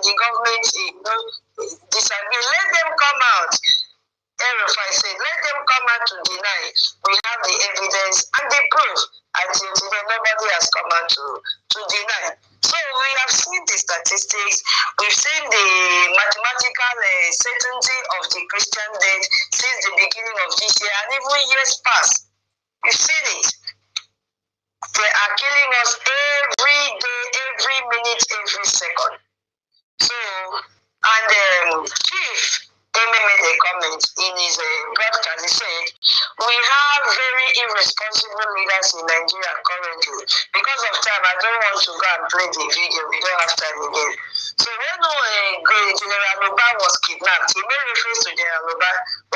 the government, disagree. Let them come out. I said, let them come out to deny. We have the evidence and the proof. Until today, nobody has come out to deny. So we have seen the statistics. We've seen the mathematical certainty of the Christian death since the beginning of this year, and even years past. We've seen it. They are killing us every day, every minute, every second. So, and Chief Amy made a comment in his broadcast. He said, we have very irresponsible leaders in Nigeria currently. Because of time, I don't want to go and play the video. We don't have time again. So when General Loba was kidnapped, he made reference to General Loba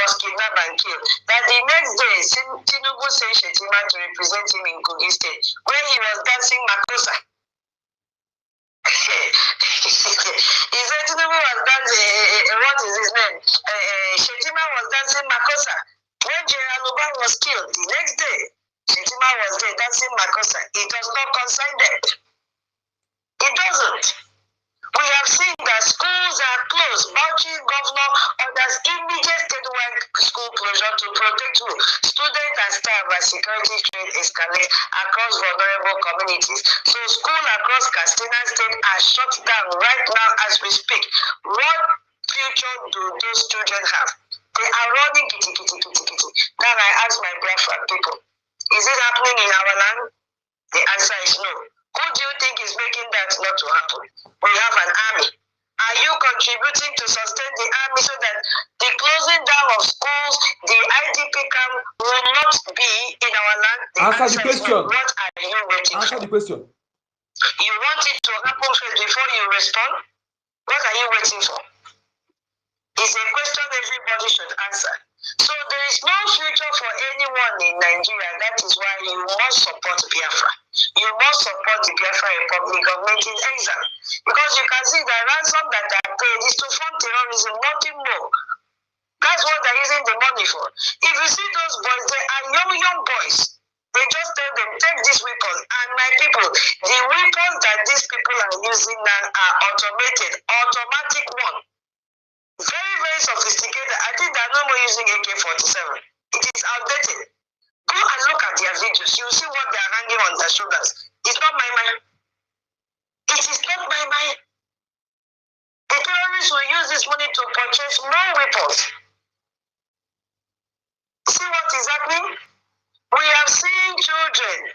was kidnapped and killed. That the next day, Tinubu sent Shetima to represent him in Kogi State, where he was dancing Makosa. He said Tinubu was dancing, what is his name? Shetima was dancing Makosa. When General Loba was killed, the next day, Shetima was there dancing Makosa. It does not concern them. It doesn't. We have seen that schools are closed. Bauchi governor orders immediate statewide school closure to protect students and staff as security threat escalates across vulnerable communities. So schools across Katsina State are shut down right now as we speak. What future do those children have? They are running kitty. Now I ask my Biafra people, is it happening in our land? The answer is no. Who do you think is making that not to happen? We have an army. Are you contributing to sustain the army so that the closing down of schools, the IDP camp will not be in our land? Answer the question. What are you waiting for? Answer the question. You want it to happen first before you respond? What are you waiting for? It's a question everybody should answer. So there is no future for anyone in Nigeria. That is why you must support Biafra. You must support the Biafra Republic government in exile. Because you can see the ransom that are paid is to fund terrorism, nothing more. That's what they're using the money for. If you see those boys, they are young boys. They just tell them, take this weapon. And my people, the weapons that these people are using now are automatic one. Very, very sophisticated. I think they're no more using AK-47. It is outdated. Go and look at their videos. You see what they are hanging on their shoulders. It's not my mind. It is not my mind. The terrorists will use this money to purchase more weapons. See what is happening? We have seen children.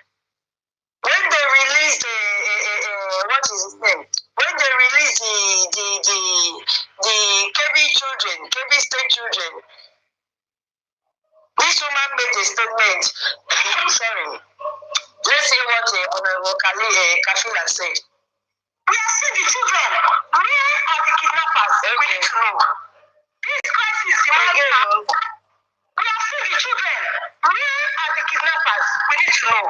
When they released what is his name? When they released the KB children, KB state children, this woman made a statement. Sorry. Let's see what Honorable Kafila said. We have seen the children. Where are the kidnappers? We need to know. This crisis demands. We have seen the children. Where are the kidnappers? We need to know.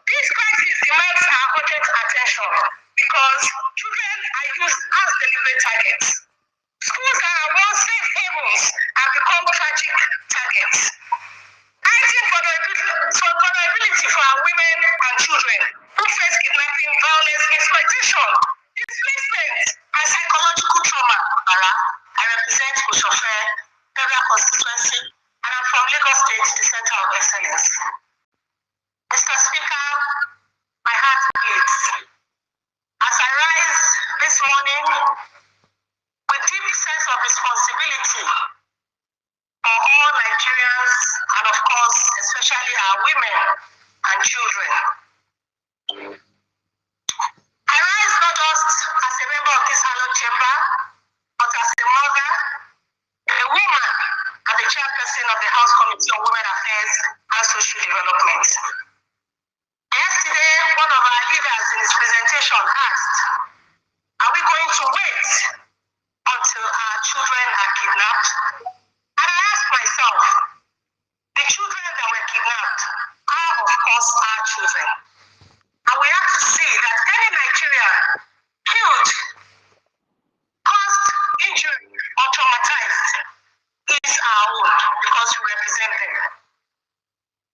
This crisis demands our urgent attention because children are used as deliberate targets. Schools that are once safe havens have become tragic targets. Heightened vulnerability for our women and children who face kidnapping, violence, exploitation, displacement, and psychological trauma. I represent Usofe, Federal Constituency, and I'm from Lagos State, the Center of Excellence. Mr. Speaker, my heart bleeds. As I rise this morning with deep sense of responsibility for all Nigerians and of course, especially our women and children. I rise not just as a member of this hallowed chamber, but as a mother, a woman, and the chairperson of the House Committee on Women Affairs and Social Development. Yesterday, one of our leaders in his presentation asked, are we going to wait until our children are kidnapped? And I asked myself, the children that were kidnapped are, of course, our children. And we have to see that any Nigerian killed, caused injury, or traumatized is our own because we represent them.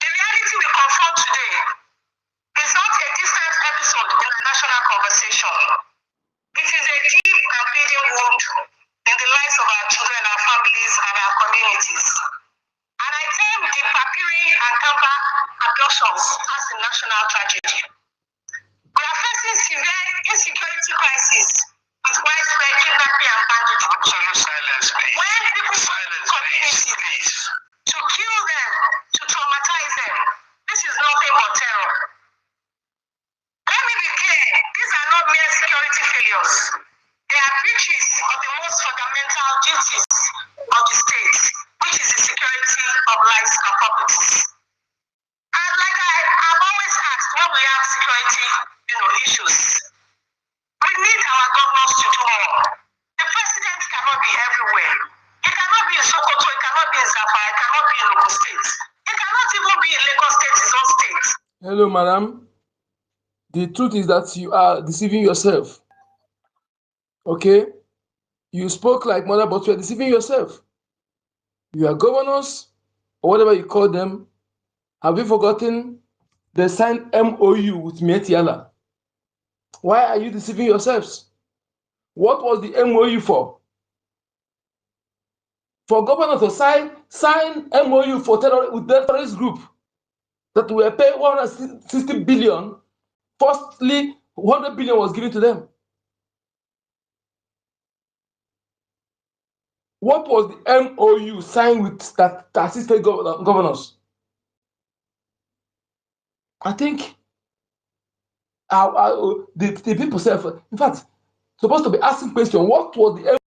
The reality we confront today is not a distant episode in the national conversation. It is a deep and bleeding happened in the lives of our children, our families, and our communities. And I term the Papiri and Kamba abductions as a national tragedy. We are facing severe insecurity crisis with widespread kidnapping and banditry. Absolute silence, please. When people silence, please. To kill them, to traumatize them, this is nothing but terror. Let me be clear, these are not mere security failures. They are breaches of the most fundamental duties of the state, which is the security of lives and properties. And like I've always asked, when we have security, issues, we need our governors to do more. The president cannot be everywhere. He cannot be in Sokoto, he cannot be in Zamfara, he cannot be in Ogun State. He cannot even be in Lagos State, his own state. Hello, madam. The truth is that you are deceiving yourself. Okay? You spoke like mother, but you are deceiving yourself. Your governors, or whatever you call them, have you forgotten they signed MOU with Mietiala? Why are you deceiving yourselves? What was the MOU for? For governors to sign MOU with the terrorist group that were paid 160 billion. Firstly, 100 billion was given to them. What was the MOU signed with that assisted governors? I think the people self, in fact, supposed to be asking question, what was the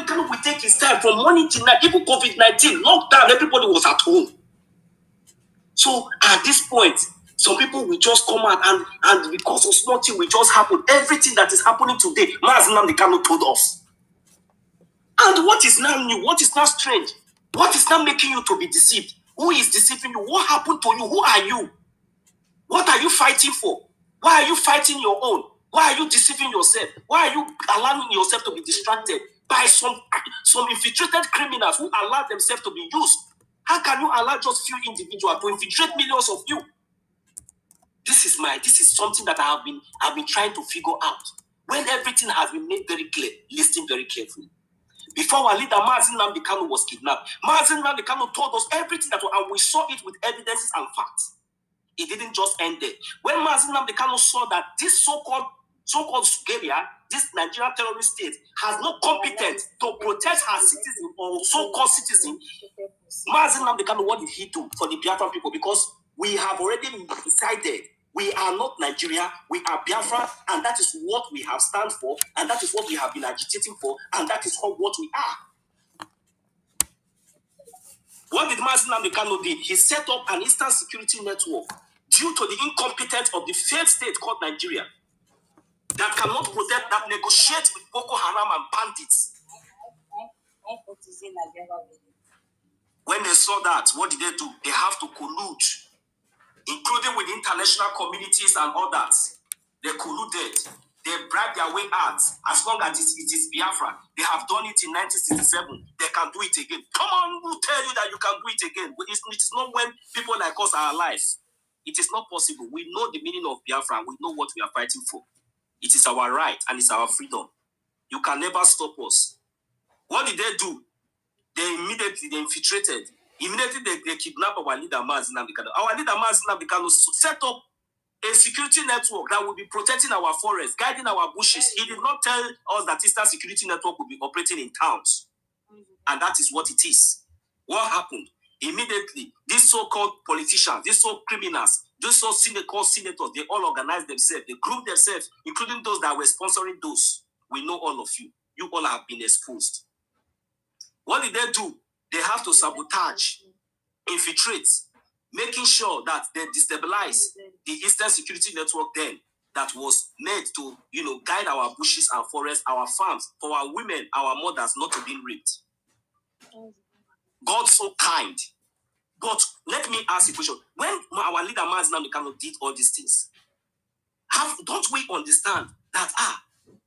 Nnamdi Kanu will take his time from morning to night. Even COVID-19, lockdown, everybody was at home. So at this point, some people will just come out and because of small thing will just happen. Everything that is happening today, Mazi Nnamdi Kanu told us. And what is now new? What is now strange? What is now making you to be deceived? Who is deceiving you? What happened to you? Who are you? What are you fighting for? Why are you fighting your own? Why are you deceiving yourself? Why are you allowing yourself to be distracted by some infiltrated criminals who allow themselves to be used? How can you allow just few individuals to infiltrate millions of you? This is something that I've been trying to figure out. When everything has been made very clear, listen very carefully. Before our leader Mazi Nnamdi Kanu was kidnapped, Mazi Nnamdi Kanu told us everything and we saw it with evidences and facts. It didn't just end there. When Mazi Nnamdi Kanu saw that this so-called Nigeria, this Nigerian terrorist state, has no competence to protect her citizen or so-called citizen, Mazi Nnamdi Kanu, what did he do for the Biafran people? Because we have already decided we are not Nigeria, we are Biafra, and that is what we have stand for, and that is what we have been agitating for, and that is what we are. What did Mazi Nnamdi Kanu do? He set up an Eastern security network due to the incompetence of the failed state called Nigeria that cannot protect, that negotiates with Boko Haram and bandits. When they saw that, what did they do? They have to collude, including with international communities and others. They colluded. They bribed their way out. As long as it is Biafra, they have done it in 1967. They can do it again. Come on, who tell you that you can do it again? It's not when people like us are alive. It is not possible. We know the meaning of Biafra. We know what we are fighting for. It is our right and it's our freedom. You can never stop us. What did they do? They infiltrated. Immediately they kidnapped our leader Mazi Nnamdi Kanu. Our leader Mazi Nnamdi Kanu set up a security network that will be protecting our forests, guiding our bushes. He did not tell us that Eastern Security Network will be operating in towns. And that is what it is. What happened? Immediately, these so-called politicians, these so-called criminals, these so-called senators, they all organized themselves. They grouped themselves, including those that were sponsoring those. We know all of you. You all have been exposed. What did they do? They have to sabotage, infiltrate, making sure that they destabilize the Eastern Security Network then that was made to, guide our bushes and forests, our farms, for our women, our mothers not to be raped. God so kind. But let me ask you a question. When our leader Mazi Nnamdi Kanu did all these things, don't we understand that,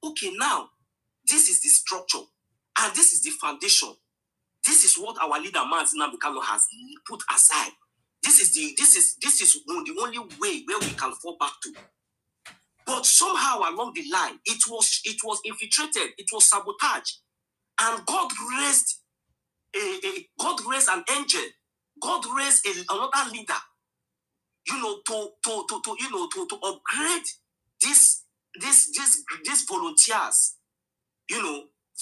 okay, now, this is the structure, and this is the foundation. This is what our leader Mazi Nnamdi Kanu has put aside. This is the only way where we can fall back to. But somehow along the line, it was infiltrated, it was sabotaged, and God raised an angel. God raised another leader, to upgrade these volunteers,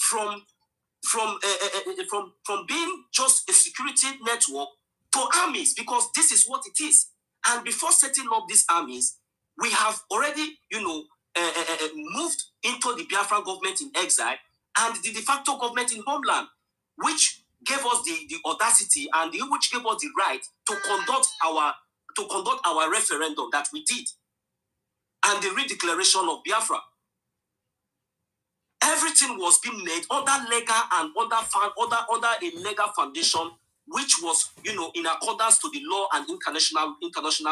from being just a security network to armies, because this is what it is. And before setting up these armies, we have already, moved into the Biafran government in exile and the de facto government in homeland, which gave us the audacity and which gave us the right to conduct our referendum that we did, and the redeclaration of Biafra. Everything was being made under legal and under a legal foundation, which was, in accordance to the law and international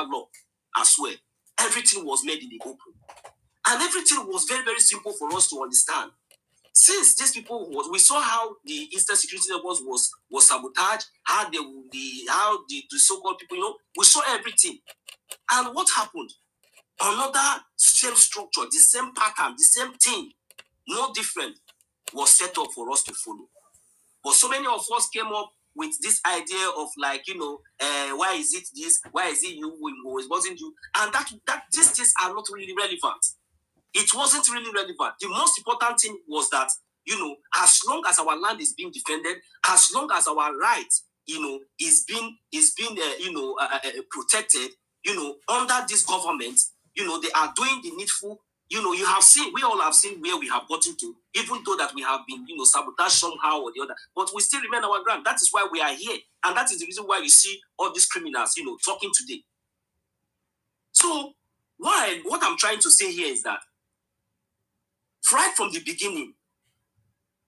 law as well. Everything was made in the open, and everything was very, very simple for us to understand. Since these people we saw how the Eastern Security Network was sabotaged, how the so-called people, we saw everything. And what happened? Another same structure, the same pattern, the same thing, no different, was set up for us to follow. But so many of us came up with this idea of why is it this? Why is it you? It wasn't you. And that these things are not really relevant. It wasn't really relevant. The most important thing was that, as long as our land is being defended, as long as our right, is being protected, under this government, they are doing the needful You have seen, we all have seen where we have gotten to, even though that we have been, sabotaged somehow or the other, but we still remain our ground. That is why we are here. And that is the reason why you see all these criminals, talking today. So, what I'm trying to say here is that, right from the beginning,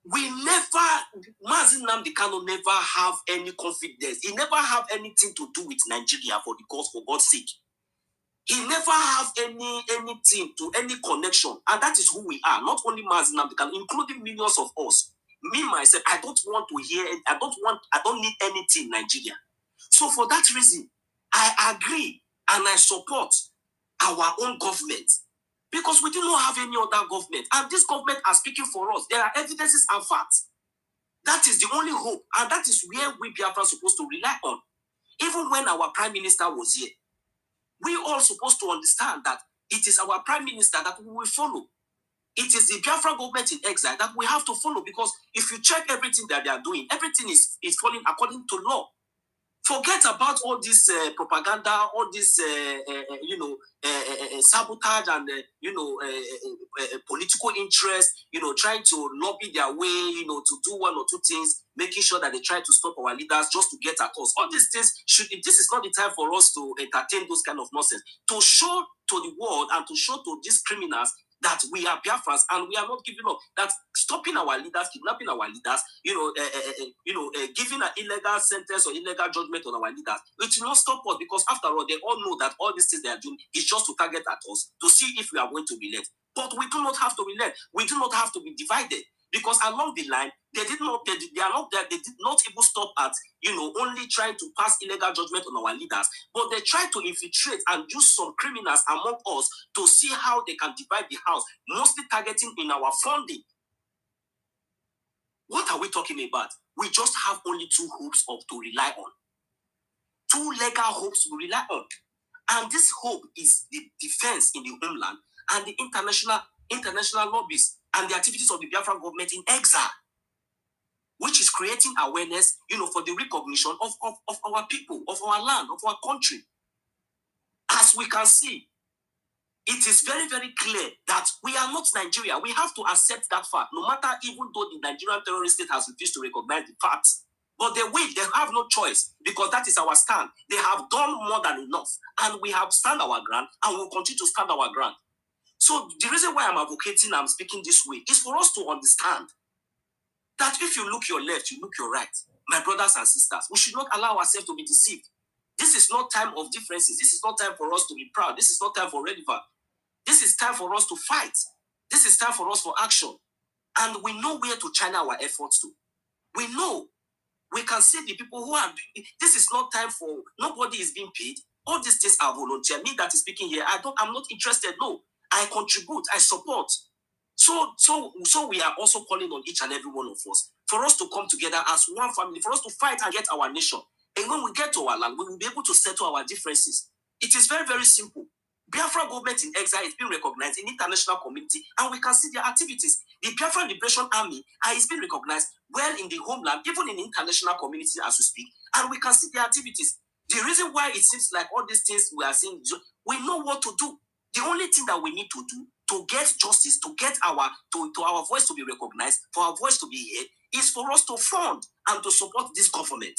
Mazi Nnamdi Kanu never have any confidence. He never have anything to do with Nigeria for God's sake. He never have anything to any connection, and that is who we are. Not only Mazi Nnamdi Kanu, including millions of us. Me myself, I don't want to hear. I don't need anything in Nigeria. So for that reason, I agree and I support our own government, because we do not have any other government, and this government are speaking for us. There are evidences and facts. That is the only hope, and that is where we Biafra are supposed to rely on. Even when our prime minister was here, we all supposed to understand that it is our prime minister that we will follow. It is the Biafra government in exile that we have to follow, because if you check everything that they are doing, everything is following according to law. Forget about all this propaganda, all this sabotage and political interest, trying to lobby their way, to do one or two things, making sure that they try to stop our leaders just to get at us. All these things this is not the time for us to entertain those kind of nonsense. To show to the world and to show to these criminals that we are Biafrans and we are not giving up. That stopping our leaders, kidnapping our leaders, giving an illegal sentence or illegal judgment on our leaders, it will not stop us, because after all, they all know that all these things they are doing is just to target at us to see if we are going to relent. But we do not have to relent. We do not have to be divided, because along the line, they did not even stop at only trying to pass illegal judgment on our leaders, but they tried to infiltrate and use some criminals among us to see how they can divide the house, mostly targeting in our funding. What are we talking about? We just have only two hopes to rely on. Two legal hopes to rely on. And this hope is the defense in the homeland and the international lobbies and the activities of the Biafran government in exile, which is creating awareness, for the recognition of our people, of our land, of our country. As we can see, it is very, very clear that we are not Nigeria. We have to accept that fact, no matter, even though the Nigerian terrorist state has refused to recognize the facts. But they have no choice, because that is our stand. They have done more than enough, and we have stand our ground, and we will continue to stand our ground. So the reason why I'm speaking this way, is for us to understand that if you look your left, you look your right, my brothers and sisters, we should not allow ourselves to be deceived. This is not time of differences. This is not time for us to be proud. This is not time for relevance. This is time for us to fight. This is time for us for action. And we know where to channel our efforts to. We know. We can see the people who are... This is not time for... Nobody is being paid. All these things are volunteer. Me that is speaking here, I'm not interested. No. I contribute. I support. So we are also calling on each and every one of us for us to come together as one family, for us to fight and get our nation. And when we get to our land, we will be able to settle our differences. It is very, very simple. Biafra government in exile is being recognized in international community, and we can see their activities. The Biafra Liberation Army is being recognized well in the homeland, even in international community as we speak, and we can see their activities. The reason why it seems like all these things we are seeing, we know what to do. The only thing that we need to do to get justice, to get our voice to be recognized, for our voice to be heard, is for us to fund and to support this government.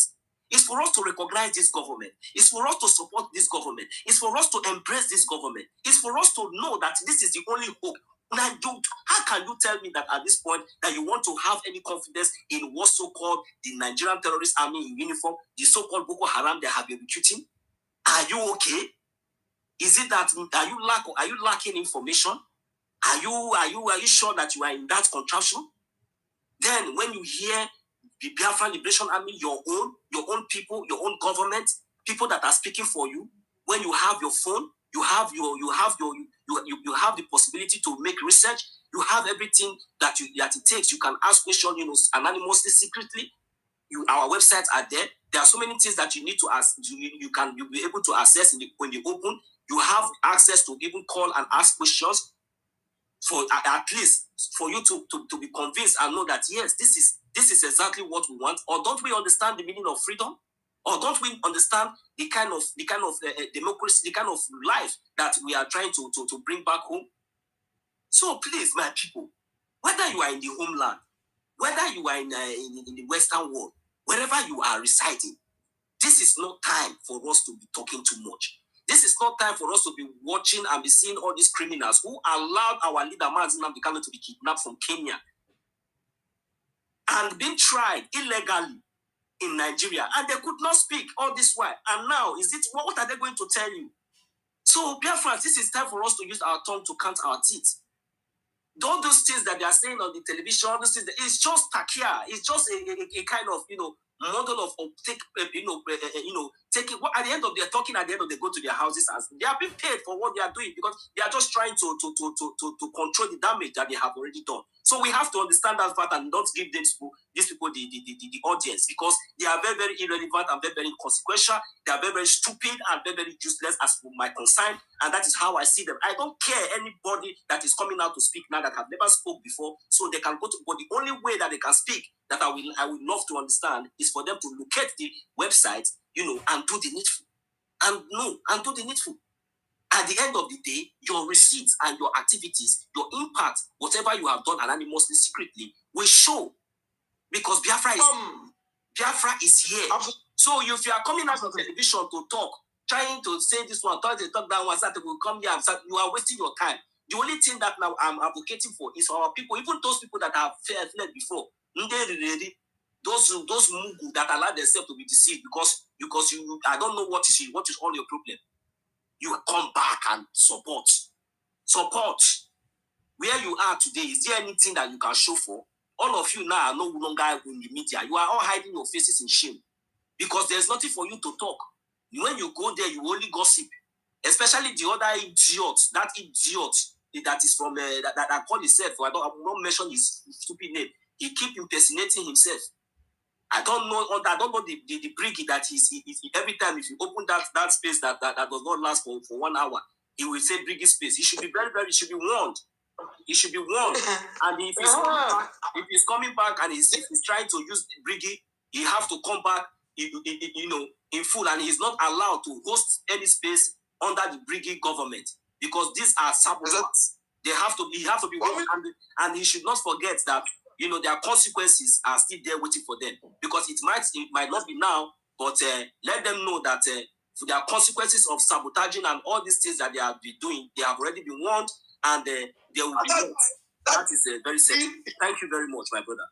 It's for us to recognize this government. It's for us to support this government. It's for us to embrace this government. It's for us to know that this is the only hope. Now, how can you tell me that at this point that you want to have any confidence in what so-called the Nigerian terrorist army in uniform, the so-called Boko Haram they have been recruiting? Are you okay? Is it that are you lacking information? Are you sure that you are in that contraption? Then when you hear the Biafra Liberation Army, your own people, your own government, people that are speaking for you, when you have your phone, you have the possibility to make research, you have everything that it takes. You can ask questions, anonymously, secretly. Our websites are there. There are so many things that you need to ask. You'll be able to access when you open. You have access to even call and ask questions, for at least for you to be convinced and know that yes, this is exactly what we want. Or don't we understand the meaning of freedom? Or don't we understand the kind of democracy, the kind of life that we are trying to bring back home? So please, my people, whether you are in the homeland, whether you are in the Western world, wherever you are residing, this is not time for us to be talking too much. This is not time for us to be watching and be seeing all these criminals who allowed our leader, Mazi Nnamdi Kanu, to be kidnapped from Kenya and being tried illegally in Nigeria. And they could not speak all this while. And now, what are they going to tell you? So, Biafra, this is time for us to use our tongue to count our teeth. All those things that they are saying on the television, all those things, it's just takia. It's just a kind of, model of taking. At the end of their talking, at the end of they go to their houses, as they are being paid for what they are doing because they are just trying to control the damage that they have already done. So we have to understand that fact and not give these people the audience, because they are very, very irrelevant and very, very inconsequential. They are very, very stupid and very, very useless as for my concern, and that is how I see them. I don't care anybody that is coming out to speak now that have never spoke before, so they can go to. But the only way that they can speak that I would love to understand is for them to locate the website, and do the needful. And do the needful. At the end of the day, your receipts and your activities, your impact, whatever you have done anonymously, secretly, will show. Because Biafra is here. Absolutely. So if you are coming out on television to talk, trying to say this one, talk that one, that will come here, you are wasting your time. The only thing that now I'm advocating for is our people, even those people that have fled before, those mugu that allow themselves to be deceived because you I don't know what is all your problem. You come back and support. Where you are today, is there anything that you can show for? All of you now are no longer in the media. You are all hiding your faces in shame because there's nothing for you to talk. When you go there, you only gossip. Especially the other idiot, that is from that called himself. I will not mention his stupid name. He keep impersonating himself. I don't know the briggy that he's every time if you open that space that does not last for 1 hour, he will say briggy space. He should be he should be warned. He should be warned. And if he's coming back and he's trying to use briggy, he have to come back in full, and he's not allowed to host any space under the briggy government because these are saboteurs. He have to be warned, and he should not forget that their consequences are still there waiting for them, because it might not be now, but let them know that for their consequences of sabotaging and all these things that they have been doing, they have already been warned, and they will be warned. That is very simple. Thank you very much, my brother.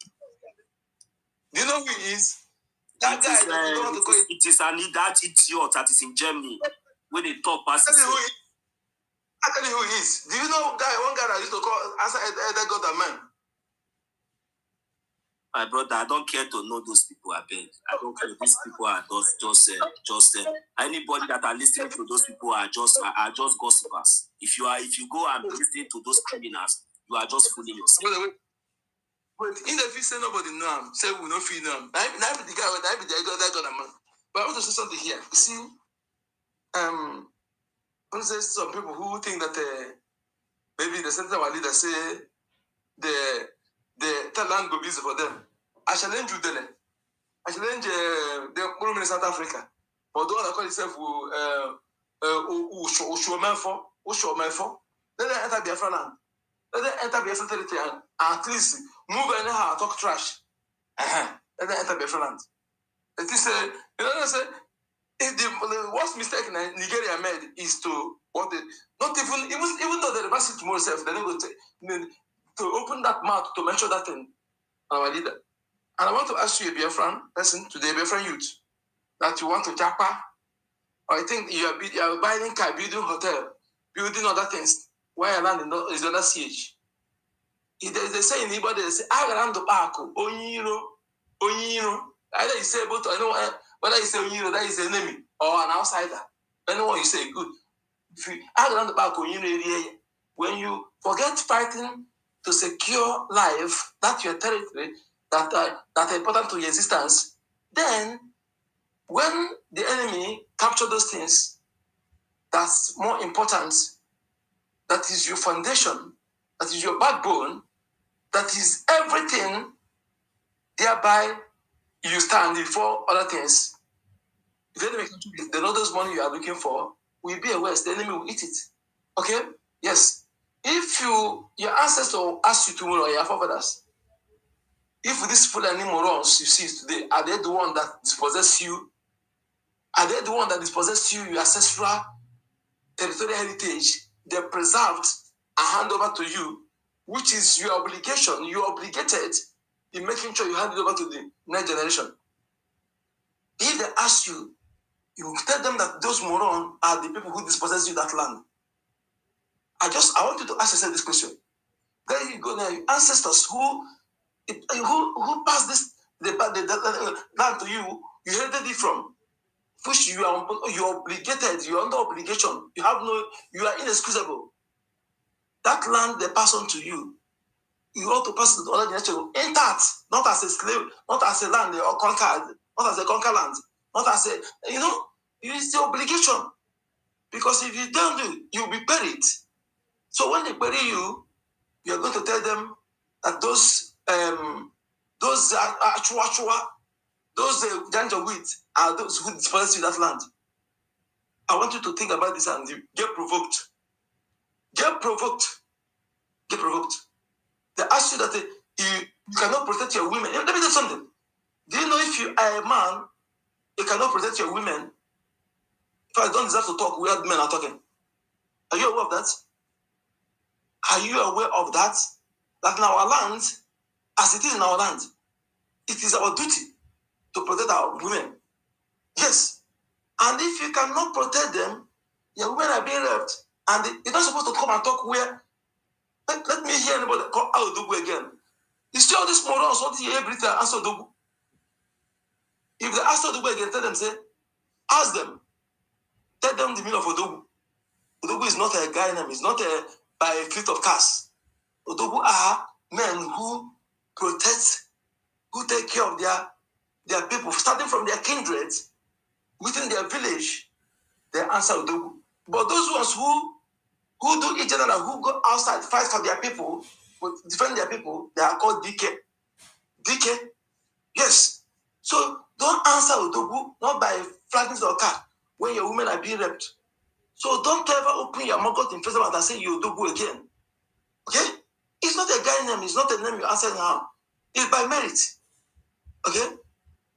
Do you know who he is? That guy. It is that idiot that is in Germany when they talk past. I tell you who he is. Do you know one guy that used to call answer Elder God a man? My brother, I don't care to know those people. I beg. I don't care. These people are just anybody that are listening to those people are just gossipers. If you go and listen to those criminals, you are just fooling yourself. Wait, in the field, say nobody know him. Say we no feel know him. I be the guy. I be the guy that got a man. But I want to say something here. You see, there's some people who think that maybe the center of leader say the land go busy for them. I challenge you then. I challenge the government in South Africa. For those that call itself Ushomenfo, let them enter Biafra land. Let them enter Biafra territory and at least move anyhow, talk trash. Let them enter Biafra land. It is if the worst mistake Nigeria made is to not even though the university tomorrow itself, they're not going to open that mouth to mention that thing, our leader. And I want to ask you, a Biafran person, today, Biafran youth, that you want to japa, or I think you are buying car, building hotel, building other things, while land is under siege. If they say anybody, they say, I got the park, Onyiro. Either you say, but I know whether you say Onyiro, that is an enemy, or an outsider. Anyone you say, good. If you got the park, Onyiro area, when you forget fighting to secure life, that's your territory, that are important to your existence, then when the enemy capture those things, that's more important. That is your foundation, that is your backbone, that is everything, thereby you stand before other things. If the enemy, the those money you are looking for will be a waste, the enemy will eat it. Okay? Yes. If your ancestors ask you tomorrow, your forefathers, if these Fulani morons you see today, are they the one that dispossess you? Are they the one that dispossess you, your ancestral territorial heritage? They preserved and hand over to you, which is your obligation. You're obligated in making sure you hand it over to the next generation. If they ask you, you tell them that those morons are the people who dispossess you that land. I want you to ask yourself this question. There you go now, your ancestors who passed this the land to you, you inherited it from, which you're obligated, you're under obligation, you are inexcusable. That land they pass on to you, you ought to pass it to other generation intact, not as a slave, not as a land or conquered, not as a conquer land, not as a, it's the obligation. Because if you don't do it, you'll be buried. So when they bury you, you're going to tell them that those Janjaweed are those who dispossess you that land. I want you to think about this and get provoked. Get provoked. Get provoked. They ask you that you cannot protect your women. Let me tell you something. Do you know if you are a man, you cannot protect your women? If I don't deserve to talk, where men are talking. Are you aware of that? Are you aware of that? That in our land, as it is in our land, it is our duty to protect our women. Yes. And if you cannot protect them, your women are being raped. And you're not supposed to come and talk where. Let me hear anybody call Aodogu again. You see all these morons want to hear everything and answer Odogu. If they ask Odogu again, tell them, ask them. Tell them the meaning of Odogu. Odogu is not a guy name, it's not by a fleet of cars. Odogu are men who protect, who take care of their people, starting from their kindred, within their village, they answer Odogu. But those ones who do each other, who go outside, fight for their people, defend their people, they are called DK. DK? Yes. So don't answer Odogu, not by flagging your car when your women are being raped. So don't ever open your mouth in Facebook and say you Odogu again. Okay? It's not a guy name, it's not a name you answer now. It's by merit. Okay?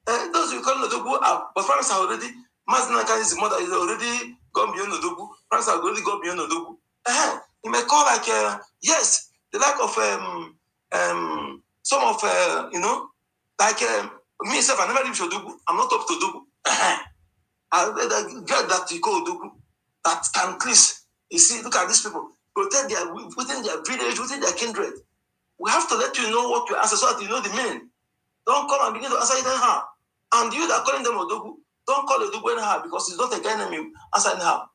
Those you call Odogu are, but parents are already, Mazinaka's mother is already gone beyond Odogu. Parents are already gone beyond Odogu. You may call like, yes, the lack of some of, like me myself, I never lived Odogu. I'm not up to Odogu. I get that you call Odogu, that can please. You see, look at these people. Protect within their village, within their kindred. We have to let you know what you answer so that you know the meaning. Don't come and begin to answer it anyhow. And you that are calling them Odogu, don't call Odogu anyhow because it's not a guy name you answer anyhow.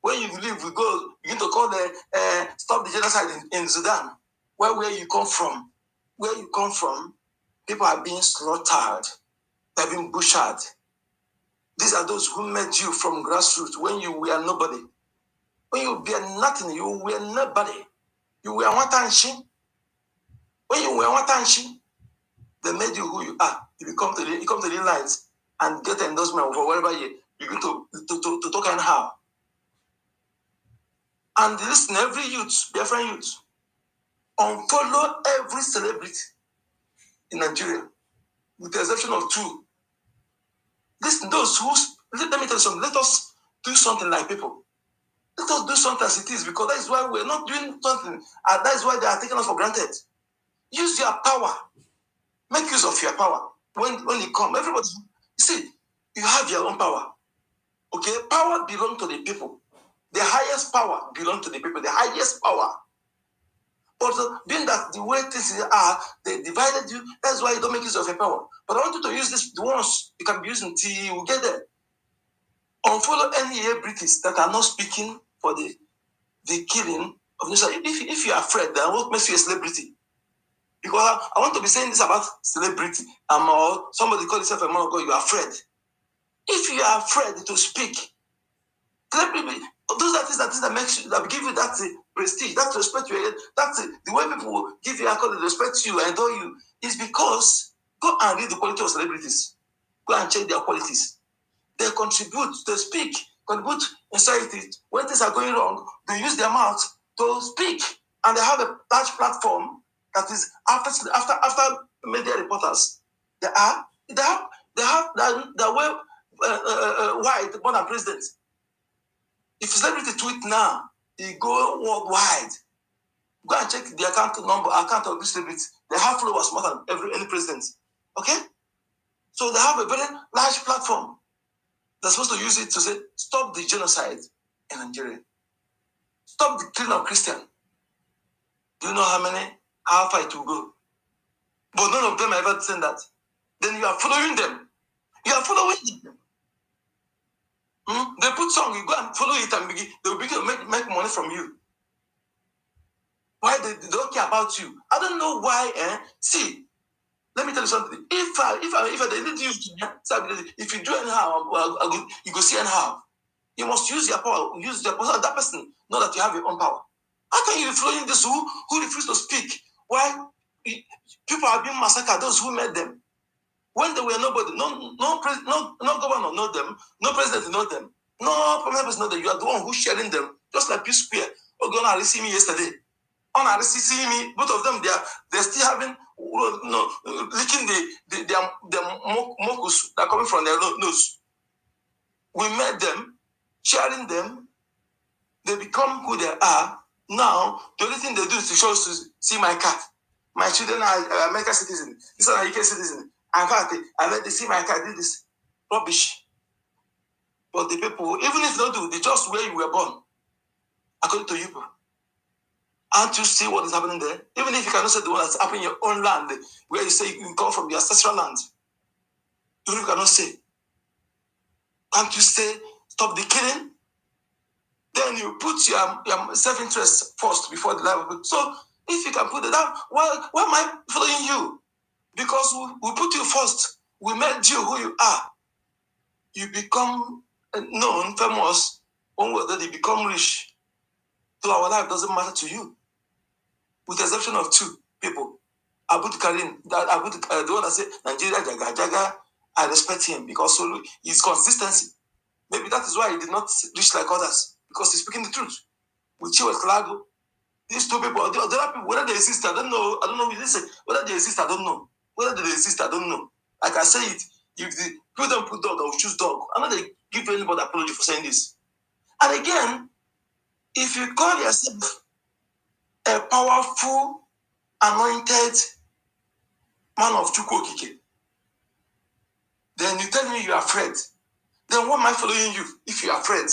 When you leave, we go begin to call stop the genocide in Sudan. Where you come from. Where you come from, people are being slaughtered. They're being butchered. These are those who met you from grassroots when you were nobody. When you were nothing, you were nobody. You were Watanshi. When you were Watanshi, they made you who you are. You come to the light and get endorsement for whatever you begin to talk anyhow. And listen, every youth, Biafran youth, unfollow every celebrity in Nigeria, with the exception of two. Listen, those who, let me tell you something, let us do something like people. Let us do something as it is, because that is why we're not doing something, and that is why they are taking us for granted. Use your power. Make use of your power. When you come, everybody, you see, you have your own power. Okay? Power belongs to the people. The highest power belongs to the people. The highest power. But being that the way things are, they divided you, that's why you don't make use of your power. But I want you to use this once. You can be using until you get there. Unfollow any celebrities that are not speaking for the killing of nature. If you are afraid, then what makes you a celebrity? Because I want to be saying this about celebrity. Or somebody call himself a man of God, you are afraid. If you are afraid to speak, those are things that makes you, that give you that prestige, that respect you. That's the way people will give you accolade, respect you, adore you. Is because go and read the quality of celebrities. Go and check their qualities. They contribute, they speak, contribute in society. When things are going wrong, they use their mouth to speak, and they have a large platform that is after media reporters. They are well wide more than presidents. If celebrity tweet now, he go worldwide. Go and check the account of this celebrity. They have followers more than any president. Okay? So they have a very large platform. They're supposed to use it to say, stop the genocide in Nigeria. Stop the killing of Christians. Do you know how far it will go? But none of them ever said that. Then you are following them. You are following them. They put song, you go and follow it, and they will begin to make money from you. Why they don't care about you? I don't know why. See, let me tell you something. If they need you, if you do anyhow, you go see anyhow. You must use your power. Use your power. That person know that you have your own power. How can you be following this who refuse to speak? Why people are being massacred? Those who made them. When they were nobody, no governor know them, no president know them, no premier person know them. You are the one who's sharing them, just like Peace Square. Ogonari see me yesterday. Onari see me. Both of them, they're still having licking the mucus that are coming from their nose. We met them, sharing them. They become who they are. Now, the only thing they do is to show us to see my cat. My children are American citizens. This is an UK citizen. In fact, I let them see my cat do this rubbish. But the people, even if they don't do, they just where you were born, according to you. Aren't you see what is happening there? Even if you cannot say the one that's happening in your own land, where you say you come from your ancestral land, even if you cannot say, can't you say, stop the killing? Then you put your self-interest first before the life of people. So if you can put it down, why am I following you? Because we put you first. We made you who you are. You become known, famous, one word that you become rich. So our life doesn't matter to you. With the exception of two people. Abu Karim, the one that said, Nigeria, Jaga, I respect him because his consistency. Maybe that is why he did not reach like others. Because he's speaking the truth. With Chiwet Kalago, these two people, the other people, whether they exist, I don't know. I don't know. Listen, whether they exist, I don't know. Whether they exist, I don't know. Like I say it, if the people don't put dog, I will choose dog. I'm not going to give anybody apology for saying this. And again, if you call yourself a powerful, anointed man of Chukwokike, then you tell me you are afraid. Then why am I following you if you are afraid?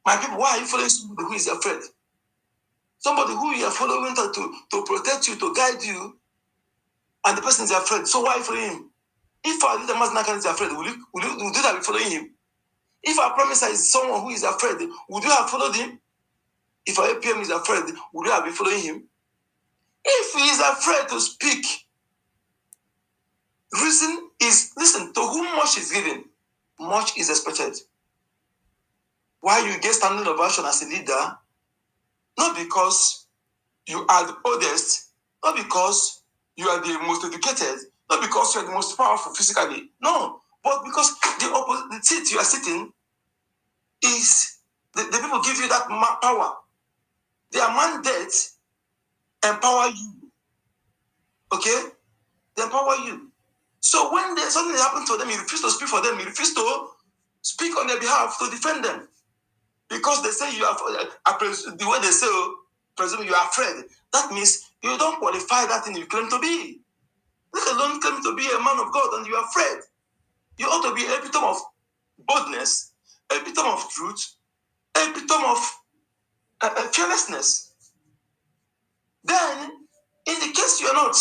My people, why are you following somebody who is afraid? Somebody who you are following to protect you, to guide you, and the person is afraid. So why are you following him? If our leader Maznakan is afraid, would you have been following him? If our promisor is someone who is afraid, would you have followed him? If our APM is afraid, would you have been following him? If he is afraid to speak, reason is, listen, to whom much is given, much is expected. Why you get standing ovation as a leader? Not because you are the oldest, not because you are the most educated, not because you are the most powerful physically. No, but because the seat you are sitting is the people give you that power. Their mandate empower you. Okay? They empower you. So when something happens to them, you refuse to speak for them, you refuse to speak on their behalf to defend them. Because they say you are, the way they say, presume you are afraid. That means you don't qualify that thing you claim to be. Let alone claim to be a man of God and you are afraid. You ought to be an epitome of boldness, epitome of truth, epitome of fearlessness. Then, in the case you are not,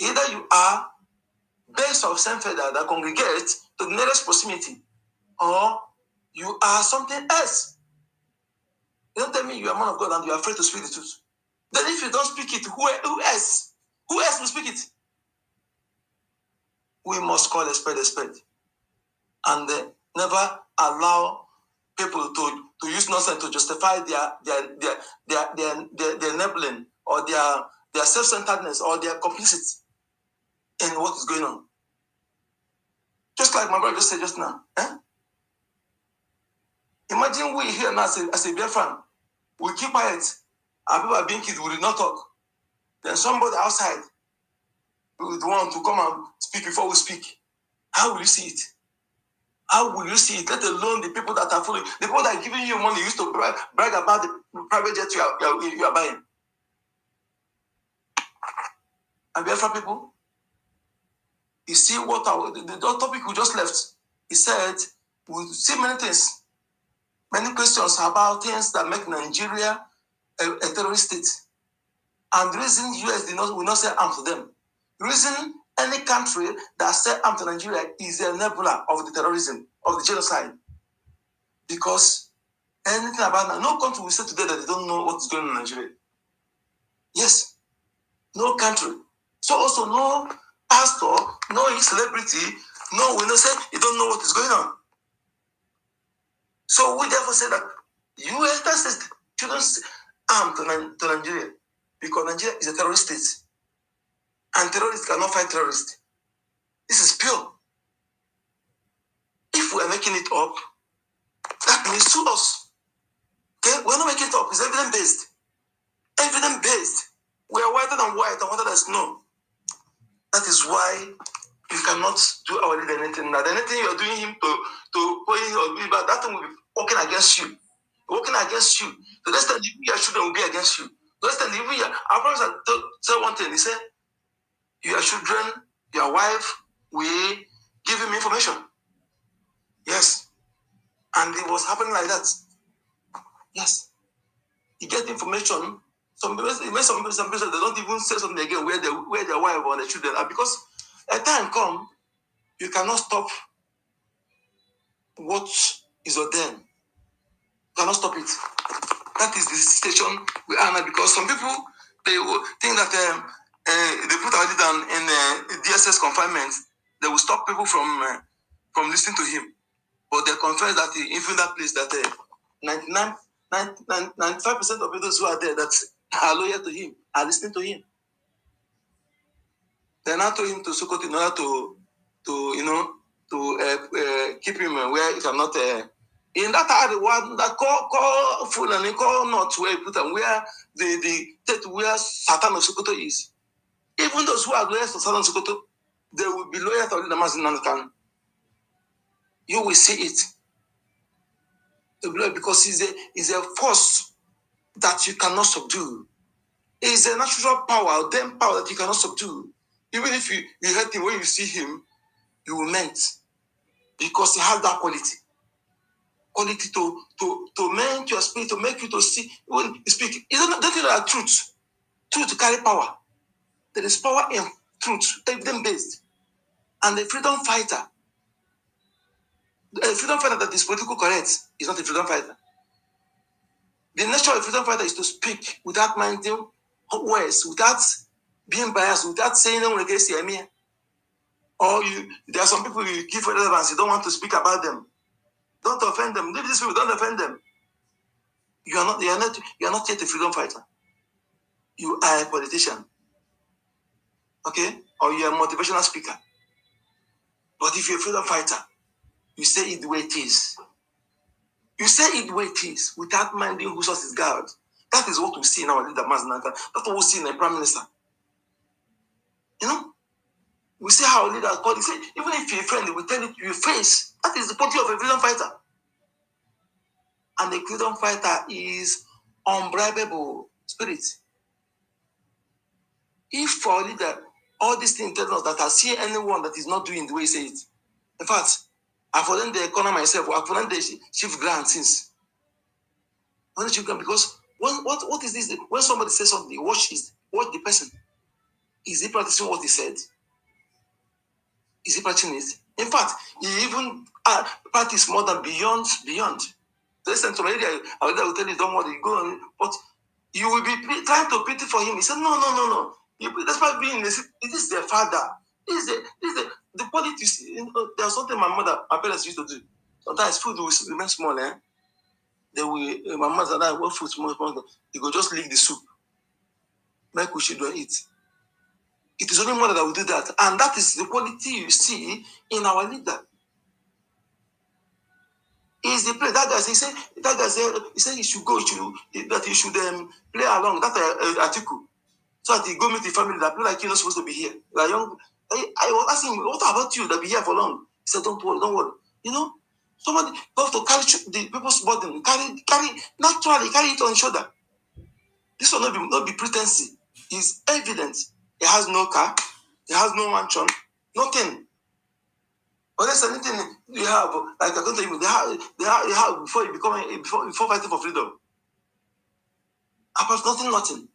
either you are base of Senfeda that congregate to the nearest proximity, or you are something else. Don't tell me you are a man of God and you are afraid to speak the truth. Then if you don't speak it, who else? Who else will speak it? We must call a spade and never allow people to use nonsense to justify their enabling or their self-centeredness or their complicity in what is going on. Just like my brother just said just now. Imagine we here now as a Biafran. we keep quiet, and people are being killed, we will not talk. Then somebody outside would want to come and speak before we speak. How will you see it? How will you see it? Let alone the people that are following, the people that are giving you money used to brag about the private jet you are buying. And Biafra people, you see what the topic we just left. He said, we see many things, many questions about things that make Nigeria a terrorist state. And the reason US will not sell arms to them. The reason any country that sells arms to Nigeria is a enabler of the terrorism, of the genocide. Because anything about that, no country will say today that they don't know what is going on in Nigeria. Yes, no country. So also no pastor, no celebrity, no we not say you don't know what is going on. So we therefore say that US shouldn't arm to Nigeria because Nigeria is a terrorist state. And terrorists cannot fight terrorists. This is pure. If we are making it up, that means sue us. Okay? We're not making it up. It's evidence-based. Evidence-based. We are whiter than white and whiter than snow. That is why you cannot do our leader anything. That anything you are doing him to point him or be bad, that thing will be working against you. Working against you. So that's the your children will be against you. That's the our parents say one thing. They say, your children, your wife, we give him information. Yes. And it was happening like that. Yes. You get information. Some people they don't even say something again where their wife or their children are, because a time come, you cannot stop what is ordained. You cannot stop it. That is the situation we are now, because some people they will think that they put our leader in DSS confinement, they will stop people from listening to him. But they confess that even that place that 95% of those who are there that are loyal to him are listening to him. They now told him to Sokoto in order to keep him where he cannot. In that area, one that call full and call not where he put him, where the state where Satan of Sokoto is. Even those who are loyal to Satan of Sokoto, they will be loyal to the Mazinankan. You will see it. Because it's a force that you cannot subdue. It's a natural power, then power that you cannot subdue. Even if you hate him, when you see him, you will melt. Because he has that quality. Quality to melt your spirit, to make you to see. When you speak, it's not that truth. Truth to carry power. There is power in truth, evidence-based. And the freedom fighter, that is politically correct is not a freedom fighter. The nature of a freedom fighter is to speak without minding words, without being biased, without saying them against the emir. Or there are some people you give relevance, you don't want to speak about them. Don't offend them. Leave these people, don't offend them. You are not yet a freedom fighter. You are a politician. Okay? Or you are a motivational speaker. But if you're a freedom fighter, you say it the way it is. You say it the way it is, without minding who source is God. That is what we see in our leader, Mazinaka. That's what we see in the Prime Minister. You know? We see how leaders call it. Say, even if you're a friend, we tell it to your face. That is the quality of a freedom fighter. And the freedom fighter is unbribable spirit. If for a leader, all these things tell us that I see anyone that is not doing the way he say it. In fact, I've forgotten the economy myself, I've forgotten the chief grant since. Because what is this? When somebody says something, watch the person. Is he practicing what he said? Is he practicing it? In fact, he even practice more than beyond. Listen to me, I will tell you, don't worry, go on. But you will be trying to pity for him. He said, no. That's why being this is their father. This is the politics. There's something my parents used to do. Sometimes food will remain small, They will, my mother and I, what food small, you go just leave the soup. Make we should eat. It is only mother that will do that. And that is the quality you see in our leader. Is the place that guy said he said he should go, that he should play along that article, so that he go meet the family that people like you not supposed to be here. Like young, I was asking him, what about you that be here for long? He said, don't worry, don't worry. You know, somebody have to carry the people's burden, carry naturally carry it on his shoulder. This will not be pretense. It's evident. He has no car, he has no mansion, nothing. Unless anything you have, like I can tell you, they have before you before fighting for freedom. Apart nothing.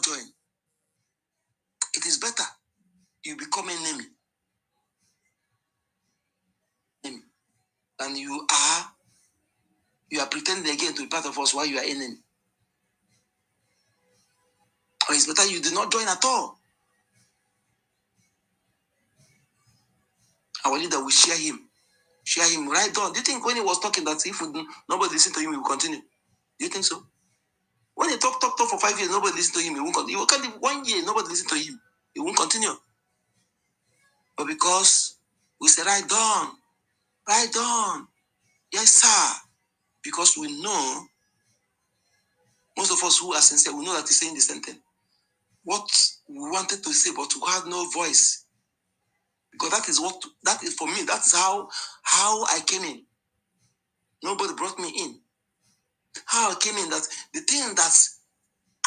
Join. It is better you become enemy than you are pretending again to be part of us while you are enemy. Or it's better you do not join at all. Our leader will share him right on. Do you think when he was talking that if nobody listen to him, he will continue? Do you think so? When he talk for 5 years, nobody listen to him, he won't continue. He will continue 1 year, nobody listen to him, he won't continue. But because we say, right on, yes, sir. Because we know, most of us who are sincere, we know that he's saying the same thing. What we wanted to say, but we had no voice. Because that is for me, that is how I came in. Nobody brought me in. How I came in, that the thing that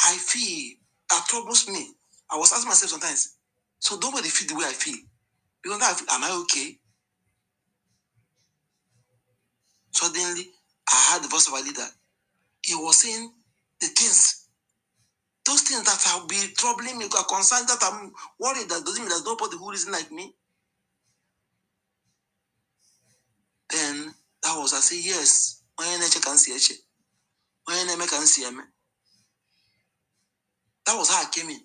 I feel that troubles me, I was asking myself sometimes, so nobody feel the way I feel. Because now I feel, am I okay? Suddenly, I heard the voice of a leader. He was saying the things, those things that have been troubling me, are concerned, that I'm worried, that doesn't mean there's nobody who isn't like me. Then that was, I say, yes, that was how I came in.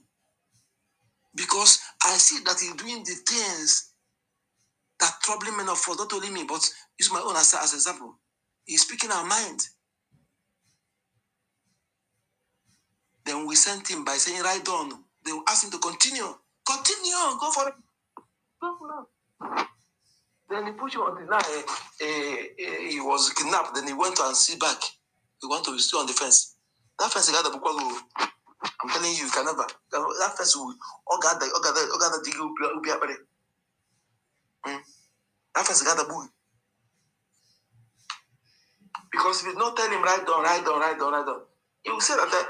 Because I see that he's doing the things that troubling me, not for not only me, but use my own as example. He's speaking our mind. Then we sent him by saying, right on. They will ask him to continue. Continue, go for it. No. Then he pushed him until now. He was kidnapped. Then he went to and sit back. He went to stay on the fence. That fence got the book. I'm telling you, you can never. That fence will all got the dig will be happening. That fence got the book. Because if you don't tell him right down, he will say that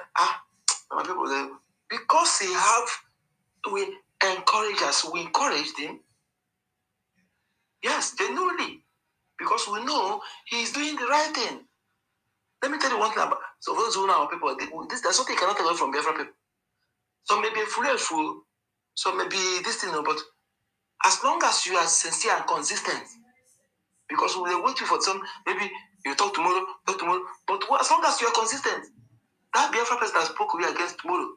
my people, because we encouraged him. Yes, genuinely. Because we know he's doing the right thing. Let me tell you one thing about, so those who know our people, there's something you cannot take away from Biafra people. Some may be fool, some may be this thing, but as long as you are sincere and consistent, because we will wait you for some, maybe you talk tomorrow, but as long as you are consistent, that Biafra person that spoke away against tomorrow,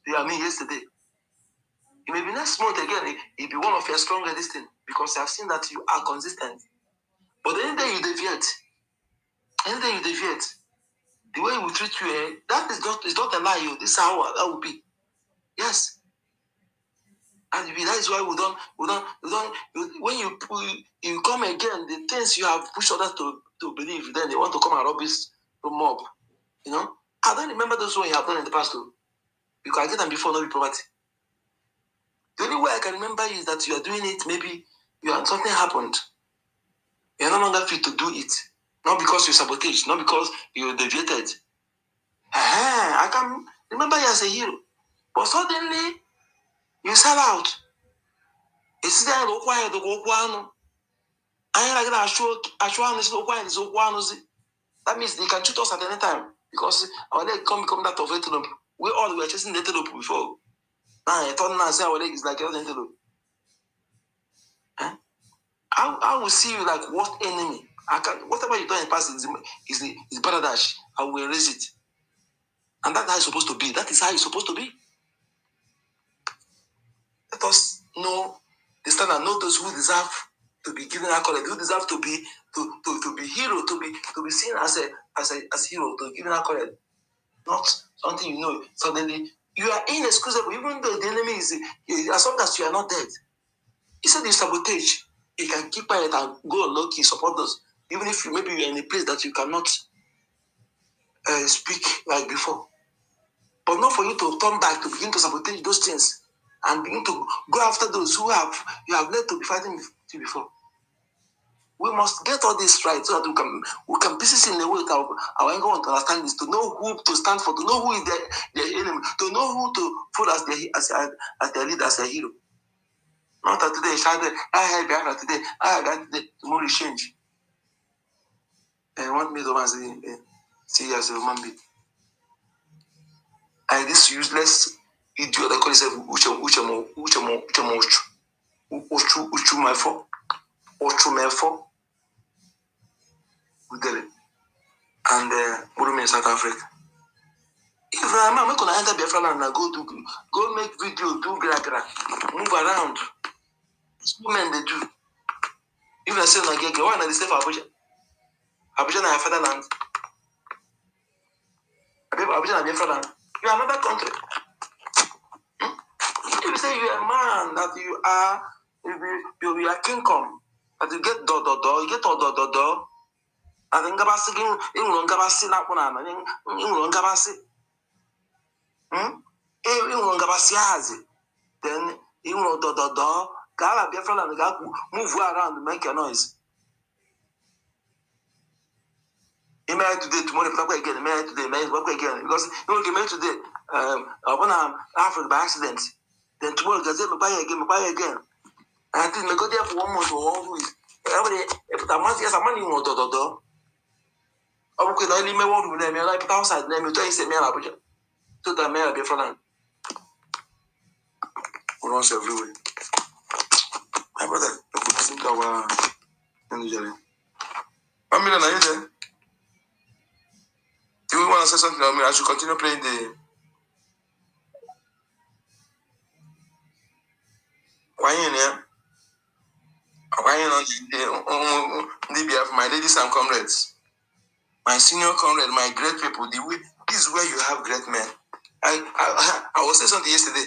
yesterday, it may be next month again, it be one of your stronger this thing, because I've seen that you are consistent. But anything you deviate, the way we treat you, that is not a lie. This is how that will be. Yes. And that is why we don't. When you come again, the things you have pushed others to believe, then they want to come and rob this mob. You know, I don't remember those ones you have done in the past too. Because I did them before, not be poverty. The only way I can remember is that you are doing it. Maybe something happened. You're no longer fit to do it. Not because you sabotage, not because you deviated. I can remember you as a hero. But suddenly, you sell out. It's there to acquire the Gokuano. I like that that means they can shoot us at any time. Because our leg come that of antelope. We all were chasing the antelope before. Now I thought now say our leg is like an antelope. I will see you like what enemy. Whatever you done in the past is paradise. I will erase it. And that's how it's supposed to be. That is how it's supposed to be. Let us know the standard, know those who deserve to be given accolade, who deserve to be hero, to be seen as hero, to be given accolade. Not something suddenly you are inexcusable, even though the enemy is as long as you are not dead. Instead you sabotage, you can keep quiet and go low key, support those, even if maybe you're in a place that you cannot speak like before. But not for you to turn back to begin to sabotage those things and begin to go after those who you have led to be fighting with you before. We must get all this right so that we can pieces in a way that our anger want to understand this, to know who to stand for, to know who is their enemy, to know who to follow as their leader, as their hero. Not that today shouted, I have Biafra today, I have that today, tomorrow you change. And want me to see as a human being. And this useless idiot that calls himself Uchu and Murume in South Africa. If I'm not going to enter Biafra land and go make video, do gra, move around. Women they do. If I say Nigeria, why not they stay for Abuja? Abuja na fatherland. Abuja na Biafra land. You are another country. If you say you are a man, that you are kingdom, that you get you get do. I think Gabasi in Gabasi na kuna in Gabasi. In Gabasi has it. Then in do. Gala Biafra land move around and make a noise. He married today, tomorrow, again, married today, married again. Because you will married today, when I'm African by accident, then tomorrow, because they buy again. And I think they go there for 1 month or 1 week. Every day, if the month, yes, I'm money, Okay, now only me one room there. Me like put outside. Me tell you say me in Abuja. So that me be for land. We runs everywhere. My brother, you could listen to our Nigeria. 1 million, are you there? Do you want to say something? I should continue playing the. Why in here? Why on the behalf of my ladies and comrades, my senior comrade, my great people? The way this is where you have great men. I was saying something yesterday.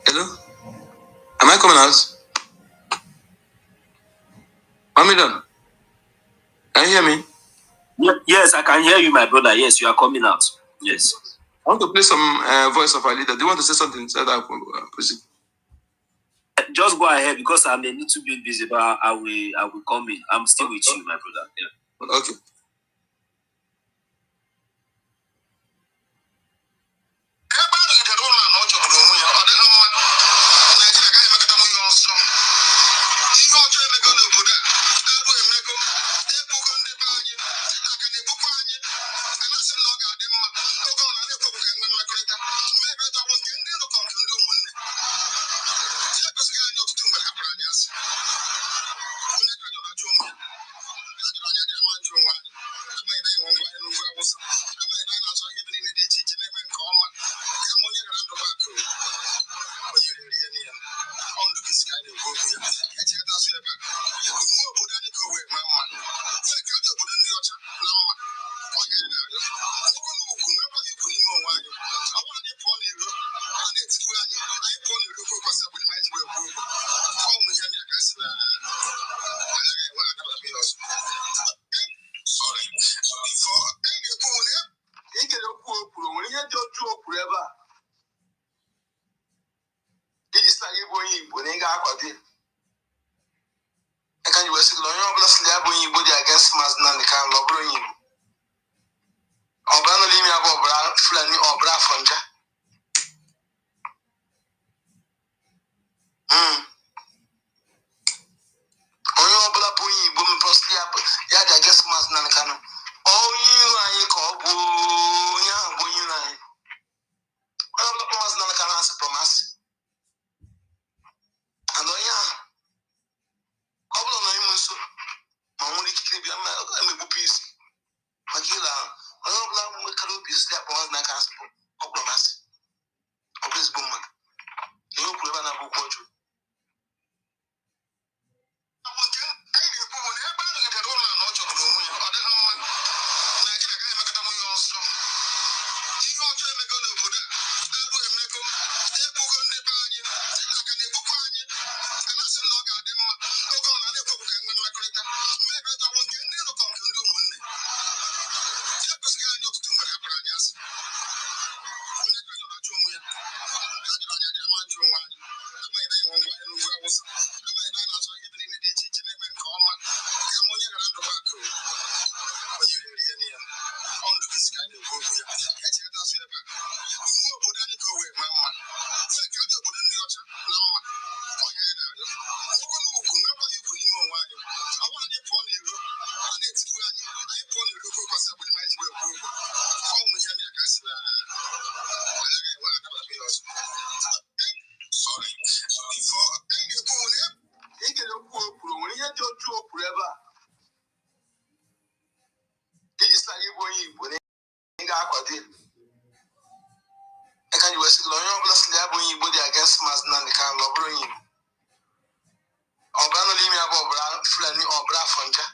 Hello? Am I coming out? Mamidon, can you hear me? Yes, I can hear you, my brother. Yes, you are coming out. Yes. I want to play some voice of our leader. Do you want to say something so that I will proceed? Just go ahead because I'm a little bit busy, but I will come in. I'm still with you, my brother. Yeah. Okay. akwado. I can you see onye ọbụla si ya bụ onye Igbo dị against Maazị Nnamdi Kanu ọ bụrụ onye Igbo. Ọbụla nọ n'ime ya bụ ọbụla Fulani ọbụla Afọnja.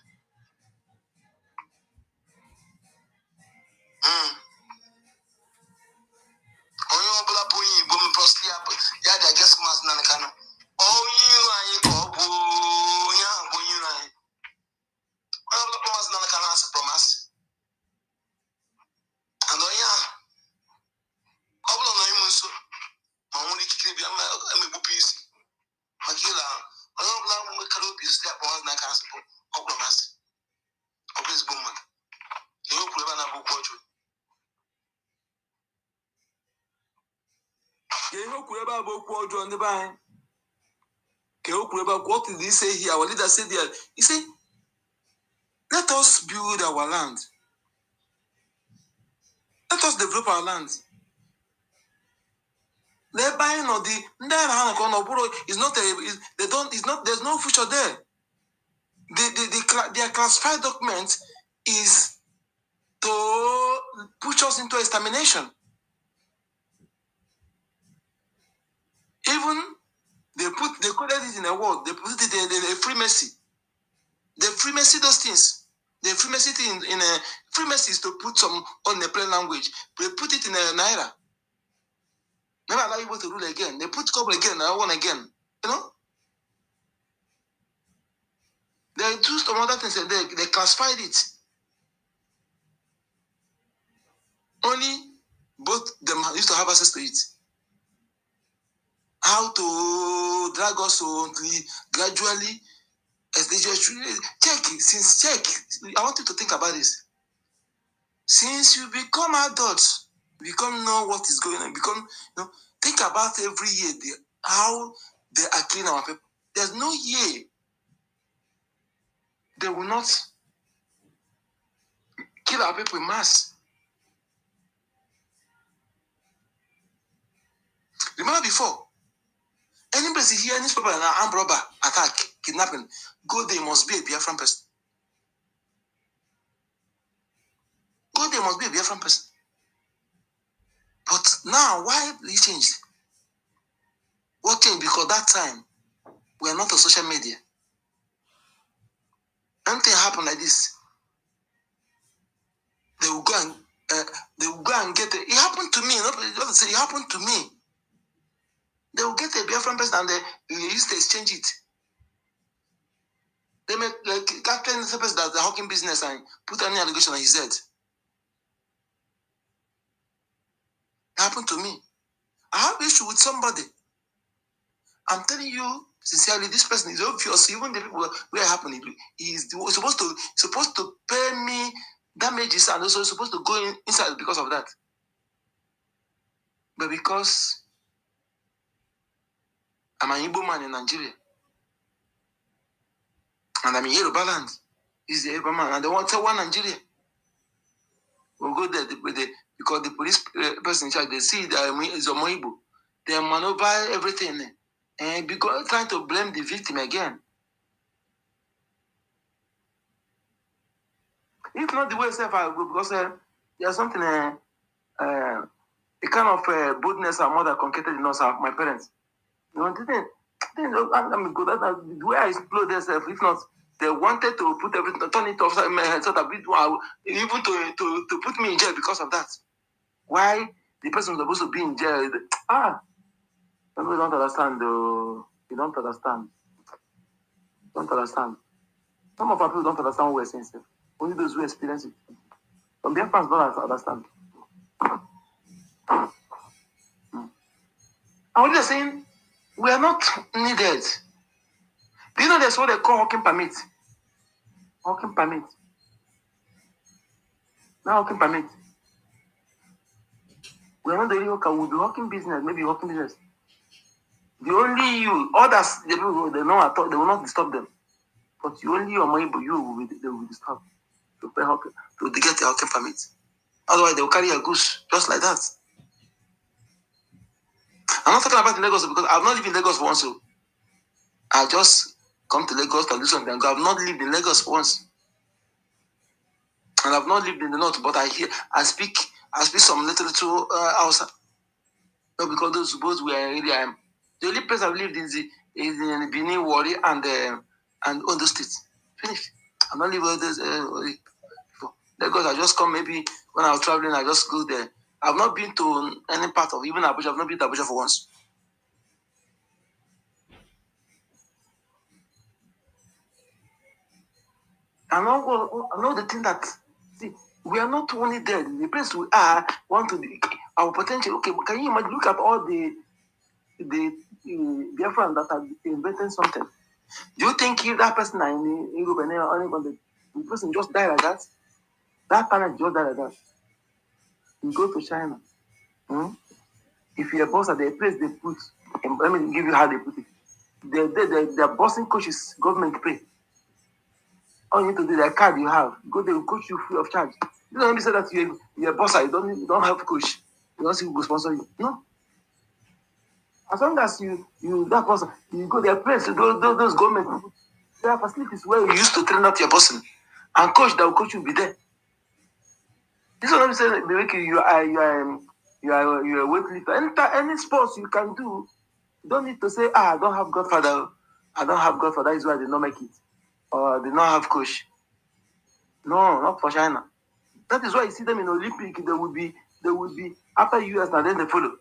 Onye ọbụla bụ onye Igbo mprọsli ya dị against Maazị Nnamdi Kanu. Onye iro anyị ka ọ bụ onye ahụ bụ onye iro anyị. Onye ọbụla bụ Maazị Nnamdi Kanu asị promise. And onye ahụ ọ bụla nọ ime nso ma nwere ikikere bịa emegbupu isi maka ịla onye ọbụla nwekara obi isi ya kpọọ n'aka asị bụ ọbụla masị ọ bụ ezigbo mmadụ ihe o kwuru ebe a na-abụ okwu ọjọọ ihe o kwuru ebe a bụ okwu ọjọọ ndị be anyị ka o kwuru ebe a what did he say here? Our leader said there, he said, let us build our land, let us develop our land. They're buying or the is not they don't is not there's no future there. Their classified document is to push us into extermination. Even they coded it in a word, they put it in a freemacy. They freemacy those things. They freemacy in a freemacy is to put some on a plain language. They put it in a naira. Never allow you to rule again. They put couple again, I want again. You know? They do some other things and they classified it. Only both them used to have access to it. How to drag us gradually as they just check. I want you to think about this. Since you become adults, know what is going on. Think about every year how they are killing our people. There's no year they will not kill our people in mass. Remember before, anybody here, any people an armed robber attack, kidnapping, go there must be a Biafran person. Go there must be a Biafran person. But now, why did it change? What changed? Because that time, we are not on social media. Anything happen like this, they will go and get it. It happened to me. Not say it happened to me. They will get a Biafran person and they use to exchange it. They make like Captain Sepes does the hawking business and put any allegation on his head. It happened to me. I have issue with somebody. I'm telling you sincerely, this person is obvious. Even the people where it happened, he's supposed to pay me damages and also supposed to go inside because of that. But because I'm an Igbo man in Nigeria, and I'm in Yoruba land, he's the Igbo man, and they want to one Nigeria. We'll go there because the police person in charge, they see that it's a Igbo. They maneuver everything. And because trying to blame the victim again. If not the way itself, I go because there's something, a kind of boldness our mother conquered in us, my parents. You know, I'm good at that. The way I explode themselves, if not, they wanted to put everything, turn it upside my head, so that even to put me in jail because of that. Why the person was supposed to be in jail? People don't understand, though. You don't understand. Don't understand. Some of our people don't understand what we're saying. Only those who experience it. Some their fans don't understand. And what they're saying, we are not needed. Do you know that's what they call hawking permit? Hawking permit. Now hawking permit. We are not the real hawker. We'll be hawking business, maybe hawking business. The only you, others, they know at all, they will not disturb them. But you only you are able, they will be disturbed. To pay hawking, to get the hawking permit. Otherwise, they will carry a goose, just like that. I'm not talking about in Lagos because I've not lived in Lagos for once. So I just come to Lagos to do something and go. I've not lived in Lagos for once. And I've not lived in the north, but I speak I speak some little outside. No, because those both were area. The only place I've lived is in Benin, Wari, and Ondo State. Finish. I'm not living with this. Lagos, I just come maybe when I was traveling, I just go there. I've not been to any part of even Abuja. I've not been to Abuja for once. I know the thing that, see, we are not only there. The place we are want to be our potential. Okay, can you imagine? Look at all the Biafran that are inventing something. Do you think if that person in Europe and anybody, the person just died like that? That planet just died like that. You go to China. If you're a boss at the place they put, let me give you how they put it. Their bossing coaches, government pay. All you need to do, the card you have, go there, coach you free of charge. You don't only say that you're a boss, you don't have coach. You don't see who will sponsor you. No. As long as you that person, you go their place, those government, there are facilities where you used to train out your person, and coach that will coach you be there. This one say they make you are a weightlifter. Any sports you can do, you don't need to say I don't have Godfather. I don't have Godfather. That is why they don't make it, or they don't have coach. No, not for China. That is why you see them in Olympic. They will be after US and then they follow.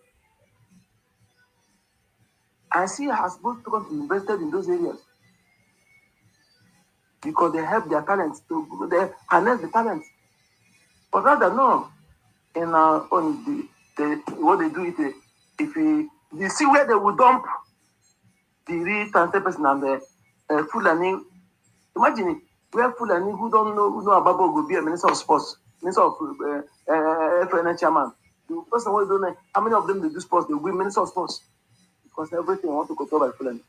And see has both invested in those areas because they help their talents they harness the talents. But rather no, in on what they do is if you see where they will dump the real talented person and the Fulani. Imagine it, where Fulani who don't know about will be a minister of sports, minister of FNN chairman. The person who don't know how many of them they do sports, they will be minister of sports because everything want to control by Fulani.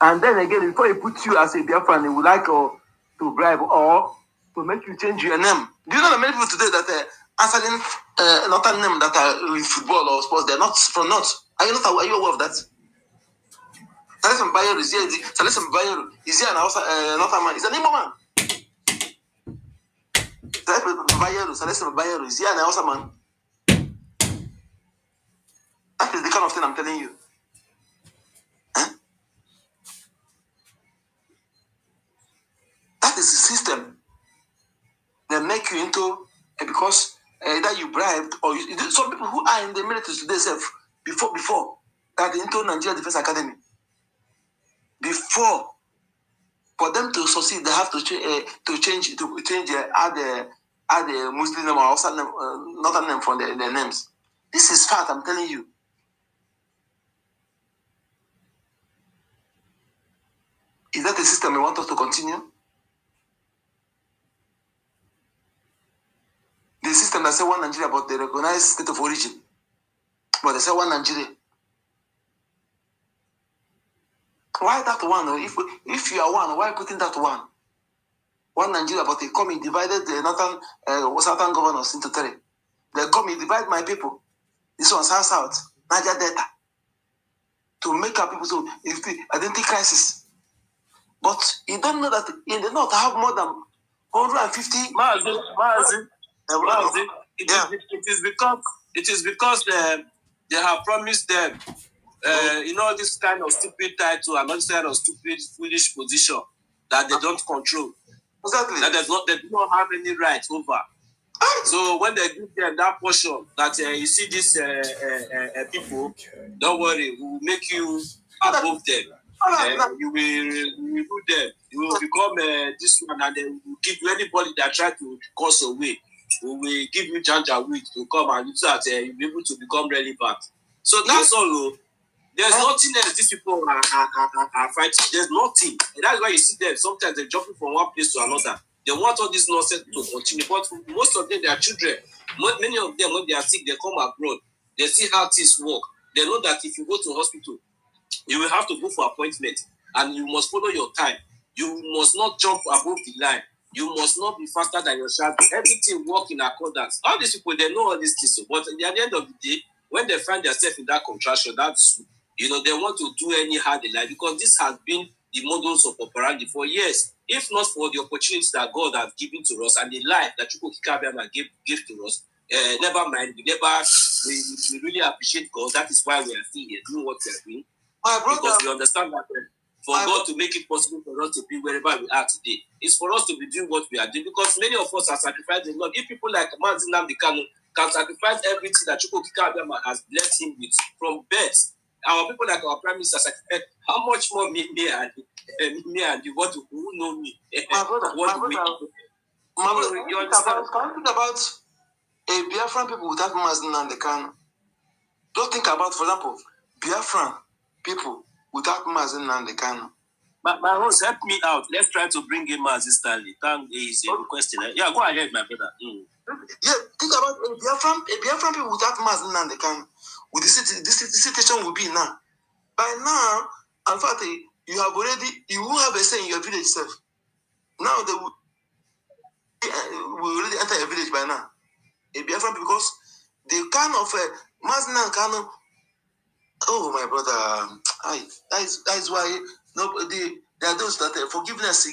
And then again, before he put you as a Biafran, he would like to bribe or to make you change your name. Do you know that many people today that are answering northern name that are in football or sports, they're not from North? Are you aware of that? Salesman Bayero is here. Salesman Bayero is here and also Northern man. He's an Igbo man. Salesman Bayero is here and also man. That is the kind of thing I'm telling you. That is the system. They make you into because either you bribed or some people who are in the military today before that into Nigeria Defense Academy. Before for them to succeed, they have to change add the Muslim name or also northern name from their names. This is fact, I'm telling you. Is that a system we want us to continue? The system that say one Nigeria, but they recognize state of origin. But they say one Nigeria. Why that one? If you are one, why putting that one? One Nigeria, but they come and divided the northern southern governors into three. They come and divide my people. This one south, Niger Delta. To make our people so it's the identity crisis. But you don't know that in the north have more than 150. Mazi. It is because they have promised them this kind of stupid title and this kind of stupid foolish position that they don't control. Exactly. That they do not have any right over. So when they give them that portion that you see these people, don't worry, we will make you above them. You will do them. You will become this one, and then we will give you anybody that try to cause away. We will give you Janjaweed to come and so that you'll be able to become relevant. So that's all. There's nothing else these people are fighting. There's nothing. And that's why you see them. Sometimes they're jumping from one place to another. They want all this nonsense to continue. But most of them, they are children. Many of them, when they are sick, they come abroad. They see how things work. They know that if you go to hospital, you will have to go for appointment. And you must follow your time. You must not jump above the line. You must not be faster than your shadow. Everything work in accordance. All these people, they know all these things. But at the end of the day, when they find themselves in that contraction, that's they want to do anyhow they like, because this has been the models of operandi for years. If not for the opportunities that God has given to us and the life that Chukwukika gave to us, never mind, we really appreciate God. That is why we are still here doing what we are doing. Because we understand that for God to make it possible for us to be wherever we are today, it's for us to be doing what we are doing. Because many of us are sacrificing a lot. If people like Mazi Nnamdi Kanu can sacrifice everything that Chukwukika has blessed him with from birth, our people like our prime minister sacrifice, how much more me and you want to who know me? My brother, you understand? Can you think about a Biafran people without Mazi Nnamdi Kanu? Don't think about, for example, Biafran people without Mazi Nnamdi Kanu. My host, help me out. Let's try to bring in Mazi Stanley. Thank you. Question. Yeah, go ahead, my brother. Yeah, think about a Biafran people without Mazi Nnamdi Kanu. With this situation will be now. By now, in fact, you won't have a say in your village itself. Now they will already enter a village by now. A Biafran people, because the kind of Mazi Nnamdi Kanu. Oh my brother, that is why nobody. There are those that forgiveness.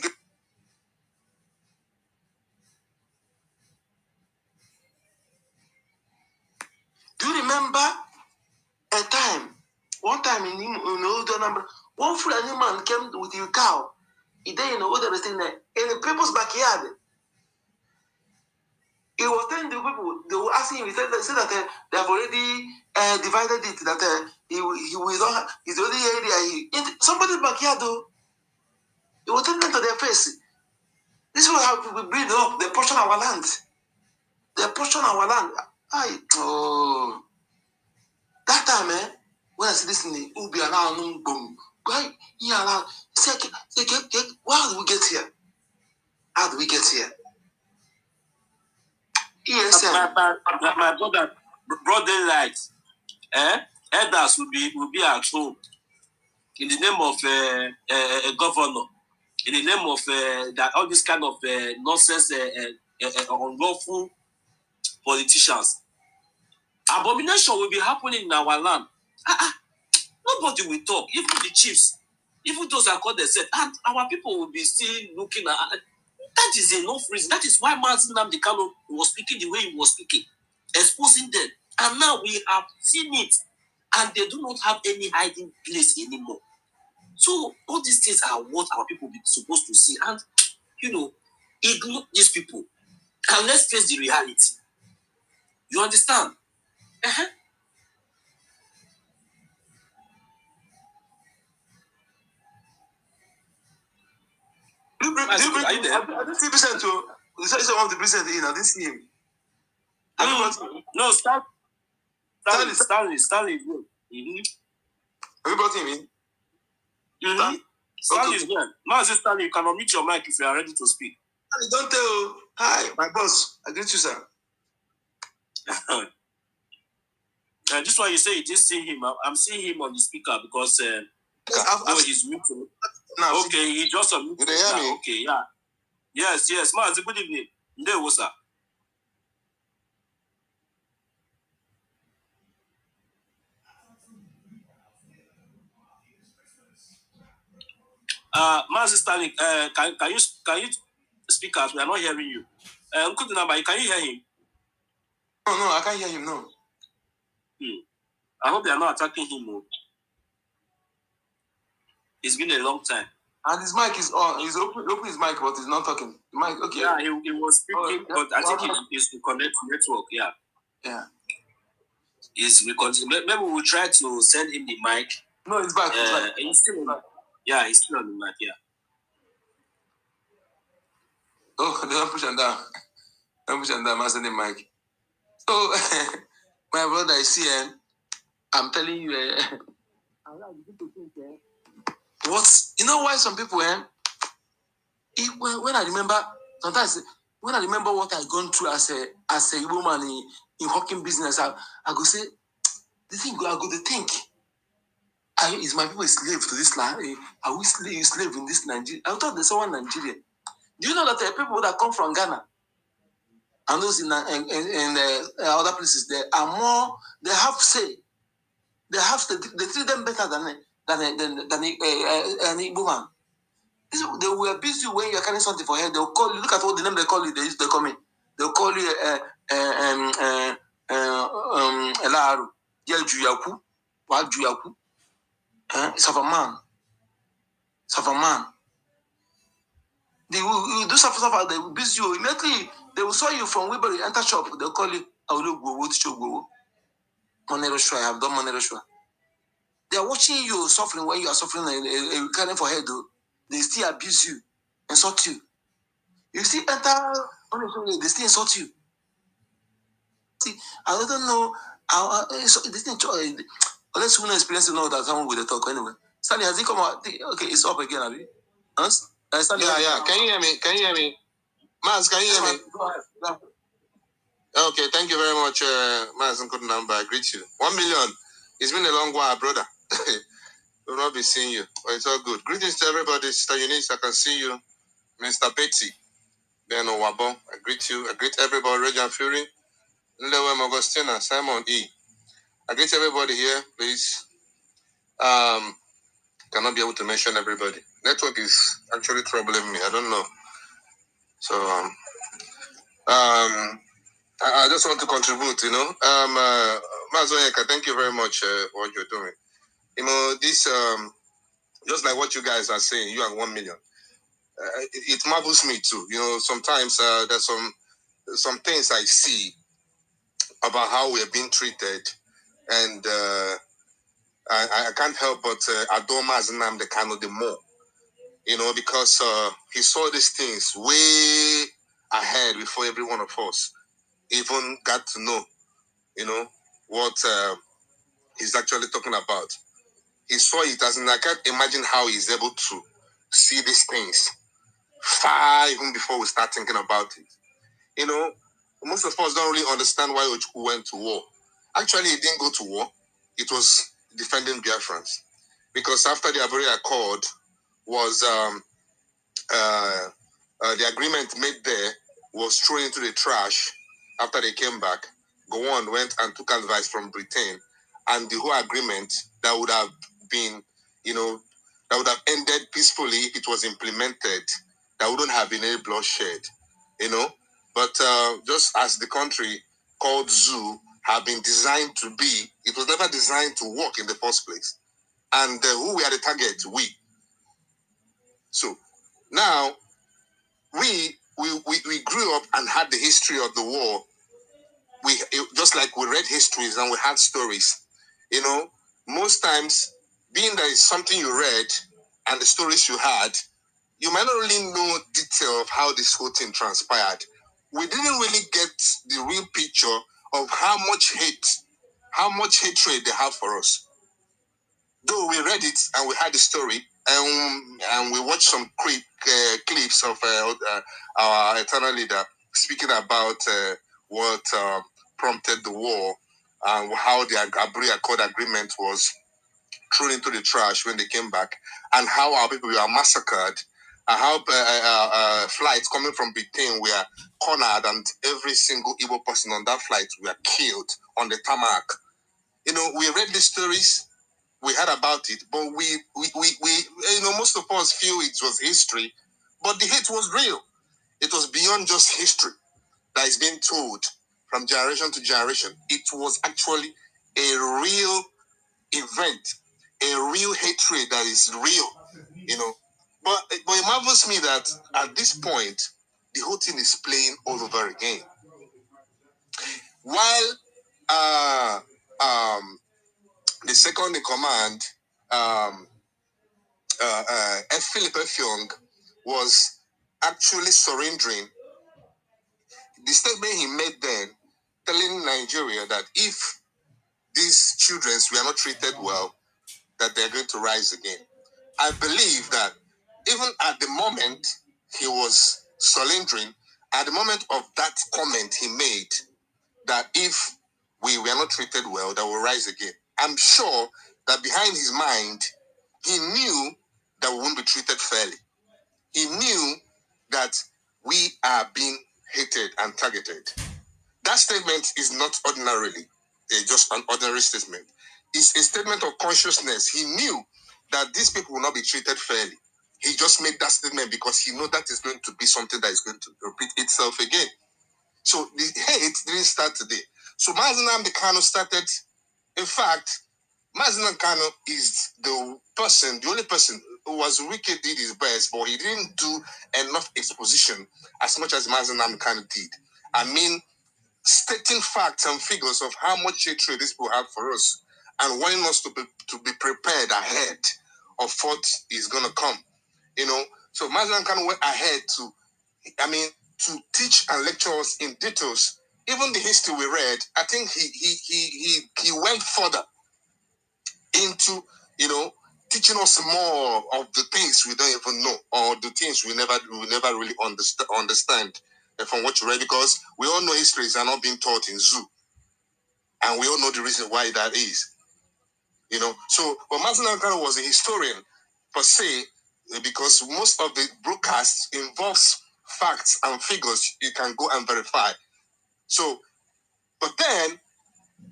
Do you remember a time? One time in older number, one Fulani man came with a cow. He did in the older in the people's backyard. He was telling the people, they were asking him, he said that they have already divided it, that he will not, he's already area. In somebody's backyard, though, he was telling them to their face, this is how we build up, they portion our land. They portion our land. That time, when I see this thing, will be around boom. Why? Yeah, how did we get here? How did we get here? Yes, my brother, broad daylight. Elders will be at home in the name of a governor, in the name of that all this kind of nonsense, unlawful politicians. Abomination will be happening in our land. Nobody will talk, even the chiefs, even those that call themselves, and our people will be still looking at. That is enough reason. That is why Mazi Nnamdi Kanu was speaking the way he was speaking, exposing them. And now we have seen it, and they do not have any hiding place anymore. So all these things are what our people be supposed to see, and ignore these people, and let's face the reality. You understand? I didn't see Vincent to. You said one of the Vincent in. I didn't see him. No, Stanley. Mm-hmm. Have you brought him in? Mm-hmm. Stanley is there. Mazi Stanley, you can unmute your mic if you are ready to speak. Don't tell. Hi, my boss. I greet you, sir. This one you say you just see him. I'm seeing him on the speaker because he's muted. Okay, he just unmuted. You hear me? Okay, yeah. Yes. Mazi, good evening. There was sir. Mazi Stanley, can you speak as we are not hearing you? Good number. Can you hear him? No, I can't hear him. No. I hope they are not attacking him. It's been a long time. And his mic is on. He's open his mic, but he's not talking. The mic, okay. Yeah, he was speaking, but I think it's to connect to network. Yeah. We continue. Maybe we'll try to send him the mic. No, it's back. He's still on. Yeah, he's still on the mic. Yeah. Oh, they don't push him down. Don't push him down. I'm sending mic. Oh, my brother, I see him. I'm telling you. What? You know why some people, when I remember, sometimes when I remember what I've gone through as a woman in hawking business, I go say, the thing I go to think, is my people a slave to this land? Are we slave in this Nigeria? I thought there's someone in Nigeria. Do you know that there are people that come from Ghana and those in other places, they are more, they have say, they treat them better than an Igbo man. They will abuse you when you're carrying something for head. They'll call you. Look at what the name they call you. They call me. They'll call you Elaru. Yeah, Juyaku. What Juyaku? It's of a man. It's of a man. They will do stuff. They will abuse you immediately. They will saw you from Wilbury, enter shop. They'll call you. I will go to show. Money Roshua. I have done Money Roshua. They are watching you suffering when you are suffering and caring for head. They still abuse you, insult you. You still enter. They still insult you. See, I don't know how this thing. Unless you experience, know that someone will talk anyway. Stanley, has he come out? Okay, it's up again, Abi. Huh? Stanley, yeah. Can you hear me? Can you hear me? Maz, can you hear me? Go ahead. Okay, thank you very much, Maz and good number. I greet you. 1 million. It's been a long while, brother. We'll not be seeing you, but it's all good. Greetings to everybody. Sister Eunice, I can see you. Mr. Betty, Ben Owabo, I greet you. I greet everybody. Regan Fury, Nlewem Augustina, Simon E. I greet everybody here, please. Cannot be able to mention everybody. Network is actually troubling me. I don't know. So, I just want to contribute, Mazoyeka, thank you very much for what you're doing. This, just like what you guys are saying, you have 1 million. It marvels me too. Sometimes there's some things I see about how we're being treated, and I can't help but adore Mazinam the Kano the more, because he saw these things way ahead before every one of us even got to know, what he's actually talking about. He saw it as in, I can't imagine how he's able to see these things far even before we start thinking about it. Most of us don't really understand why Ojukwu went to war. Actually, he didn't go to war. It was defending Biafrans. Because after the Aburi Accord was, the agreement made there was thrown into the trash after they came back. Gowon went and took advice from Britain. And the whole agreement that would have been, that would have ended peacefully if it was implemented. That wouldn't have been any bloodshed, But just as the country called Zoo have been designed to be, it was never designed to work in the first place. And who were the target? We. So now we grew up and had the history of the war. Just like we read histories and we had stories. Most times, being that it's something you read and the stories you had, you might not really know detail of how this whole thing transpired. We didn't really get the real picture of how much hatred they have for us. Though we read it and we had the story, and we watched some clips of our eternal leader speaking about what prompted the war and how the Aburi Accord agreement was thrown into the trash when they came back, and how our people were massacred, and how flights coming from Britain were cornered, and every single Igbo person on that flight were killed on the tarmac. We read the stories, we heard about it, but we most of us feel it was history, but the hate was real. It was beyond just history that is being told from generation to generation. It was actually a real event, a real hatred that is real, But it marvels me that at this point, the whole thing is playing all over again. While the second in command, Philip Effiong, was actually surrendering, the statement he made then, telling Nigeria that if these children were not treated well, that they're going to rise again. I believe that even at the moment he was surrendering, at the moment of that comment he made, that if we were not treated well, that we'll rise again. I'm sure that behind his mind, he knew that we won't be treated fairly. He knew that we are being hated and targeted. That statement is not ordinarily just an ordinary statement. It's a statement of consciousness. He knew that these people will not be treated fairly. he just made that statement because he knows that is going to be something that is going to repeat itself again. So the hate didn't start today. So Mazi Nnamdi Kanu started. In fact, Mazi Nnamdi Kanu is the only person who was wicked, did his best, but he didn't do enough exposition as much as Mazi Nnamdi Kanu did. I mean, stating facts and figures of how much hatred these people have for us and wanting us to be prepared ahead of what is going to come. You know, so Mazi Nnamdi Kanu went ahead to teach and lecture us in details. Even the history we read, I think he went further into, teaching us more of the things we don't even know, or the things we never really understand from what you read, because we all know histories are not being taught in zoo, and we all know the reason why that is. So, but Mazi Nnamdi Kanu was a historian per se, because most of the broadcasts involves facts and figures you can go and verify. So, but then,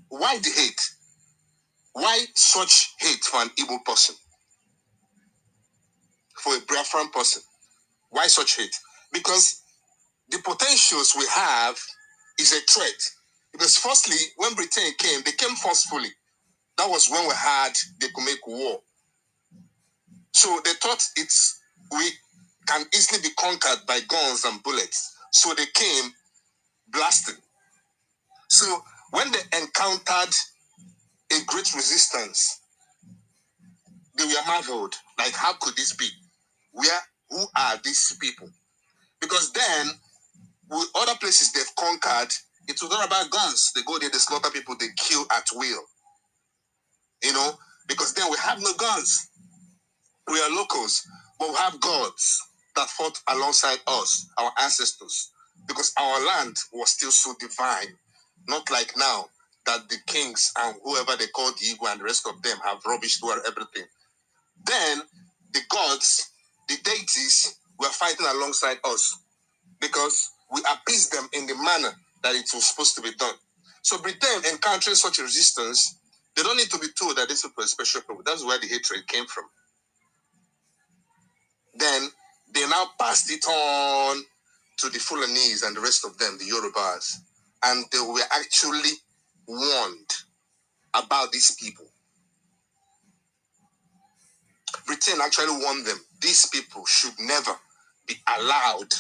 why the hate? Why such hate for an Igbo person? For a Biafran person? Why such hate? Because the potentials we have is a threat. Because firstly, when Britain came, they came forcefully. That was when they could make war. So they thought we can easily be conquered by guns and bullets. So they came blasting. So when they encountered a great resistance, they were marveled. Like, how could this be? Who are these people? Because then, with other places they've conquered, it was not about guns. They go there, they slaughter people, they kill at will. Because then we have no guns. We are locals, but we have gods that fought alongside us, our ancestors, because our land was still so divine. Not like now that the kings and whoever they call the Igbo and the rest of them have rubbished everything. Then the gods, the deities, were fighting alongside us because we appeased them in the manner that it was supposed to be done. So Britain, encountering such a resistance, they don't need to be told that these people are special people. That's where the hatred came from. Then they now passed it on to the Fulanese and the rest of them, the Yorubas, and they were actually warned about these people. Britain actually warned them. These people should never be allowed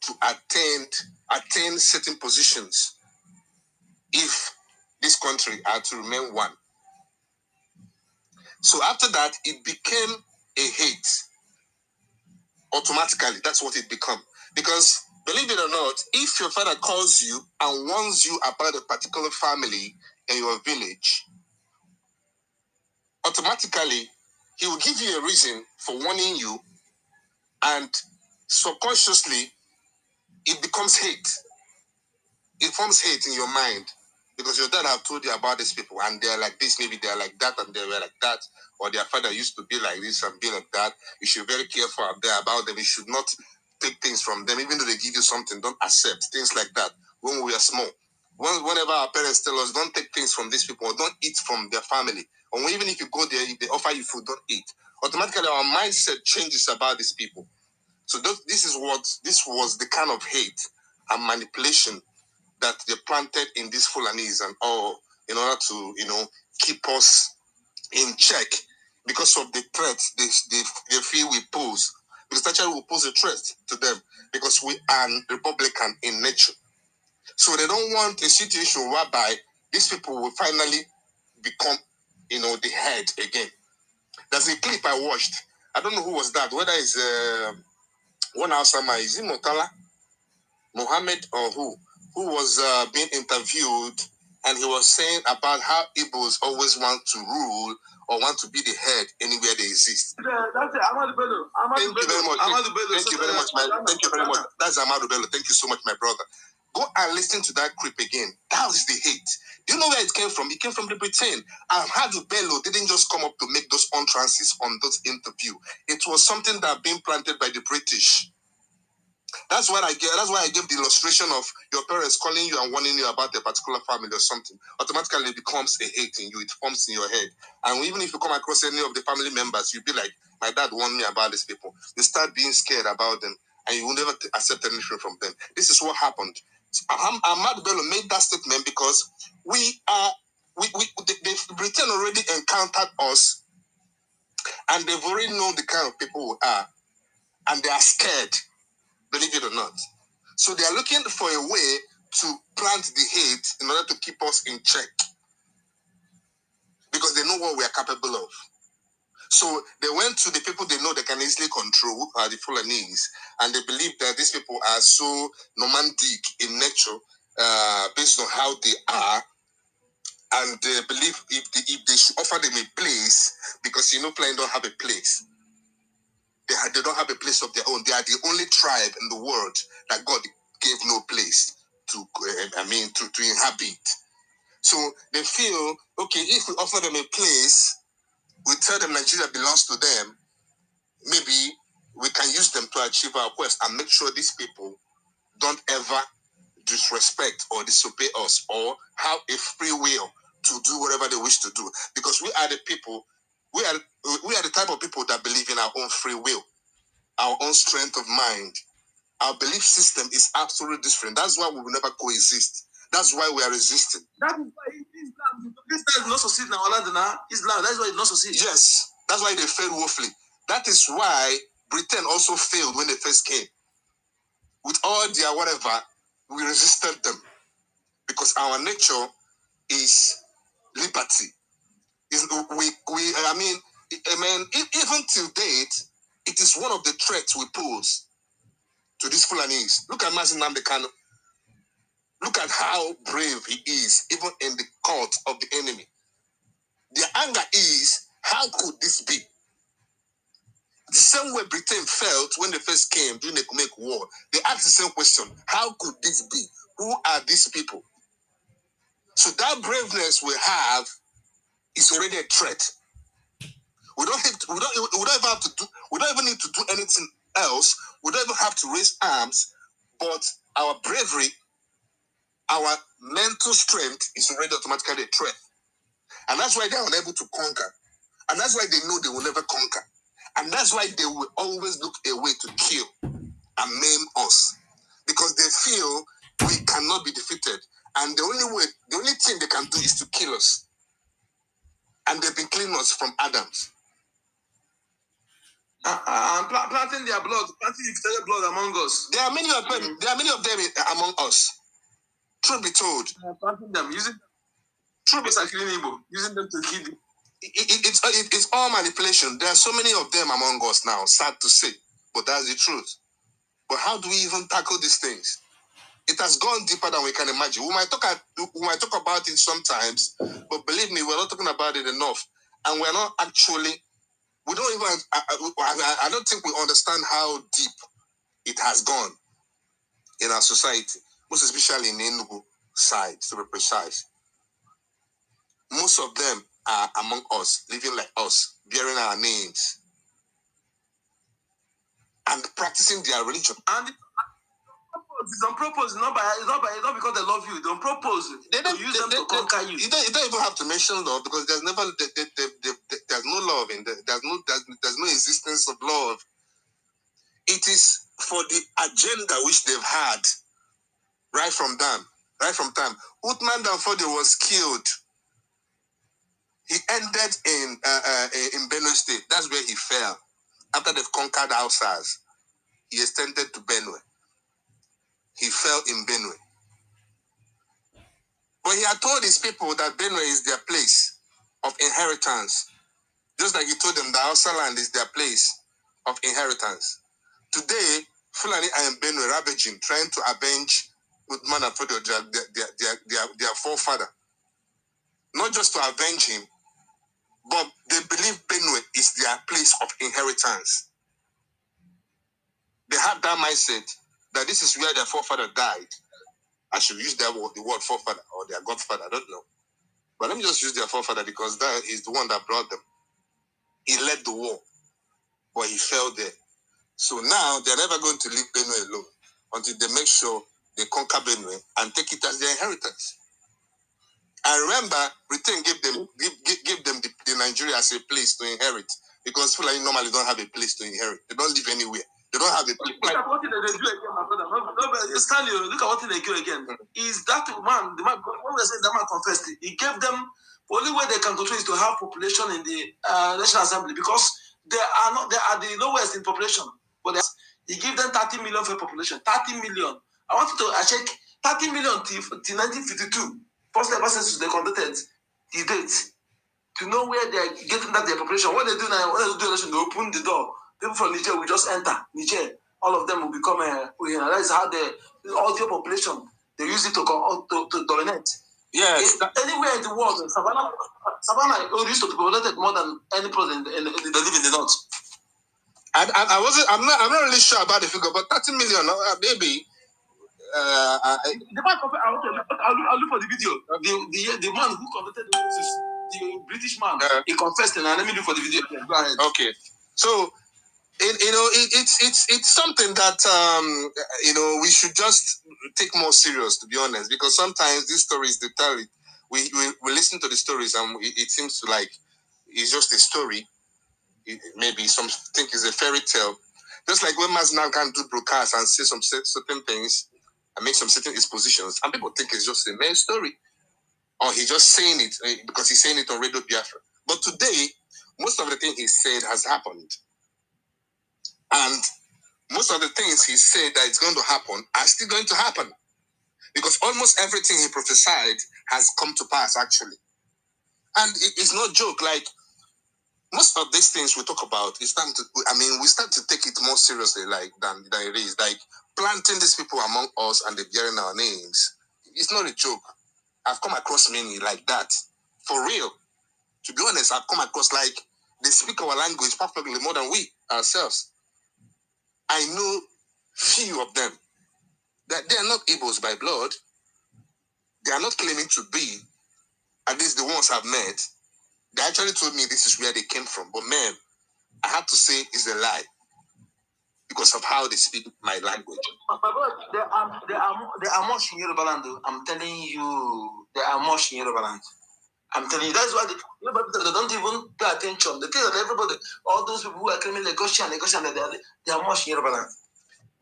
to attain certain positions if this country are to remain one. So after that, it became a hate. Automatically, that's what it became. Because, believe it or not, if your father calls you and warns you about a particular family in your village, automatically, he will give you a reason for warning you, and subconsciously, it becomes hate. It forms hate in your mind because your dad have told you about these people and they're like this, maybe they're like that and they were like that, or their father used to be like this and be like that. You should be very careful about them. You should not take things from them, even though they give you something. Don't accept things like that. When we are small, whenever our parents tell us don't take things from these people or don't eat from their family, or even if you go there, if they offer you food, don't eat. Automatically, our mindset changes about these people. So this was the kind of hate and manipulation that they planted in these Fulanese and all in order to, keep us in check because of the threats they feel we pose. Because actually we pose a threat to them because we are Republican in nature. So they don't want a situation whereby these people will finally become, the head again. There's a clip I watched. I don't know who was that, whether it's one Alsama, is it Motala, Mohammed, or who was being interviewed, and he was saying about how Igbos always want to rule or want to be the head anywhere they exist. That's it. Thank you very much. Thank you very much, man. Thank you very much. That's Amadou Bello. Thank you so much, my brother. Go and listen to that clip again. That was the hate. Do you know where it came from? It came from the Britain. Amadou Bello didn't just come up to make those utterances on those interviews. It was something that had been planted by the British. That's why I gave the illustration of your parents calling you and warning you about a particular family or something. Automatically it becomes a hate in you. It forms in your head. And even if you come across any of the family members, you'll be like, my dad warned me about these people. You start being scared about them, and you will never accept anything from them. This is what happened. Ahmad Bello made that statement because the Britain already encountered us, and they've already known the kind of people we are, and they are scared, believe it or not. So they are looking for a way to plant the hate in order to keep us in check, because they know what we are capable of. So they went to the people they know they can easily control, the Fulanese, and they believe that these people are so nomadic in nature, based on how they are, and they believe if they should offer them a place, because Plain don't have a place. They don't have a place of their own. They are the only tribe in the world that God gave no place to inhabit. So they feel, okay, if we offer them a place, we tell them Nigeria belongs to them, maybe we can use them to achieve our quest and make sure these people don't ever disrespect or disobey us or have a free will to do whatever they wish to do. Because we are the people, we are the type of people that believe in our own free will, our own strength of mind. Our belief system is absolutely different. That's why we will never coexist. That's why we are resisting. That is why Islam is not succeed in our land now. Islam, that's why it not succeed. Yes, that's why they failed woefully. That is why Britain also failed when they first came. With all their whatever, we resisted them because our nature is liberty. Even till date, it is one of the threats we pose to these Fulanese. Look at Mazin Namdekano. Look at how brave he is, even in the court of the enemy. Their anger is, how could this be? The same way Britain felt when they first came during the Kumek War. They asked the same question, how could this be? Who are these people? So that braveness we have is already a threat. We don't even need to do anything else. We don't even have to raise arms, but our bravery, our mental strength is already automatically a threat. And that's why they are unable to conquer. And that's why they know they will never conquer. And that's why they will always look a way to kill and maim us. Because they feel we cannot be defeated. And the only thing they can do is to kill us. And they've been killing us from Adams. And planting their blood, planting their blood among us. There are many of them. There are many of them among us. Truth be told, planting them, using using them to kill them. It's all manipulation. There are so many of them among us now. Sad to say, but that's the truth. But how do we even tackle these things? It has gone deeper than we can imagine. We might talk about it sometimes, but believe me, we're not talking about it enough, and we're not actually. We don't even. I don't think we understand how deep it has gone in our society, most especially in the Enugu side, to be precise. Most of them are among us, living like us, bearing our names, and practicing their religion. And it's on purpose, not because they love you. They don't propose. They use them to conquer you. You don't even have to mention love, because there's never there's no love in there. There's no existence of love. It is for the agenda which they've had right from time. Uthman Danfodio was killed. He ended in Benue State. That's where he fell. After they've conquered Hausas, he extended to Benue. He fell in Benue. But he had told his people that Benue is their place of inheritance. Just like he told them that Hausa land is their place of inheritance. Today, Fulani are in Benue ravaging, trying to avenge Uthman Danfodio, their forefather. Not just to avenge him, but they believe Benue is their place of inheritance. They have that mindset that this is where their forefather died. I should use the word forefather or their godfather, I don't know. But let me just use their forefather, because that is the one that brought them. He led the war, but he fell there. So now they're never going to leave Benue alone. until they make sure they conquer Benue and take it as their inheritance. And remember, Britain gave them the Nigeria as a place to inherit, because Fulani normally don't have a place to inherit. They don't live anywhere. They don't have a place. Look at what they do again, my brother. No, Stanley, look at what they do again. Is that man, the man, when we say that man confessed, he gave them, the only way they can control is to have population in the National Assembly, because they are the lowest in population. But he gave them 30 million for population. 30 million. I wanted to check 30 million till 1952. First ever census they conducted the date to know where they are getting that their population. What they do now, when they do election, they open the door. People from Niger will just enter. Niger, all of them will become that is how all the population they use it to dominate. Yes. Anywhere in the world, Savannah used to be populated more than any place they live in the north. I'm not really sure about the figure, but 30 million, maybe. The man, I'll look for the video. The man who conducted the census, the British man, he confessed, and let me look for the video. Go ahead. Okay, so it's something that we should just take more serious, to be honest, because sometimes these stories they tell it. We listen to the stories and it seems to like it's just a story. Maybe some think it's a fairy tale. Just like when Maznan can do broadcasts and say some certain things and make some certain expositions, and people think it's just a mere story, or he's just saying it because he's saying it on Radio Biafra. But today, most of the things he said has happened, and most of the things he said that it's going to happen are still going to happen, because almost everything he prophesied has come to pass actually, and it's no joke. Like most of these things we talk about, we start to take it more seriously, like than it is. Like planting these people among us and they bearing our names, it's not a joke. I've come across many like that, for real. To be honest, I've come across like they speak our language perfectly more than we ourselves. I know few of them that they are not Igbos by blood. They are not claiming to be. At least the ones I've met, they actually told me this is where they came from. But man, I have to say it's a lie because of how they speak my language. My brother, there are much in Yoruba land. I'm telling you, there are much in Yoruba land. I'm telling you, that's why they don't even pay attention. They think that everybody, all those people who are claiming Lagosian, they are much in Yoruba land.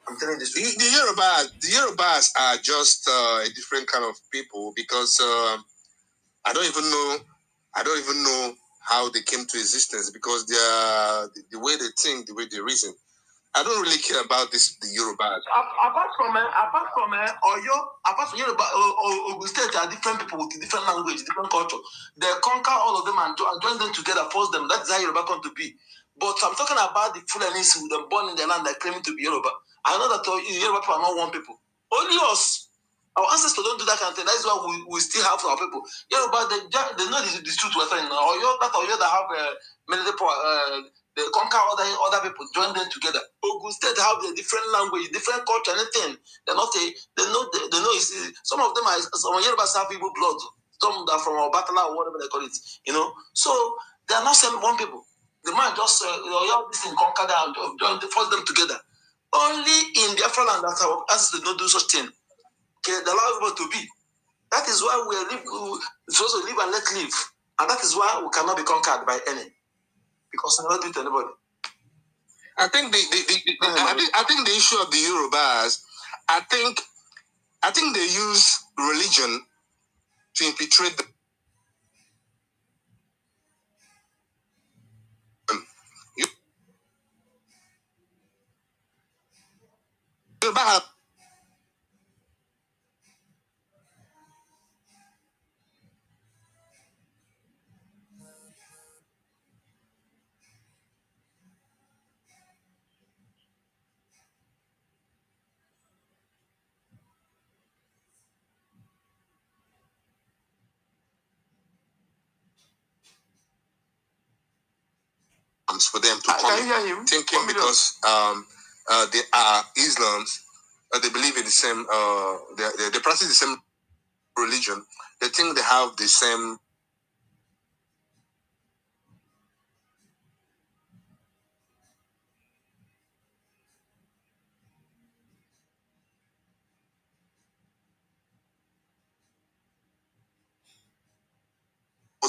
I'm telling you this. The Yorubas are just a different kind of people, because I don't even know how they came to existence, because they are the way they think, the way they reason. I don't really care about the Yorubas. Apart from Oyo, apart from Yoruba, Ogun State are different people with different language, different culture. They conquer all of them and join them together, force them. That's how Yoruba come to be. But I'm talking about the Fulanis who were born in the land that claiming to be Yoruba. I know that Yoruba people are not one people. Only us. Our ancestors don't do that kind of thing. That is why we still have our people. Yoruba, they know the truth we're saying. Oyo that have many people. They conquer other people, join them together. Ogun State have a different language, different culture, anything. They know. Some of them are some Yorubas have Igbo blood. Some are from Obatala or whatever they call it. So they are not same one people. The man just this thing conquer them, force them together. Only in the Afro land that our ancestors don't do such thing. Okay, they allow everybody to be. That is why we're supposed to live and let live, and that is why we cannot be conquered by any. Because I never do it to anybody. I think the issue of the Yorubas, I think they use religion to infiltrate the Yoruba have for them to come thinking because they are Islams, they believe in the same they practice the same religion. They think they have the same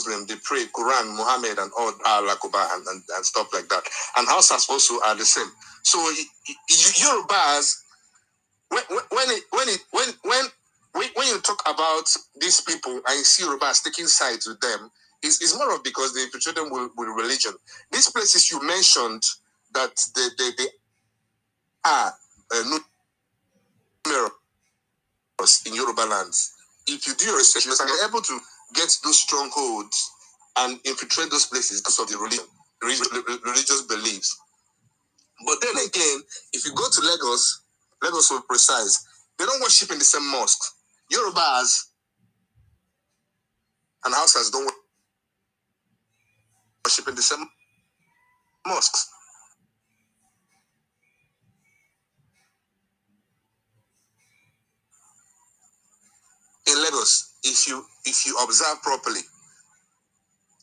Muslim, they pray Quran, Muhammad, and all Allah Akbar and stuff like that. And Hausas also are the same. So Yorubas, when you talk about these people and you see Yorubas taking sides with them, it's more of because they portray them with religion. These places you mentioned that they are numerous in Yoruba lands. If you do your research, you're able to get those strongholds and infiltrate those places because of the religious beliefs. But then again, if you go to Lagos to be precise, they don't worship in the same mosques. Yorubas and Hausas don't worship in the same mosques. In Lagos, if you observe properly,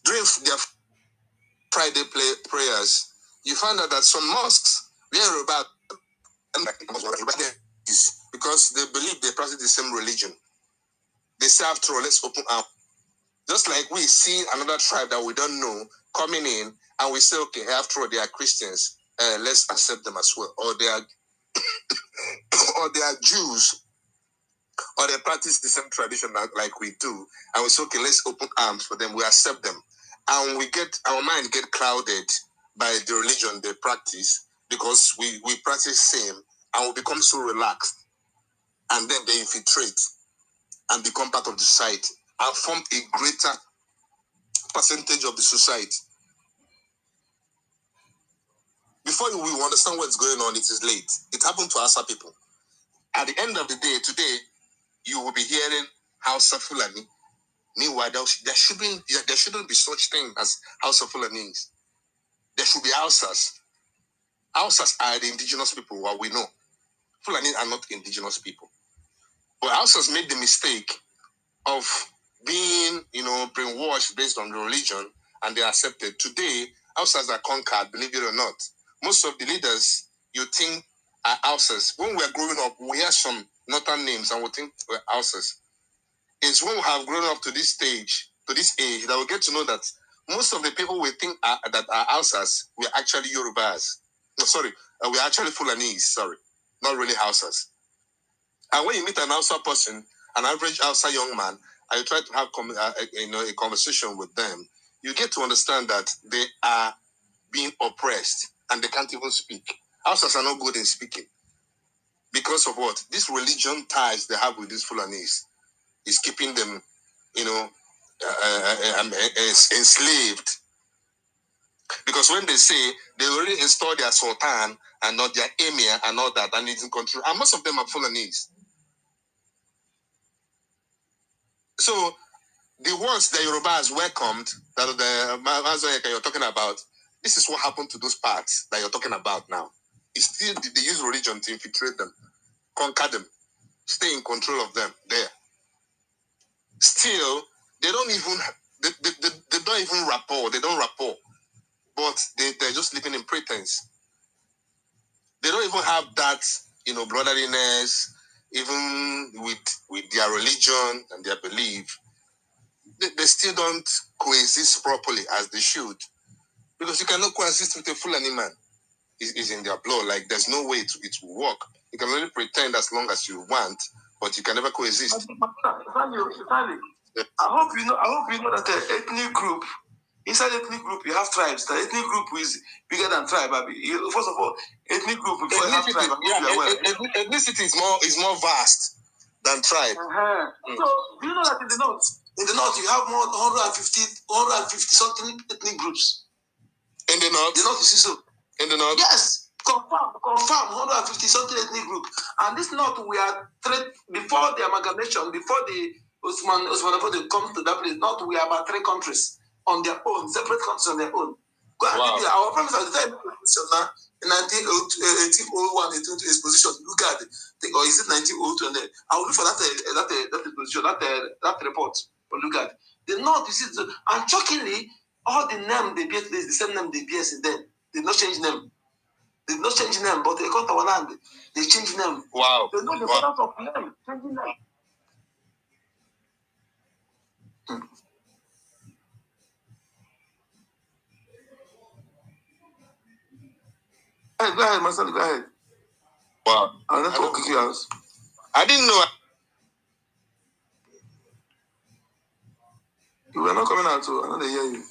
during their Friday prayers, you find out that some mosques where Yoruba is because they believe they practice the same religion. They say, after all, let's open up. Just like we see another tribe that we don't know coming in, and we say, okay, after all, they are Christians, let's accept them as well. Or they are Jews, or they practice the same tradition like we do, and we say, okay, let's open arms for them. We accept them, and our mind get clouded by the religion they practice because we practice same, and we become so relaxed, and then they infiltrate and become part of the society and form a greater percentage of the society. Before we understand what's going on, it is late. It happened to Hausa people. At the end of the day, today, you will be hearing Hausa Fulani. Meanwhile, there shouldn't be such thing as Hausa Fulanis. There should be Hausas. Hausas are the indigenous people, what we know. Fulani are not indigenous people. But Hausas made the mistake of being, brainwashed based on the religion, and they accepted. Today, Hausas are conquered, believe it or not. Most of the leaders you think are Hausas. When we are growing up, we hear some northern names and we think we're Hausas. It's when we have grown up to this stage, to this age, that we get to know that most of the people we think that are Hausas, we're actually Yorubas. No, sorry, we're actually Fulanese, sorry. Not really Hausas. And when you meet an Hausa person, an average Hausa young man, and you try to have a conversation with them, you get to understand that they are being oppressed and they can't even speak. Hausas are not good in speaking. Because of what? This religion ties they have with these Fulanese is keeping them, enslaved. Because when they say they already installed their sultan and not their emir and all that, and it's in control, and most of them are Fulanese. So the ones that Yoruba has welcomed, that the you're talking about, this is what happened to those parts that you're talking about now. It's still they use religion to infiltrate them, conquer them, stay in control of them there. Still, they don't even rapport. They don't rapport, but they're just living in pretense. They don't even have that, brotherliness, even with their religion and their belief. They still don't coexist properly as they should. Because you cannot coexist with a Fulani man. It's in their blood. Like, there's no way it will work. You can only pretend as long as you want, but you can never coexist. I hope you know that the ethnic group, inside ethnic group, you have tribes. The ethnic group is bigger than tribe. First of all, ethnic group, before you have tribe, ethnicity is more vast than tribe. So, do you know that in the north, you have more 150 something ethnic groups. In the north? The north, you see so. In the north? Yes. Confirm 150 something ethnic group. And this north, we are before the amalgamation, before the Osman before they come to that place, not we are about 3 countries on their own, separate countries on their own. Go and our promise at the time in 1801, they took exposition. Look at it. Or is it 1902? And then I will look for that exposition, that report. But look at it. The north, you see, and shockingly, all the name they bear today is the same name they bear since then. They did not change name. They did not change name, but they got our land. They changed name. Wow. They know the importance of name, changing name. Hey, go ahead, Marcel, go ahead. Wow. I'll not talk you out. I didn't know. You were not coming out, so I know they hear you.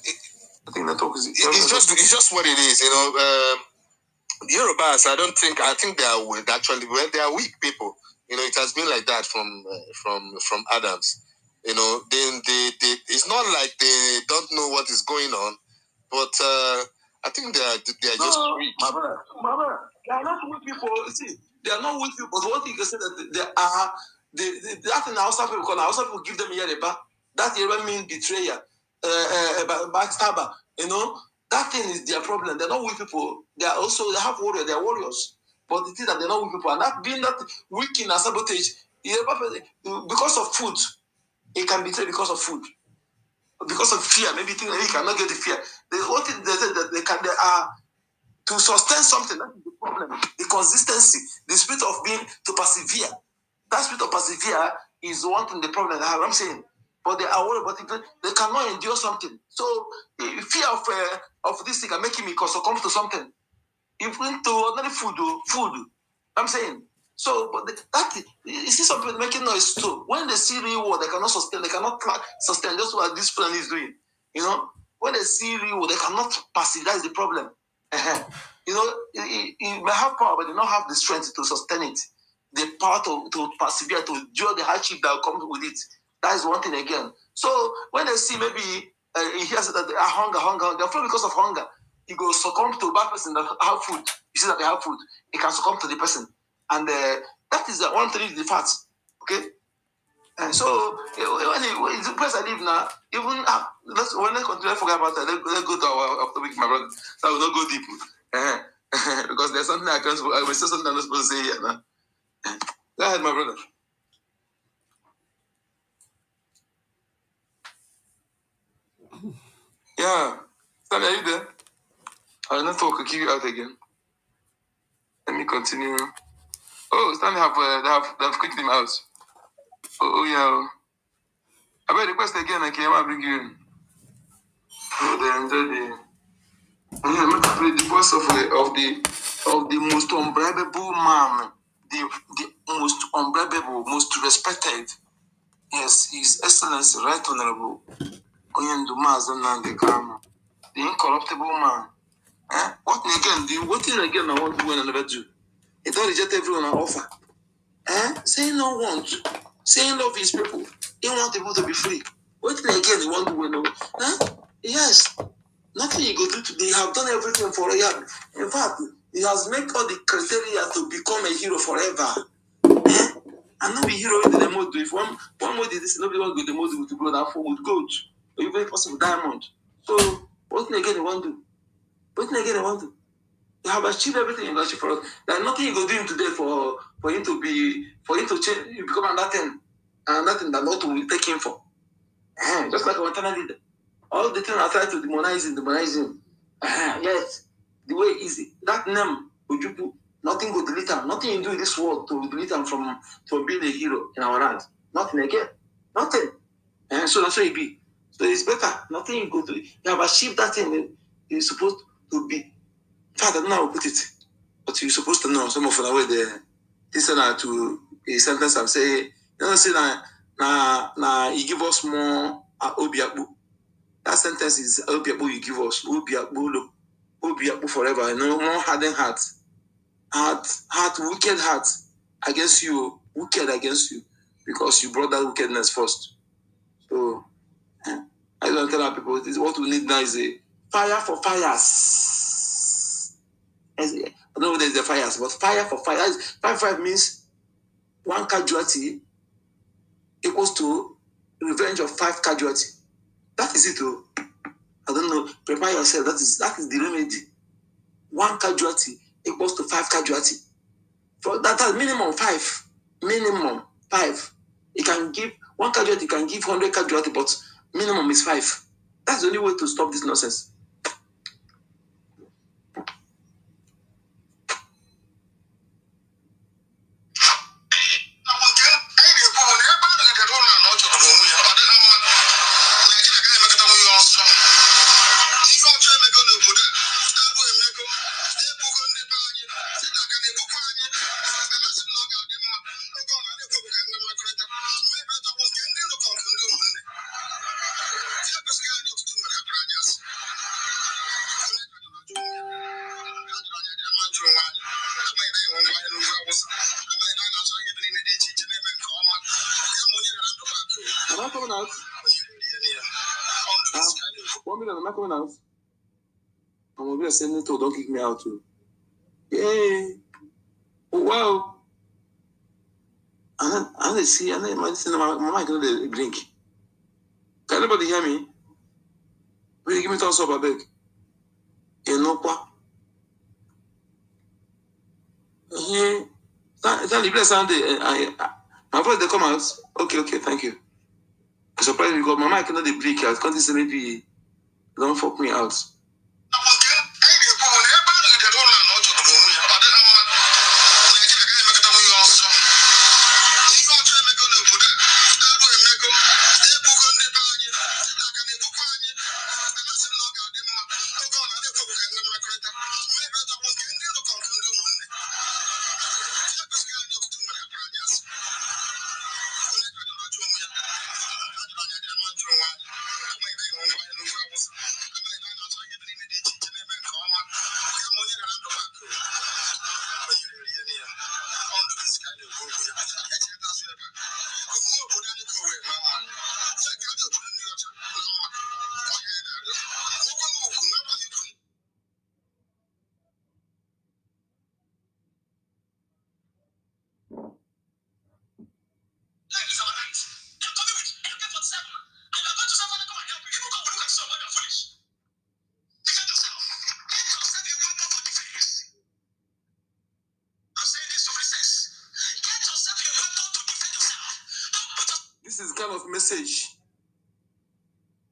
I think network is. It's just what it is, you know. Yorubas, I think they are actually they are weak people. You know, it has been like that from Adams. You know, they it's not like they don't know what is going on, but I think they are just weak. My brother, they are not weak people. See, they are not weak people. But one thing you can say that they are that in Hausa people, because Hausa people give them Yoruba. That Yoruba means betrayer, backstabber. You know, that thing is their problem. They're not weak people. They have warriors. They are warriors. But the thing that they're not weak people, and that being that weak in a sabotage, because of food, it can betray because of food. Because of fear, maybe think that he cannot get the fear. The whole thing they say that they are to sustain something. That is the problem. The consistency, the spirit of being to persevere. That spirit of persevere is one thing. The problem that I'm saying, but they are worried about it. They cannot endure something. So the fear of this thing can make him succumb to something. Even to ordinary food. I'm saying. So, but you see some people making noise too. When they see real war, they cannot sustain. They cannot sustain. That's what this plan is doing. You know, when they see real war, they cannot passive. That is the problem. You know, you may have power, but they don't have the strength to sustain it. The power to persevere, to endure the hardship that comes with it. That is one thing again. So when they see maybe he hears that they are hunger, they're afraid because of hunger. He goes succumb to a bad person that have food. You see that they have food. He can succumb to the person. And that is the one thing, the fact. Okay? And so, when the place I live now, even when I continue to forget about that, let's go to our topic, my brother. So I will not go deep. Because there's something I will say something I'm not supposed to say here now. Go ahead, my brother. Yeah. Stanley, are you there? I will not talk. I'll kick you out again. Let me continue. Oh, Stanley they have kicked him out. Oh yeah. I better request again. I can bring you in. Oh, they enjoy the. Yeah, I'm going to the voice of the most unbribable man, the most unbribable, most respected. Yes, His Excellency, Right Honorable Onyendu Mazen Nandekano, the incorruptible man. What thing again I want to win and never do? He don't reject everyone on offer. Saying no want, saying love his people. He want people to be free. What thing again he want to win? Yes. Nothing you go do today. You have done everything for you. In fact, he has made all the criteria to become a hero forever. And not be hero in the mode. If one mode is this, nobody wants to go the mode with gold and four with gold. Or even possible diamond. So what thing again they want to do? What thing again they want to do? You have achieved everything you achieved for us. There's nothing you go do today for him to change, you become nothing. And nothing that not will take him for. Just like our internal leader. All the things I try to demonize him. Yes, the way is that name, Ujubu, nothing will delete him. Nothing you do in this world to delete him from being a hero in our land. Nothing again. Nothing. So that's what it be. So it's better. Nothing you go to. You have achieved that thing you're supposed to be. In fact, I don't know how to put it. But you're supposed to know some of the way this and to a sentence I'm saying, you know, say na you give us more obiabu. That sentence is obiabu you give us. Obiabu forever. You know, more hardened heart, wicked heart against you, wicked against you, because you brought that wickedness first. So I don't tell our people what we need now is a fire for fires. I don't know whether it's the fires, but fire for fire. Fire means one casualty equals to revenge of 5 casualty. That is it. I don't know. Prepare yourself. That is the remedy. 1 casualty equals to 5 casualty. For that's minimum 5. Minimum 5. It can give 1 casualty, can give 100 casualty, but minimum is 5. That's the only way to stop this nonsense. am I coming out? I'm going to say, no, don't kick me out too. Yay. Oh, wow. And I see, and then my mic going to blink. Can anybody hear me? Will you give me thumbs up, I beg? You know what? That the place Sunday. My voice they come out. Okay, thank you. I'm surprised because my mic cannot blink. I can't say maybe don't fuck me out. This is the kind of message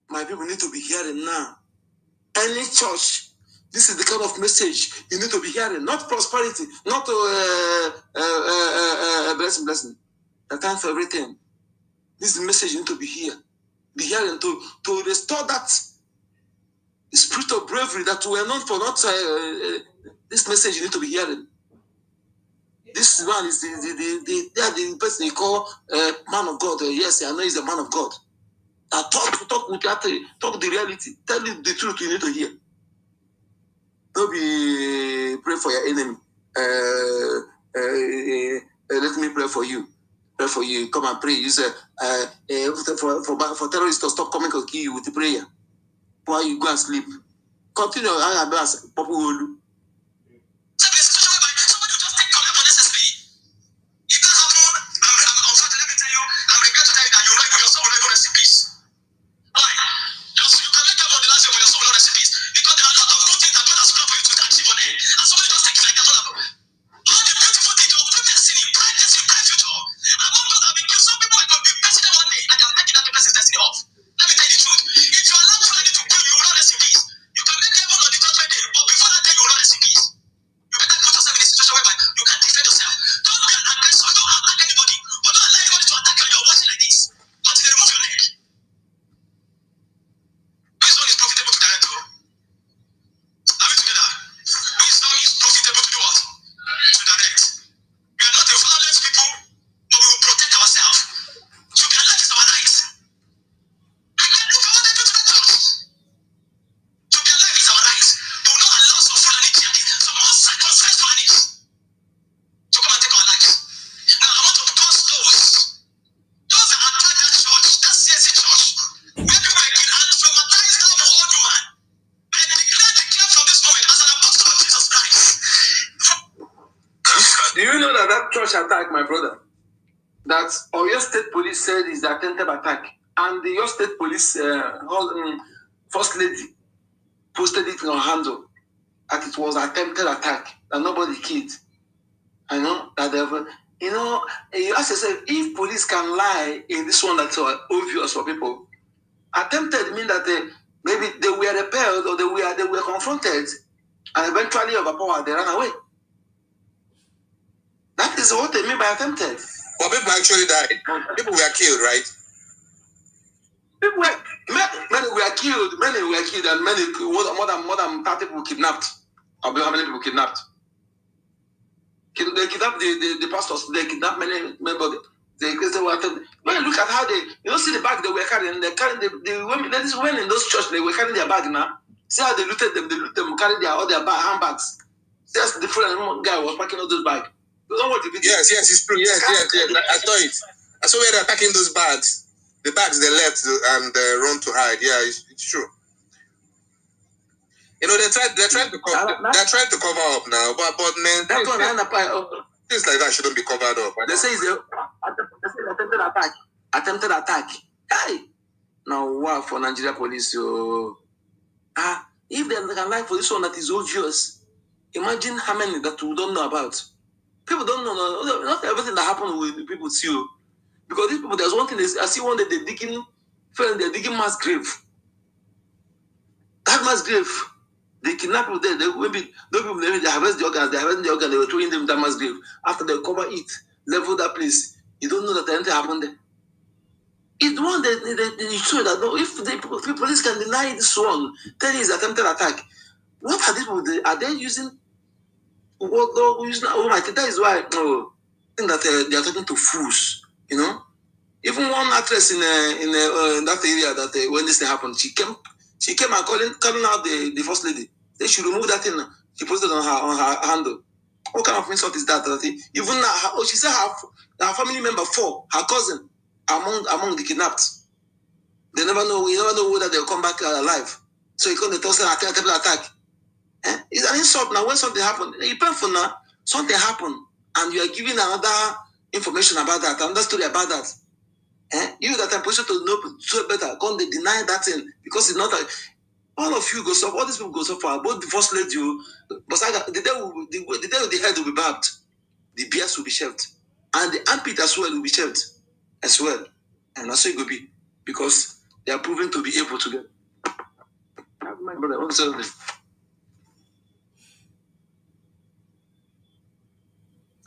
my people need to be hearing now. Any church, this is the kind of message you need to be hearing. Not prosperity, not blessing. The time for everything. This is the message you need to be hearing to restore that spirit of bravery that we are known for. Not this message you need to be hearing. This one is the person you call man of God. Yes, I know he's a man of God. Talk with that, talk the reality. Tell you the truth you need to hear. Don't be pray for your enemy. Let me pray for you. Pray for you. Come and pray. You say for terrorists to stop coming to kill you with the prayer. While you go and sleep. Continue. Do you know that church attack, my brother? That Oyo State Police said is the attempted attack, and the Oyo State Police first lady posted it on handle that it was attempted attack, that nobody killed. I know that you ask yourself, if police can lie in this one that's obvious for people, attempted mean that maybe they were repelled or they were confronted and eventually overpowered, they ran away. That is what they mean by attempted. But people actually died. People were killed, right? Many were killed, and more than 30 people kidnapped. How many people kidnapped? They kidnapped the pastors. They kidnapped many members. When you look at how they, see the bag they were carrying. They carrying the women. These women in those churches, they were carrying their bag now. See how they looted them, carrying all their handbags. Just the different guy was packing all those bags. Yes, it's true. Yes. I saw it. I saw where they're attacking those bags. The bags they left and run to hide. Yeah, it's true. You know, they're trying to cover up now, but man, that one things like that shouldn't be covered up. They say it's attempted attack. Attempted attack. Hey, now wow for Nigeria police. If they can lie for this one that is obvious, imagine how many that we don't know about. People don't know. Not everything that happened with people see you. Because these people, there's one thing, I see one day they're digging mass grave. That mass grave, they kidnap people there. They harvest the organs, they were throwing them in that mass grave. After they cover it, level that place, you don't know that anything happened there. It's one that they show that no, if the police can deny this one, then it's attempted attack. What are these people? Are they using that is why I think that they are talking to fools, you know. Even one actress in that area that when this thing happened, she came and calling out the first lady. They should remove that thing. She posted on her handle. What kind of insult is that? Even now, she said her family member 4, her cousin, among the kidnapped. They never know. We never know whether they'll come back alive. So you can't tell us an attack. It's an insult now. When something happened, you pay for now. Something happened, and you are giving another information about that, another story about that. You that are positioned to know so better, can't they deny that thing because it's not all of you go suffer, all these people go suffer, both the first lady, but the day the head will be barbed, the beers will be shelved, and the armpit as well will be shelved as well. And that's how it will be because they are proven to be able to get. My brother, what's something?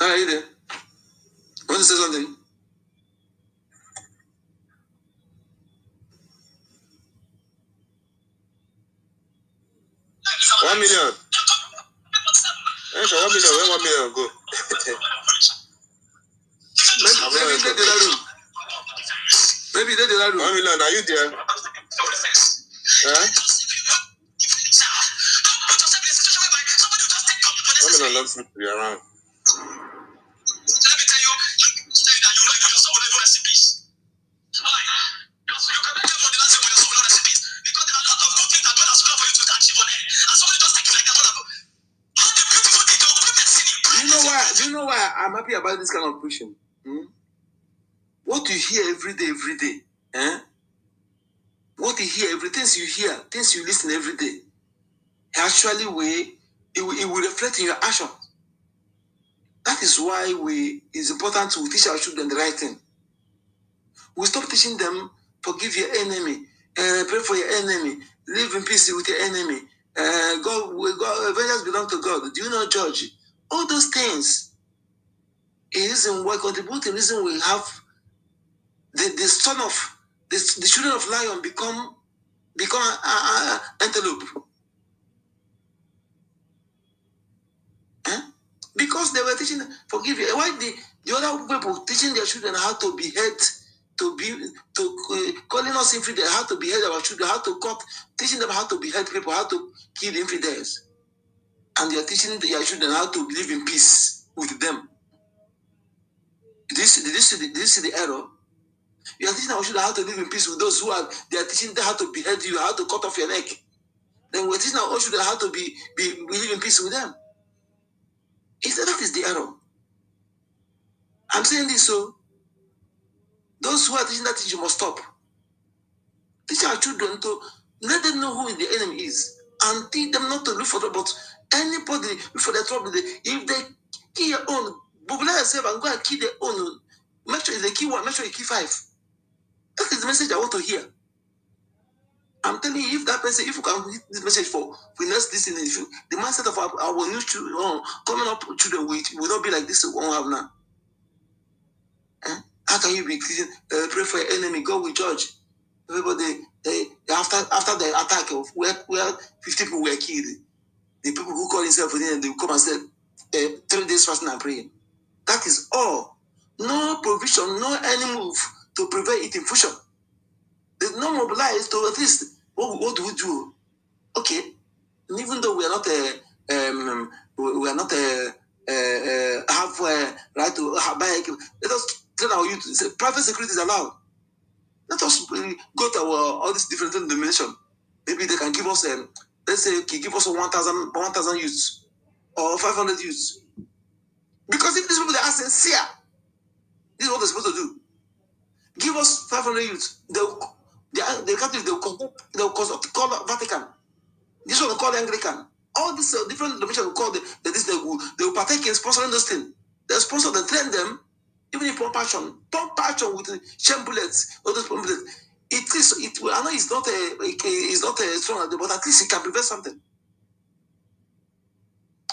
Are you there? Want to say something? $1 million. $1 million. Where $1 million go? Maybe they did that. $1 million. Are you there? Huh? $1 million loves me to be around. Do you know why I'm happy about this kind of preaching? What you hear every day, what you hear, things you listen every day, actually it will reflect in your action. That is why it's important to teach our children the right thing. We stop teaching them, forgive your enemy, pray for your enemy, live in peace with your enemy. God, vengeance belongs to God. Do you not judge? All those things. A reason why contributing reason we have the son of the children of lion become antelope. Because they were teaching forgive you. Why the other people teaching their children how to behead, calling us infidels, how to behead our children, teaching them how to behead people, how to kill infidels, and they are teaching their children how to live in peace with them. Did you see the error? You are teaching our children how to live in peace with those they are teaching them how to behead you, how to cut off your neck. Then we're teaching our children how to live in peace with them. That is the error. I'm saying this so those who are teaching that teaching must stop. Teach our children to let them know who the enemy is and teach them not to look for trouble. But anybody look for their trouble. If they kill your own, bubble yourself and go and kill their own. Make sure if they kill 1, make sure you kill 5. That is the message I want to hear. I'm telling you, if you can hit this message for next listening, the mindset of our new children, coming up children will not be like this we won't have now. How can you be pray for your enemy? God will judge. Everybody, after the attack of where 50 people were killed, the people who call themselves within, they will come and say 3 days fasting and praying. That is all. No provision, no any move to prevent it in fusion. There's no mobilized to at least what do we do? Okay, and even though we are not have right to buy, let us train our youth. Private security is allowed. Let us go to all these different denominations. Maybe they can give us let's say, okay, give us 1,000 youths or 500 youths. Because if these people are sincere, this is what they're supposed to do. Give us 500 youths. They'll call Vatican. This one will call Anglican. All these different denominations will call they will partake in sponsoring those things. They sponsor, they train them, even if pump passion with shame bullets, all those bullets. I know it's not a strong, but at least it can prevent something.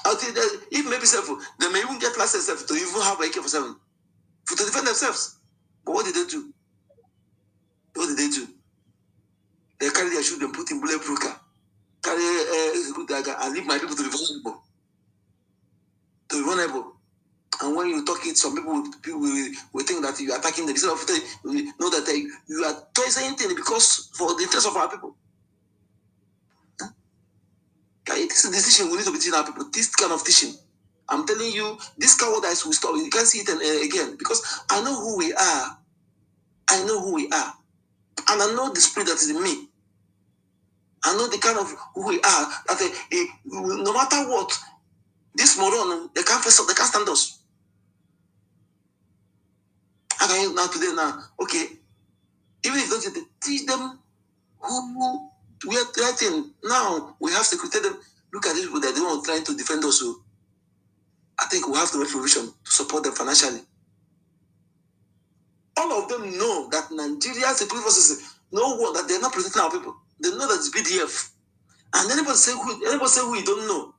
If maybe they may even get license to even have AK-47 to defend themselves. But what did they do? They carry their shoes and put in bulletproof car. Carry and leave my people to be vulnerable. And when you talk it, some people will think that you are attacking them. Instead of know that you are doing anything because for the interest of our people. This is the decision we need to be teaching our people. This kind of teaching. I'm telling you, this cowardice will stop. You can't see it again because I know who we are. And I know the spirit that is in me. I know the kind of who we are. That no matter what, this moron, they can't face up, they can't stand us. How can you now? Okay. Even if don't teach them who we are writing. Now we have secreted them. Look at these people that they want trying to defend us. So I think we have to make provision to support them financially. All of them know that Nigeria's security forces know what that they're not protecting our people. They know that it's BDF. And anybody say who you don't know,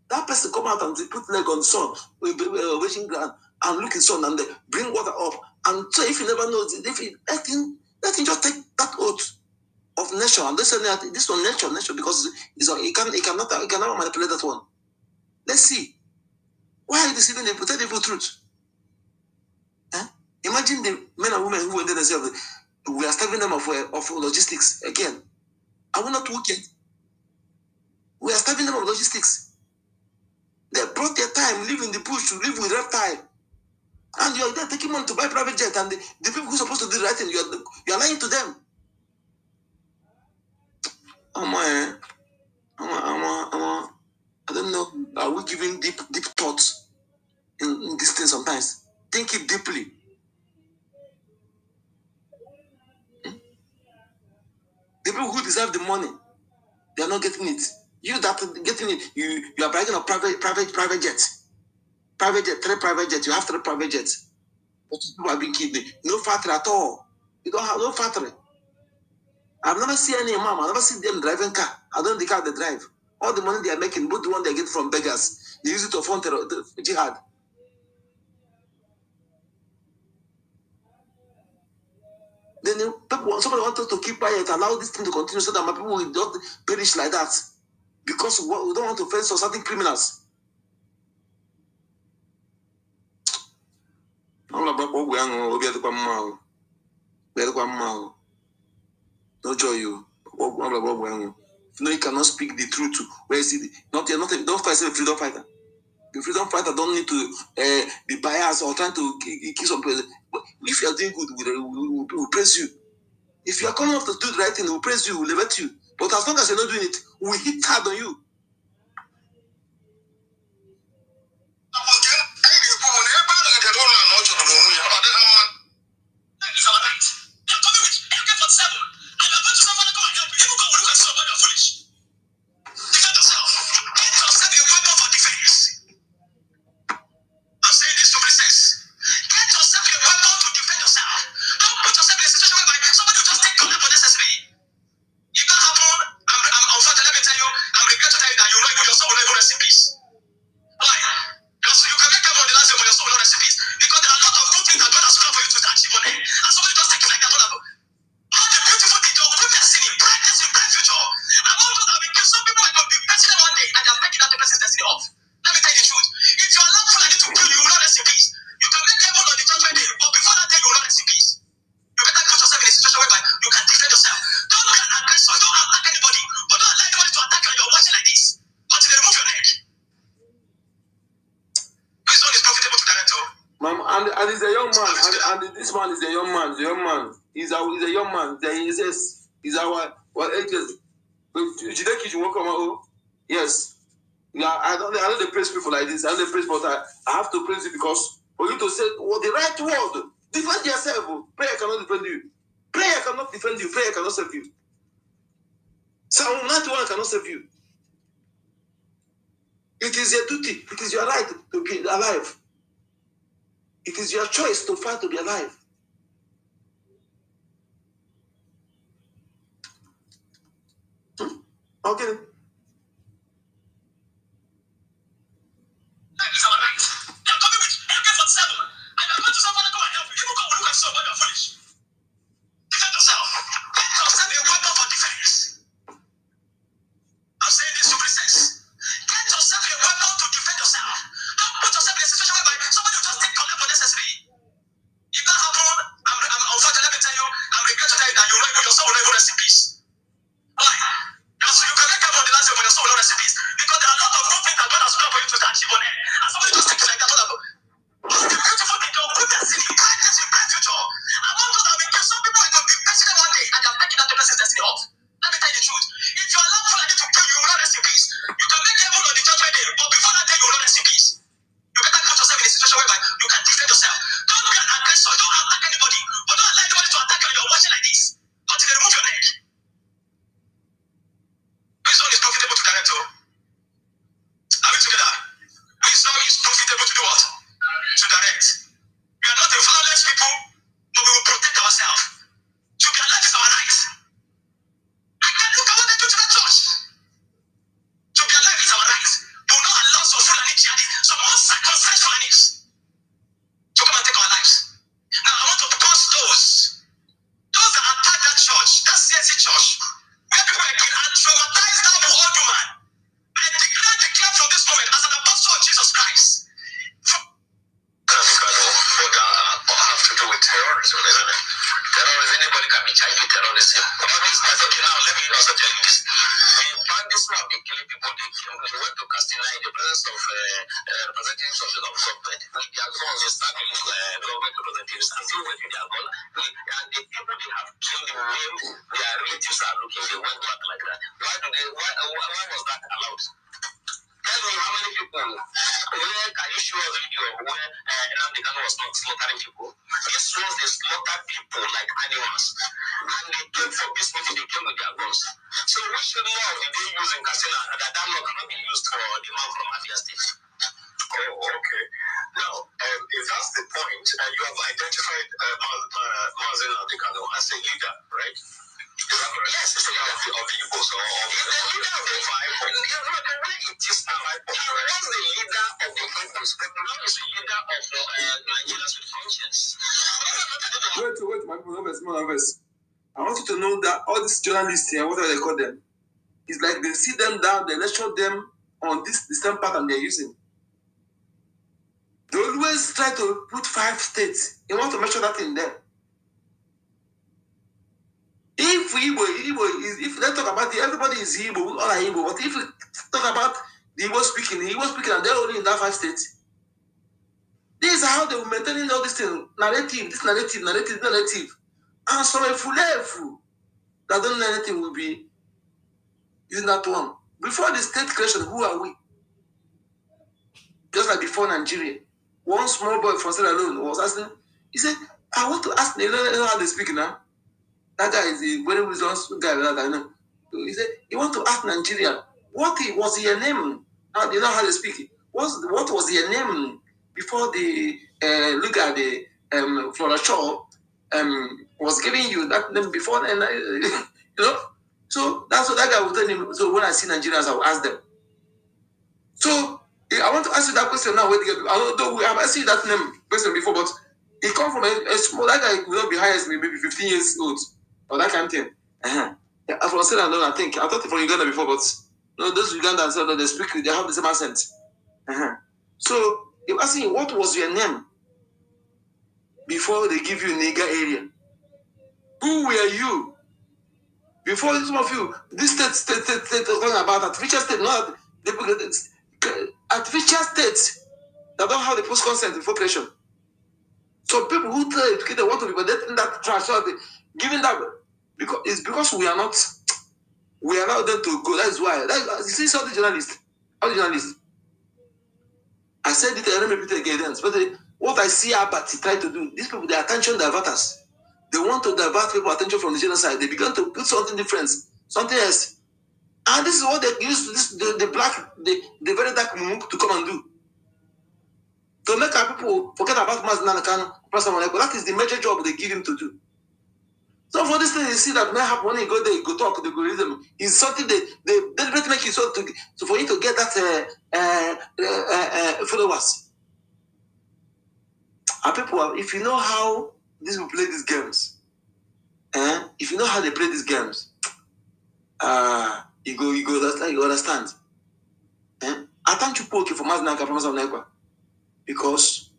that person come out and put leg on the sun, washing ground, and look in the sun, and they bring water up. And so if you never know, let him just take that oath of nation. And they say that this one nation, because he cannot manipulate that one. Let's see. Why are you deceiving them? Tell the people truth. Imagine the men and women who went there themselves. We are starving them of logistics again. Are we not working? We are starving them of logistics. They brought their time, live in the bush, to live with reptile. And you are there taking money to buy private jet, and the people who are supposed to do the right thing, you are lying to them. I don't know. Are we giving deep thoughts in this thing sometimes? Think it deeply. The people who deserve the money, they are not getting it. You that getting it, you are bragging of private jets. Private jet, 3 private jets. You have 3 private jets. But people have been kidnapped. No factory at all. You don't have no factory. I've never seen any imam. I've never seen them driving car. I don't know the car they drive. All the money they are making, both the one they get from beggars, they use it to fund the jihad. Then somebody wanted to keep quiet, allow this thing to continue so that my people will not perish like that. Because we don't want to offend certain criminals. No joy, you. No, you cannot speak the truth. Where is it? Don't fight a freedom fighter. The freedom fighter don't need to be biased or trying to kill some person. But if you are doing good, we will praise you. If you are coming up to do the right thing, we will praise you, we will elevate you. But as long as you're not doing it, we will hit hard on you. And he's a young man, and this man is a young man. He's a young man. He's a young man. He's our ages. Yes. Yeah, I don't praise people like this. I don't praise, but I have to praise you because for you to say the right word, defend yourself. Prayer cannot defend you. Prayer cannot defend you. Prayer cannot save you. Psalm 91 cannot save you. It is your duty. It is your right to be alive. It is your choice to fight to be alive. Okay. It's our right. They are coming with AK-47. And they are going to somebody come and help you. Even come and look at somebody, you are foolish. Defend yourself. Get yourself a weapon for defense. I'm saying this to Christians. Get yourself a weapon to defend yourself. Don't put yourself in a situation whereby somebody will just take your life unnecessary. If that happens, I'm unfortunate, let me tell you, I'm regret to tell you that your soul will never rest in peace. Why? Because you cannot come on the last day, but your soul will not rest in peace. Because there are a lot of good things that God has planned for you to achieve on it. And somebody just takes it like that. All the beautiful things they'll put their sin in brightness in bright future. I want to have been some people are going to be president one day and they're taking that the person's destiny off. Let me tell you the truth. If you allow Fulani to kill you, you will not rest in peace. You can make heaven on the judgment day, but before that day, you will not rest in peace. You better put yourself in a situation whereby you can defend yourself. Don't be an aggressor. Don't attack anybody. But don't allow anybody to attack you and you're watching like this. Until they remove your leg. This one is profitable to direct. Are we together? Wisdom is profitable to do what? To direct. We are not a violent people, but we will protect ourselves. To be alive is our right. I can look at what they do to the church. To be alive is our right. We will not allow some Fulani jihadists, some uncircumcised Fulanis to come and take our lives. Now I want to curse those that attack that church, that CSC church, where people are being traumatized that old woman. I declare from this moment as an apostle of Jesus Christ. Have to do with terrorism, isn't it? Terrorism, anybody can be charged with terrorism. All these guys, okay, now let me also tell you this. The bandits now, they killing people, they went to Castina in the presence of representatives of the government. With their guns, they started with government representatives and still went with their gun. And the people they have killed, the name, their relatives are looking, they went back like that. Why was that allowed? Tell me how many people, where can you show a video where Nnamdi Kanu was not slaughtering people? This was they slaughtered people like animals. And they came for peace meeting, they came with their guns. So which law did they use in Katsina that law cannot be used for the man from Abia State? Oh, okay. Now, if that's the point, you have identified Mazin Nnamdi Kanu as a leader, right? Yes, it's a leader of the Igbo. So, the leader of the five. The way it is now, he was the leader of the Igbos, but now he's the leader of Nigerians with conscience. Wait, my people, I want you to know that all these journalists here, whatever they call them, it's like they sit them down, they lecture them on the same pattern they're using. They always try to put 5 states. They want to measure that in there. If if they talk about everybody is Igbo, all are Igbo. But if we talk about the Igbo speaking, and they're only in that 5 states. This is how they will maintain all this thing. Narrative. And some fool that don't know anything will be using that one. Before the state creation, who are we? Just like before Nigeria. One small boy from Sierra Leone was asking, he said, I want to ask, you know how they speak now? That guy is a very wisdom guy that I know. So he said, you want to ask Nigeria, what was your name? Now, you know how they speak. What was your name before the look at the Flora Shaw was giving you that name before, and you know? So that's what that guy will tell him. So when I see Nigerians, I will ask them. So I want to ask you that question now. Although we have asked you that name question before, but it comes from a small, that guy will not be higher than maybe 15 years old or that kind of thing. Yeah, from Sierra Leone, I think. I thought from Uganda before, but no, those Ugandans, they speak, they have the same accent. So if asking you, what was your name before they give you Niger area? Who were you? Before some of you, this state talking about artificial state, not artificial states that don't have the post consent before creation. So people who tell you they want to be, but they think that trash, giving that because we are not. We allow them to go. That's why. You see, some of the journalists. I said it, I don't repeat it again. But what I see Abati try to do, these people, the attention diverters. They want to divert people's attention from the genocide. They began to put something different, something else. And this is what they use the very dark moon to come and do. To make our people forget about Mazen Kanu. That is the major job they give him to do. So for this thing, you see that may happen when you go there, you go talk, the algorithm is something they deliberately make you so for you to get that followers. And people, if you know how these people play these games, if you know how they play these games, you understand. I thank you for Maznaka from Maznaka, because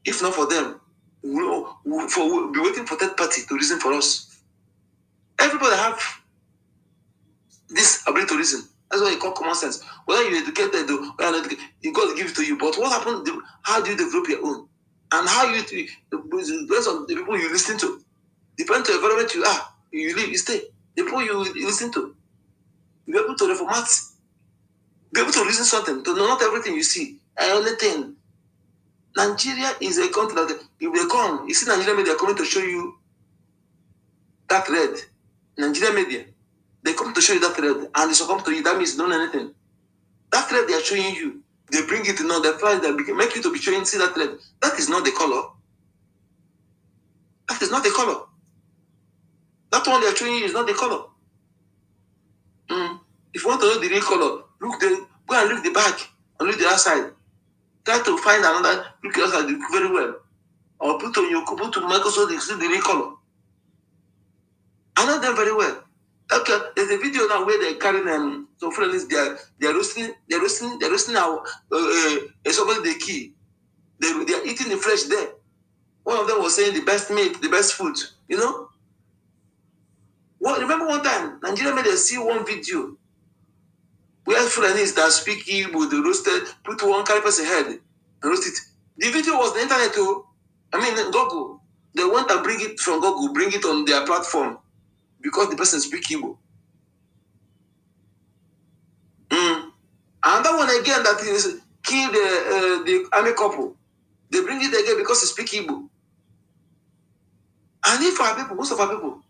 if not for them, we'll be waiting for third party to reason for us. Everybody have this ability to reason. That's why you call common sense. Whether you're educated or not educated, God give it to you. But what happened? How do you develop your own? And how you depends on the people you listen to. Depends on the environment you are. You live, you stay. The people you listen to. Be able to reformat. Be able to listen to something. To know not everything you see. Anything. Nigeria is a country that if they come, you see Nigerian media coming to show you that red. Nigerian media. They come to show you that red, and they succumb to you. That means don't know anything. That red they are showing you, they bring it in, they fly, they make you to be showing, see that red. That is not the color. That is not the color. That one they are showing you is not the color. If you want to know the real color, go and look the back and look the outside. Try to find another, look the outside very well. Or put on your computer to Microsoft, you see the real color. I know them very well. Okay, there's a video now where they're carrying some friends. They're roasting now. Somebody the key. They are eating the flesh there. One of them was saying the best meat, the best food. You know. Well, remember one time Nigeria made see one video where Fulanis that speak Igbo, they roasted, put one carry person head and roast it. The video was the internet too. I mean Google. They want to bring it from Google, bring it on their platform because the person speak Igbo. Another one again that is kill the army couple. They bring it again because they speak Igbo. And if our people, most of our people,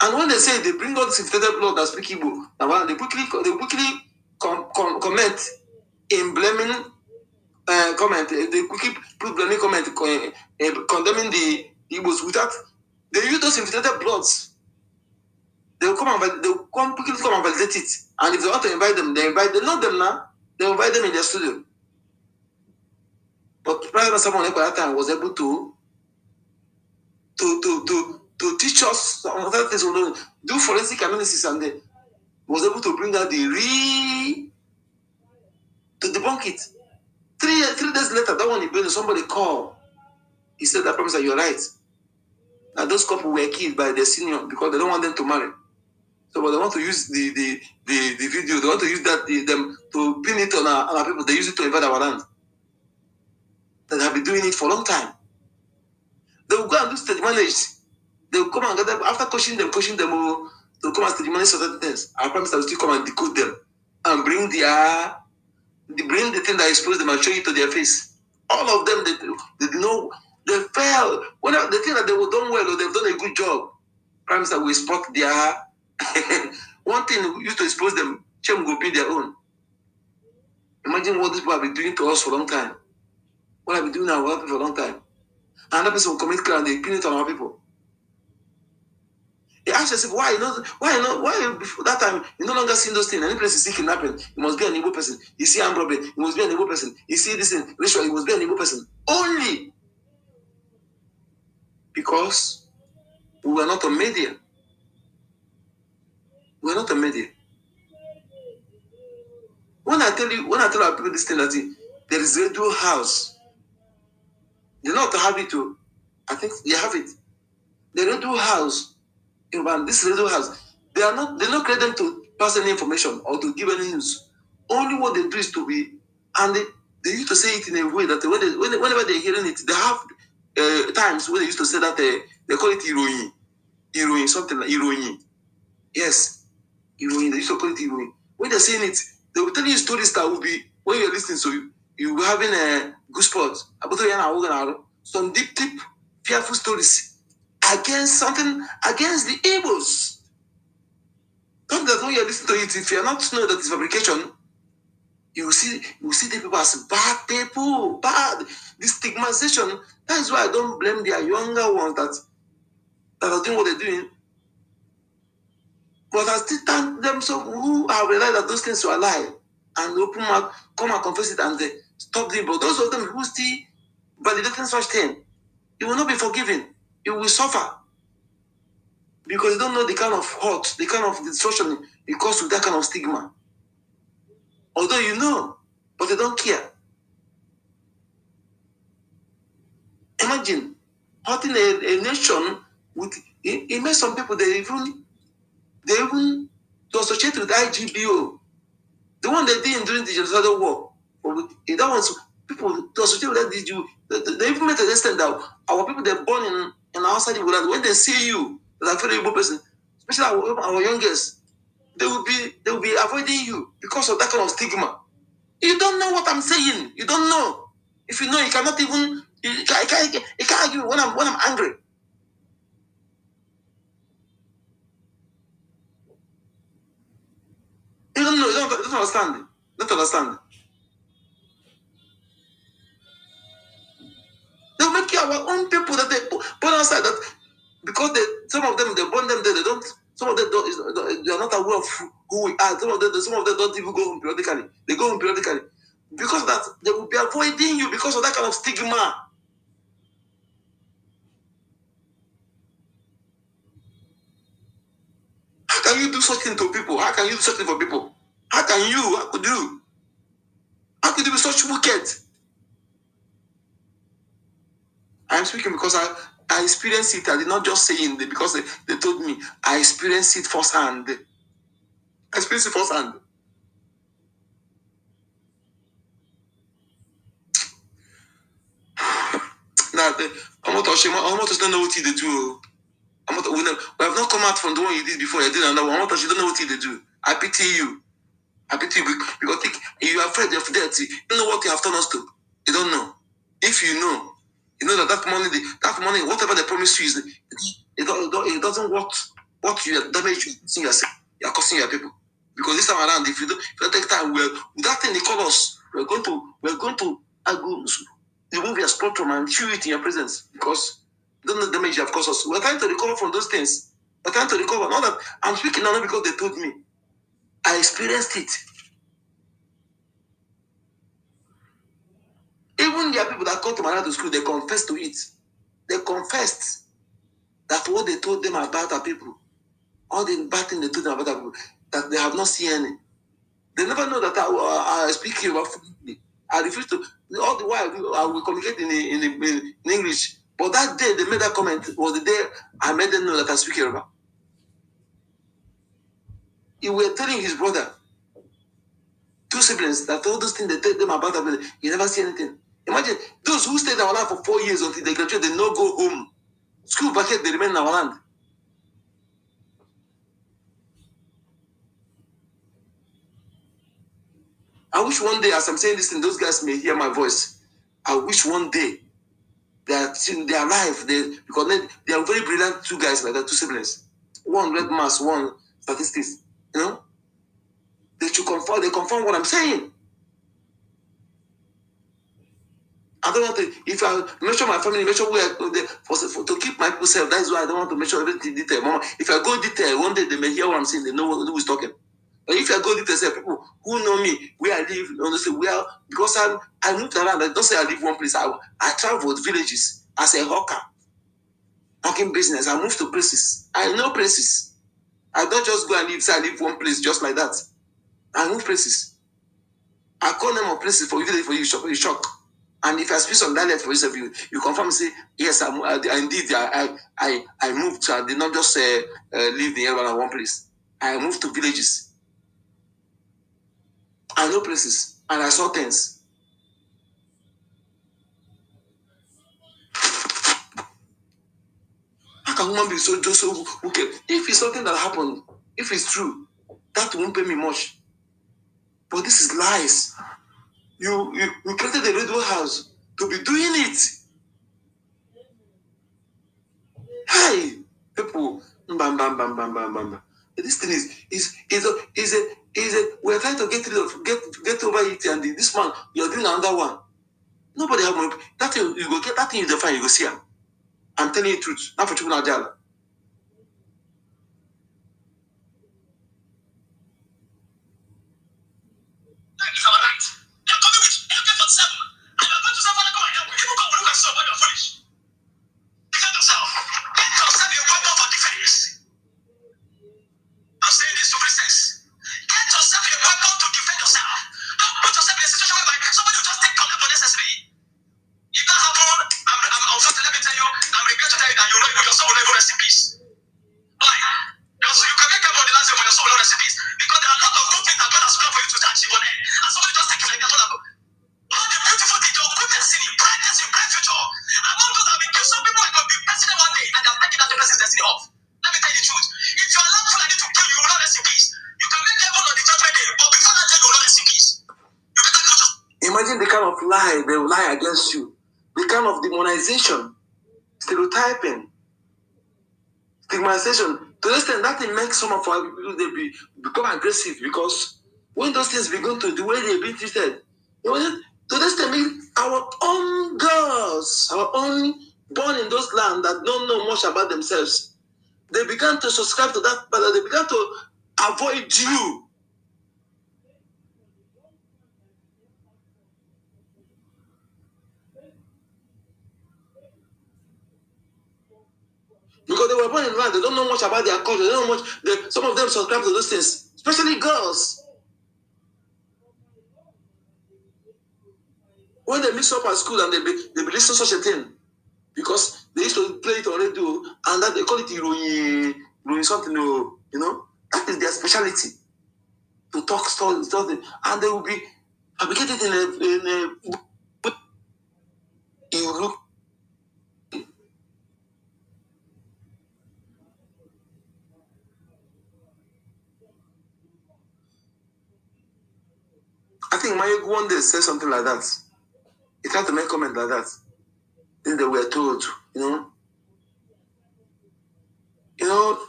and when they say they bring all this infected blood that speak Igbo, they quickly comment in blaming comment. They quickly put blaming comment condemning the Igbos without they use those infected bloods. They will quickly come and validate it. And if they want to invite them, they know them now. They invite them in their studio. But President Samuel at that time was able to teach us some other things, do forensic analysis, and then was able to bring out the real to debunk it. 3 days later, that one somebody called. He said, "I promise that you're right. Now those couple were killed by their senior because they don't want them to marry. So, but they want to use the video. They want to use them to pin it on our people. They use it to invade our land. They have been doing it for a long time. They will go and do stage manage. They will come and get them after coaching them. They'll come and stage manage certain things. I promise I will still come and decode them and bring the thing that exposes them and show it to their face. All of them, they know they fail. Whenever they think that they have done well or they've done a good job, promise that we spot their one thing we used to expose them, shame will be their own. Imagine what these people have been doing to us for a long time. What have been doing our people for a long time. Another person will commit crime and they pin it on our people. They ask yourself, why before that time you no longer see those things? Any place you see kidnapping, it must be an Igbo person. You see armed robbery, it must be an Igbo person. You see this thing, ritual, it must be an Igbo person. Only because we were not a media. We are not a media. When I tell our people this thing, that there is a radio house. They not have it too. I think they have it. The radio house, this radio house, they not create them to pass any information or to give any news. Only what they do is to be, and they used to say it in a way that whenever they're hearing it, they have times where they used to say that they call it heroine, something like heroine. Yes. Even they used to call it even. When they're saying it, they will tell you stories that will be when you're listening. So you will having a good spot. Some deep, fearful stories against the Igbos. Not that when you're listening to it, if you're not know that it's fabrication, you will see the people as bad people, bad. This stigmatization. That is why I don't blame their younger ones that are doing what they're doing. But I still thank them who have realized that those things were a lie and open mouth, come and confess it and stop them. But those of them who still validating such thing, you will not be forgiven. You will suffer because you don't know the kind of hurt, the kind of destruction it causes with that kind of stigma. Although you know, but they don't care. Imagine hurting a nation with it makes some people they even to associate with IGBO. The one they did during the genocidal war. That was people to associate with that. They even made a extent that our people they're born in outside the world. When they see you, that are a very able person, especially our youngest, they will be avoiding you because of that kind of stigma. You don't know what I'm saying. You don't know. If you know, you cannot even. You can't argue when I'm angry. You don't know. You don't understand. Don't understand. They'll make you our own people that they put outside that because some of them they born them there. They don't. Some of them they are not aware of who we are. Some of them don't even go home periodically. They go home periodically because of that they will be avoiding you because of that kind of stigma. How can you do such thing to people? How can you do such thing for people? How can you? How could you? How could you be such wicked? I'm speaking because I experienced it. I did not just say it because they told me. I experienced it firsthand. I experienced it firsthand. Now, Omotoshi don't know what they do. We have not come out from the one you did before. You did another one. Omotoshi don't know what they do. I pity you. I pity you because you are afraid of death. You don't know what you have turned us to. You don't know. If you know that money, whatever they promise you, it doesn't work. What you damage you yourself, you are causing your people. Because this time around, if you don't take time, that thing they call us, we're going to remove your spectrum and chew it in your presence because you don't know the damage you have caused us. We're trying to recover from those things. We're trying to recover. Not that I'm speaking now because they told me. I experienced it. Even there are people that come to my school, they confess to it. They confessed that what they told them about our people, all the bad things they told them about our people, that they have not seen any. They never know that I speak Yoruba fluently. I refuse to. All the while I will communicate in English. But that day they made that comment was the day I made them know that I speak Yoruba. He was telling his brother, 2 siblings, that all those things they tell them about our people, you never see anything. Imagine those who stayed in our land for 4 years until they graduate, they no go home. School bucket, they remain in our land. I wish one day, as I'm saying this thing, those guys may hear my voice. I wish one day they are alive. Because they are very brilliant 2 guys like that, 2 siblings. One red mass, one statistics. You know? They should confirm. They confirm what I'm saying. I don't want to. If I mention my family, mention where to keep my people safe. That is why I don't want to mention everything in detail. Mama, if I go detail, one day they may hear what I'm saying. They know who is talking. But if I go detail, say people who know me, where I live, honestly, because I moved around. I don't say I live one place. I traveled villages as a hawker, hawking business. I moved to places. I know places. I don't just go and live. Say I live one place just like that. I move places. I call them of places for you shock. And if I speak some dialect for yourself, you confirm and say, yes, indeed, I moved. So I did not just live in one place. I moved to villages. I know places. And I saw things. How can woman be so wicked? If it's something that happened, if it's true, that won't pay me much. But this is lies. You created a radio house to be doing it. Hey, people, bam, bam, bam, bam, bam, bam. This thing is we're trying to get over it, and this man, you're doing another one. Nobody have money. That thing you go get, that thing you define, you go see him. I'm telling you the truth. Not for children jail. Imagine the kind of lie they will lie against you, the kind of demonization, stereotyping, stigmatization. To this extent, that thing makes some of our people become aggressive, because when those things begin to the way they're being treated, to this extent, our own girls, our own born in those lands that don't know much about themselves, they began to subscribe to that, but they began to avoid you. Because they were born in land, they don't know much about their culture, they don't know much. Some of them subscribe to those things, especially girls. When they mix up at school and they be listening to such a thing, because they used to play it on radio, and that they call it something, you know, that is their speciality. To talk stories, and they will be fabricated in you look. I think Mayek one day said something like that. He tried to make comment like that. Then they were told, you know,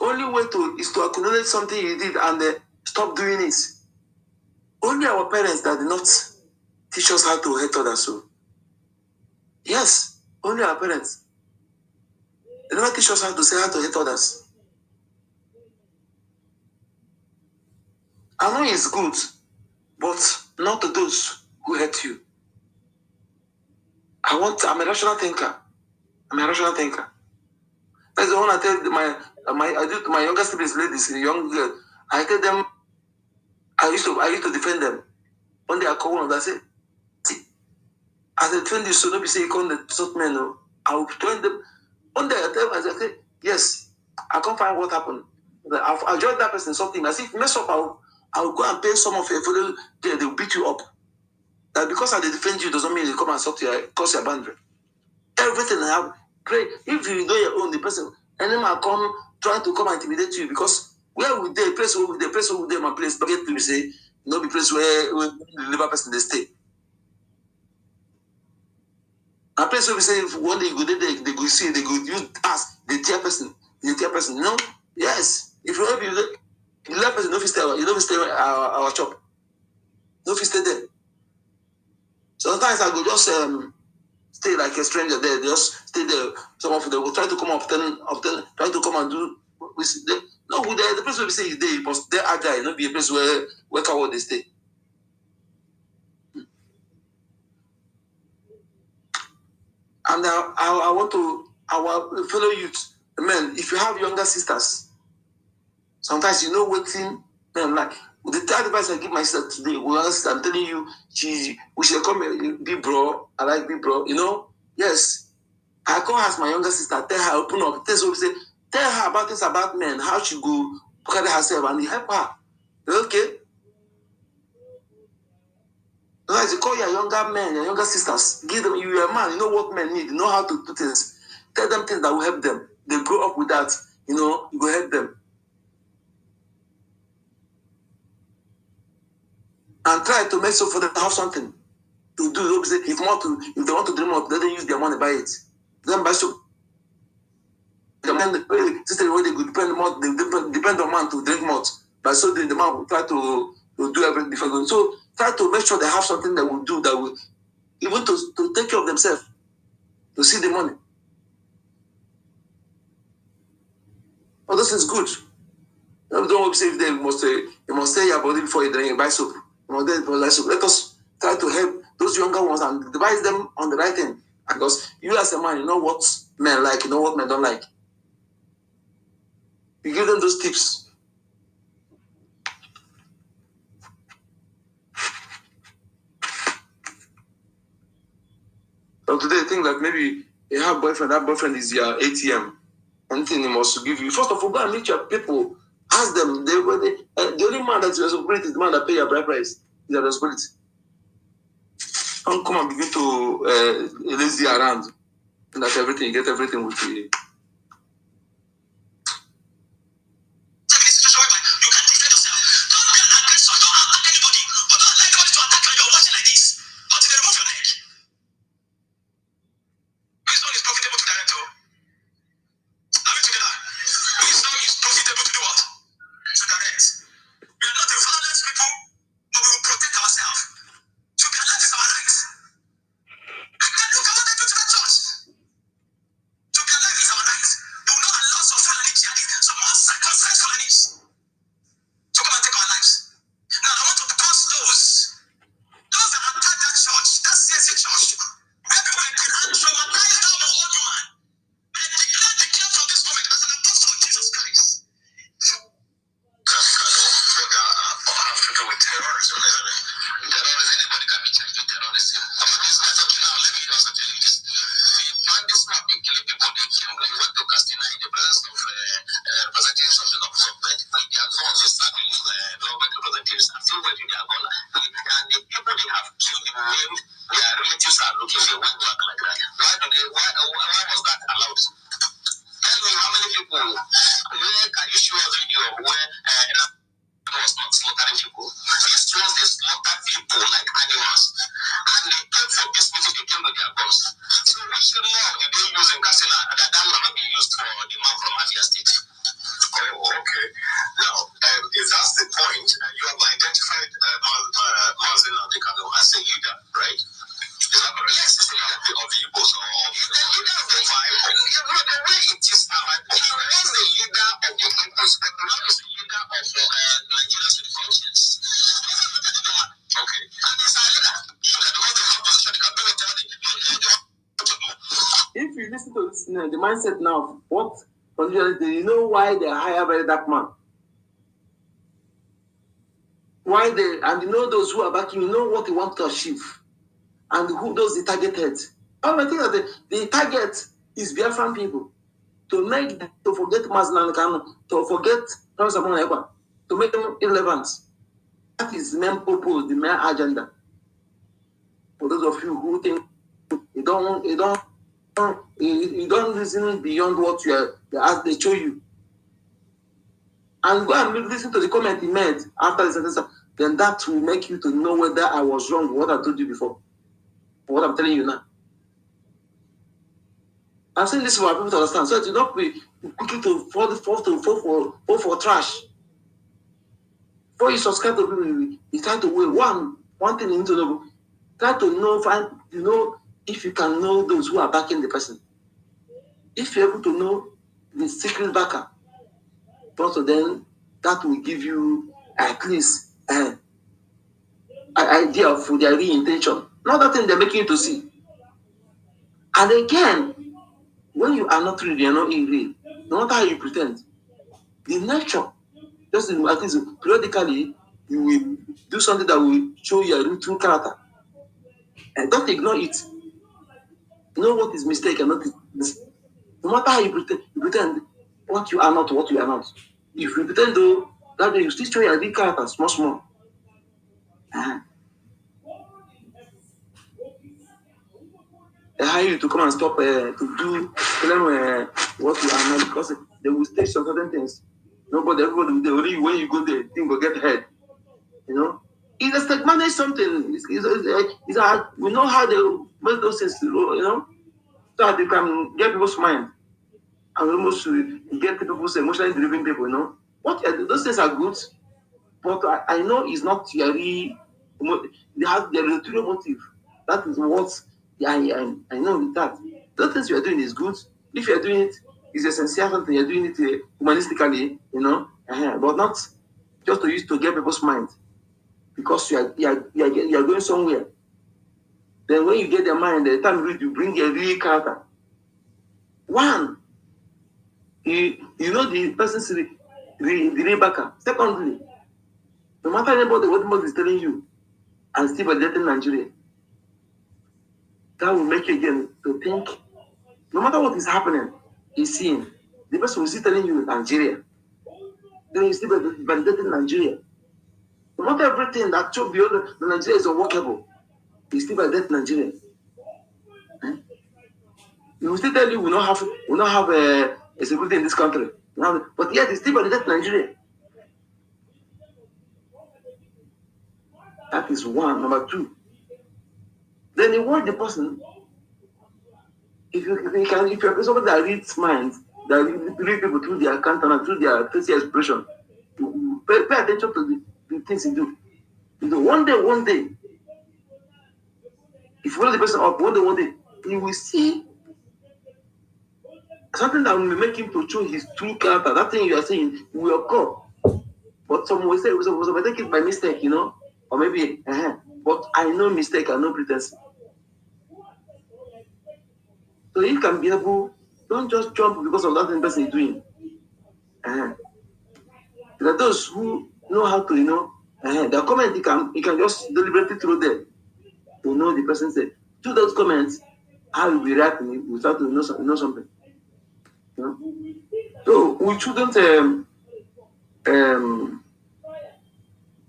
only way is to acknowledge something you did and stop doing it. Only our parents that did not teach us how to hate others. So, yes, only our parents. They never teach us how to hate others. I know it's good, but not to those who hate you. I'm a rational thinker. That's the one I tell my younger siblings, ladies, young girl. I tell them, I used to defend them. One day I call one of them, I say, see, as I defend you, so don't be saying you call the sort men. No, I will join them. One day I tell them, I say, yes, I can't find what happened. I'll join that person something. I say, if you mess up, I'll go and pay some of your fellow, they will beat you up. That because I defend you doesn't mean they come and cross your boundary. Everything I have, pray. If you know your own, the person, enemy come trying to come and intimidate you, because where would they place where would they my place? But get to say, no be place where the labor person they stay. A place where we say if one day you go there, they go see, they go use us, the tier person. You know? Yes. If you help you, the labor person don't stay our shop. Don't stay there. Sometimes I go just stay like a stranger there. They just stay there. Some of them will try to come up, try to come and do. No, the place where we say is there, but they're agile. Not be a place where coward they stay. And I want to our fellow youth, men. If you have younger sisters, sometimes you know what thing men like. The third advice I give my sister today was, I'm telling you, we should come big bro. I like big bro. You know, yes. I go ask my younger sister, tell her, open up. Tell her about things about men, how she go carry herself, and help her. Okay. Like you call your younger men, your younger sisters, give them. You're a man, you know what men need, you know how to do things. Tell them things that will help them. They grow up with that, you know, you go help them. and try to make sure for them to have something to do. If they want to drink more, they don't use their money to buy it. Then buy soap. System where they could depend more, they depend on man to drink more. But so the man will try to do everything different. So try to make sure they have something that will do that will even to take care of themselves, to see the money. Oh, this is good. Don't say if you must say your body before you drink, you buy soap. Let us try to help those younger ones and advise them on the right thing. Because you as a man, you know what men like, you know what men don't like. You give them those tips. So today, I think that maybe you have boyfriend, that boyfriend is your ATM. Anything he must give you. First of all, go and meet your people. Ask them. The only man that's responsibility is the man that pay your bride price. Is your responsibility. Don't come and begin to lazy around. And that everything, you get everything with the. If you listen to this, the mindset now, what you know why they hire a very dark man? Why they, and you know those who are backing, you know what they want to achieve, and who does the targeted. I think that the target is Biafran people, to make them to forget Mazlan Kano, to forget to make them irrelevant. That is the main purpose, the main agenda. For those of you who think you don't listen beyond what you are as they show you. And go and listen to the comment he made after the sentence, then that will make you to know whether I was wrong with what I told you before. What I'm telling you now. I'm saying this for people to understand. So do not be quickly to fall for trash. Before you subscribe to people, you try to wait. One thing you need to know. Try to know, if you can know those who are backing the person. If you're able to know the secret backer, also then that will give you at least an idea of their real intention. Not that thing they're making you to see. And again, when you are not real, you're not in real. No matter how you pretend, the nature, just at least periodically, you will do something that will show your true character. And don't ignore it. Know what is mistake and not mistake. No matter how you pretend what you are not, what you are not. If you pretend though, that way you still show your real character, small. They hire you to come and stop to do claim what you are not, because they will stage some certain things. Everybody will do. Only when you go there, things will get ahead. You know. It's a manage something. It's hard. We know how they make those things, you know, so that they can get people's mind and almost get people's emotionally driven people, you know. Those things are good, but I know it's not really. They have their ulterior motive. That is what I know with that. Those things you are doing is good. If you are doing it, it's a sincere something. You're doing it humanistically, you know, but not just to use to get people's mind. Because you are going somewhere. Then when you get their mind, the time you bring a real character. One, you know the person's the real backer. Secondly, no matter what anybody is telling you, and still validating Nigeria, that will make you again to think. No matter what is happening, he's seeing the person will still telling you Nigeria. Then you still validating Nigeria. No matter everything that should be the Nigeria is unworkable, he still validating Nigeria. He will still tell you we don't have a security in this country. But yet he still validating Nigeria. That is one. Number two. Then you want the person. If you're somebody that reads minds, that read people through their countenance, through their facial expression, pay attention to the things you do. You know, one day, if you follow the person up, one day, you will see something that will make him to show his true character. That thing you are saying will occur. But some will say, I take it by mistake, you know, or maybe, but I know mistake, I know pretense. So you can be able, don't just jump because of that thing person is doing. There are those who know how to, you know, the comment you can just deliberately throw there to know the person said. Through those comments, how you will react to it, we start to know something. You know? So we shouldn't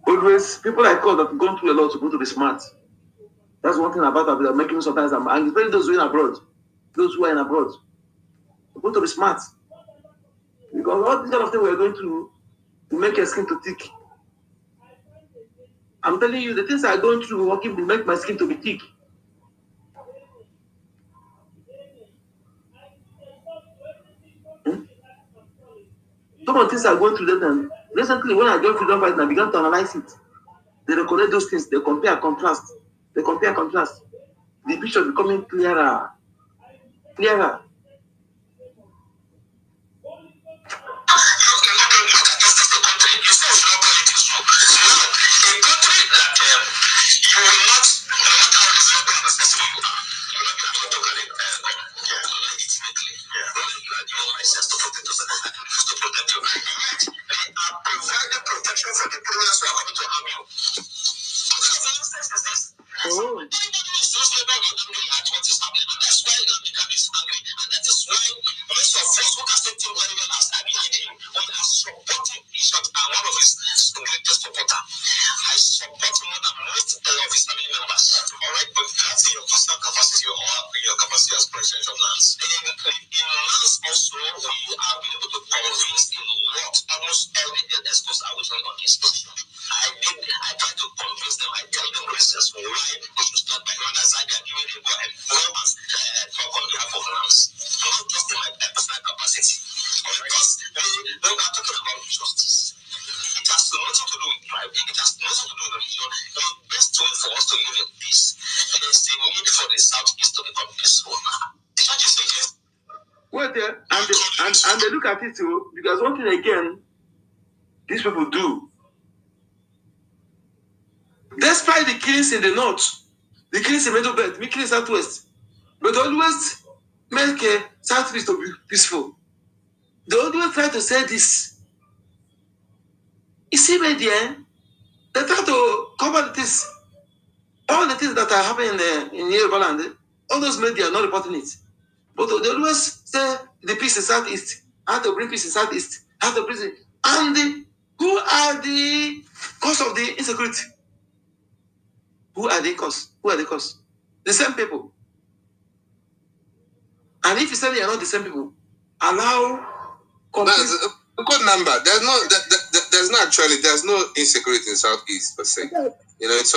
always, people like us that have gone through a lot supposed to be smart. That's one thing about that making me sometimes I'm angry. Especially those who are in abroad. Those who are in abroad. Supposed to be smart. Because all these kind of things we're going through to make your skin to thick. I'm telling you, the things I'm going through working to make my skin to be thick. Some of the things I'm going through them. Recently, when I joined Freedom Fight and I began to analyze it, they recollect those things, they compare, contrast. The picture becoming clearer. And they look at it too, because one thing again, these people do. Despite the killings in the north, the killings in Middle Belt, the killings in Southwest, but they always make Southeast to be peaceful. They always try to say this. You see, media, they try to cover this. All the things that are happening in Yoruba land, all those media are not reporting it. But they always say the peace in Southeast, how to bring peace in Southeast, how to bring it. And who are the cause of the insecurity? Who are the cause? The same people. And if you say they are not the same people, allow. That's a good number. There's no insecurity in Southeast per se. You know, it's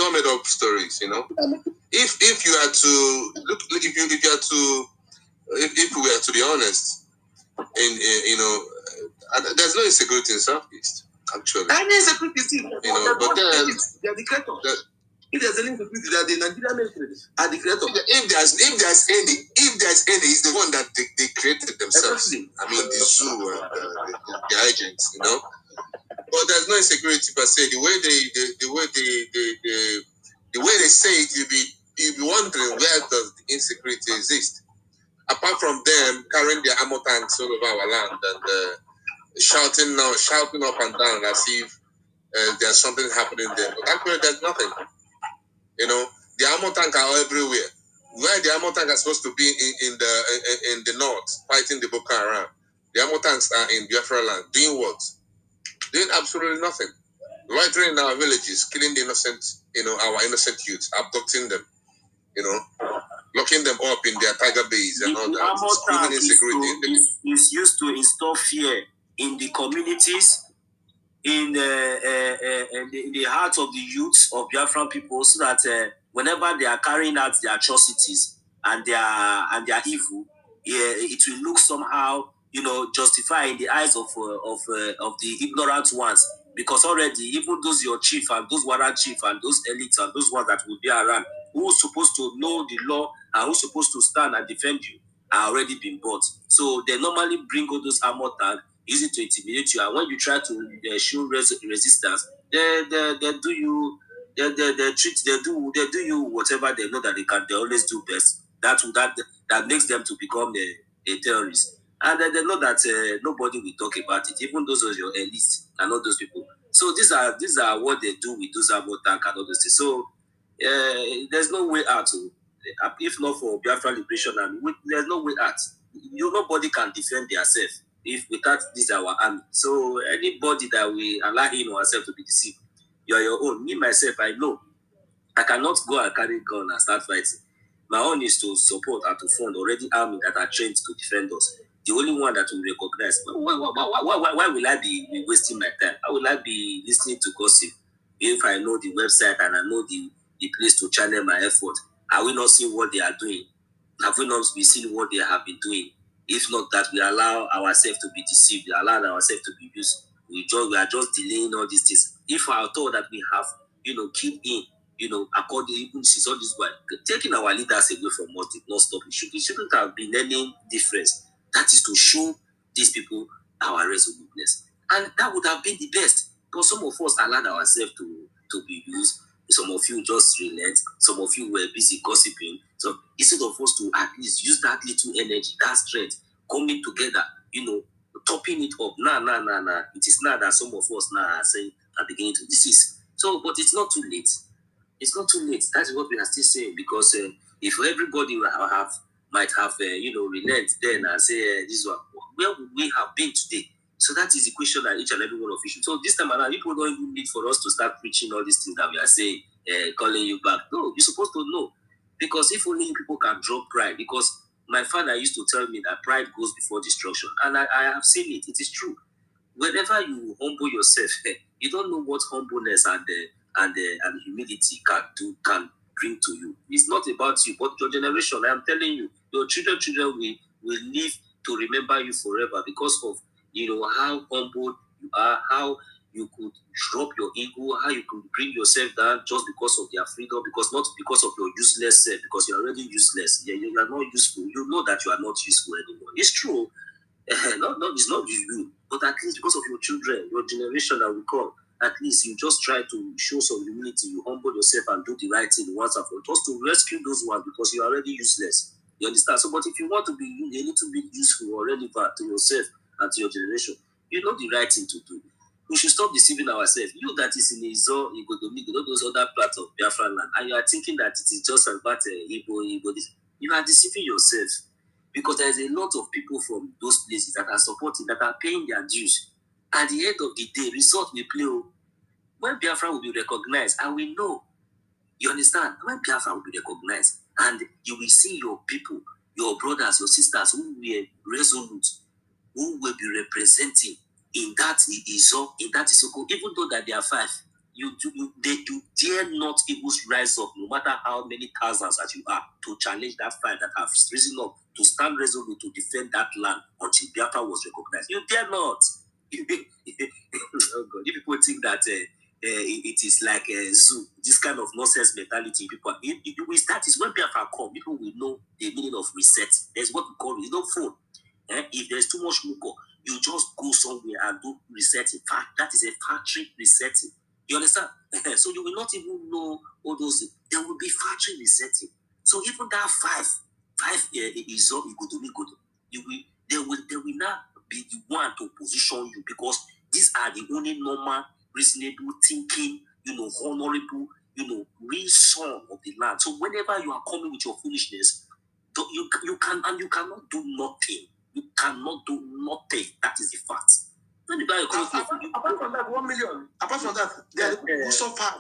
all made up stories. You know, if you are to look, if we are to be honest, there's no insecurity in Southeast actually. Any insecurity, but then they are the creators. If there's any insecurity, that the Nigerian military are the creators. If there's any, it's the one that they created themselves. Exactly. I mean, the zoo and the agents, you know. But there's no insecurity per se. The way they say it, you'll be wondering where does the insecurity exist? Apart from them carrying their ammo tanks all over our land and shouting up and down as if there's something happening there. But actually, there's nothing. You know, the ammo tank are everywhere. Where the ammo tank are supposed to be in the north, fighting the Boko Haram, the ammo tanks are in Biafra land. Doing what? Doing absolutely nothing. Loitering in our villages, killing the innocent, our innocent youth, abducting them, locking them up in their tiger base and all that. Screaming insecurity. Is used to install fear in the communities, in the hearts of the youths of Biafran people, so that whenever they are carrying out their atrocities and their evil, it will look somehow, justified in the eyes of the ignorant ones. Because already, even those your chief and those warrant chief and those elites and those ones that will be around, who's supposed to know the law and who's supposed to stand and defend you, are already been bought. So they normally bring all those armor tanks, use it to intimidate you, and when you try to show resistance, they do you, they do you whatever they know that they always do best. That makes them to become a terrorist, and they know that nobody will talk about it, even those are your elites and all those people. So these are what they do with those armor tank and all those things. So there's no way out. If not for Biafra Liberation Army, there's no way out. Nobody can defend themselves if without this our army. So anybody that we allow him or herself to be deceived, you are your own. Me myself, I know I cannot go and carry gun and start fighting. My own is to support and to fund already army that are trained to defend us. The only one that will recognize. Why will I be wasting my time? Why will I be listening to gossip if I know the website and I know the place to channel my effort? Are we not seeing what they are doing? Have we not been seeing what they have been doing? If not that, we allow ourselves to be deceived, we allow ourselves to be used. We are just delaying all these things. If I thought that we have, keyed in, according even since all this while, taking our leaders away from us did not stop. It shouldn't have been any difference. That is to show these people our resoluteness. And that would have been the best. But some of us allowed ourselves to be used. Some of you just relent. Some of you were busy gossiping. So instead of us to at least use that little energy, that strength, coming together, topping it up. Nah. It is now that some of us now are saying, are beginning to. This is so, but it's not too late. It's not too late. That's what we are still saying, because if everybody might have relent then and say this one, where would we have been today? So that is the question that each and every one of you should. So this time around, people don't even need for us to start preaching all these things that we are saying, calling you back. No, you're supposed to know, because if only people can drop pride. Because my father used to tell me that pride goes before destruction, and I have seen it. It is true. Whenever you humble yourself, you don't know what humbleness and humility can bring to you. It's not about you, but your generation. I am telling you, your children will live to remember you forever because of how humble you are, how you could drop your ego, how you could bring yourself down just because of their freedom, not because of your useless self, because you're already useless. Yeah, you are not useful. You know that you are not useful anymore. It's true. It's not you, but at least because of your children, your generation that will come, at least you just try to show some humility, you humble yourself and do the right thing once and for all, just to rescue those ones, because you're already useless. You understand? So, but if you want to be a little bit useful or relevant to yourself and to your generation, you know the right thing to do. We should stop deceiving ourselves. You that is in Izo, Igodomigo, all those other parts of Biafra land, and you are thinking that it is just about Igbo, you are deceiving yourself. Because there is a lot of people from those places that are supporting, that are paying their dues. At the end of the day, result will play. When Biafra will be recognized, and we know, you understand, when Biafra will be recognized, and you will see your people, your brothers, your sisters, who were resolute, who will be representing in that Isoko, even though that they are 5, you dare not even rise up, no matter how many thousands that you are, to challenge that fight that have risen up, to stand resolute to defend that land until Biafra was recognized. You dare not. Oh God, if people think that it is like a zoo, this kind of nonsense mentality, people, we start is when Biafra come, people will know the meaning of reset. There's what we call it, phone. If there's too much muco, you just go somewhere and do resetting. That is a factory resetting. You understand? So you will not even know all those. There will be factory resetting. So even that five is all good to me good. They will not be the one to position you, because these are the only normal, reasonable thinking, honorable, real son of the land. So whenever you are coming with your foolishness, you cannot do nothing. You cannot do nothing. That is the fact. Apart from that, 1 million. Apart from that, they are the people who suffer.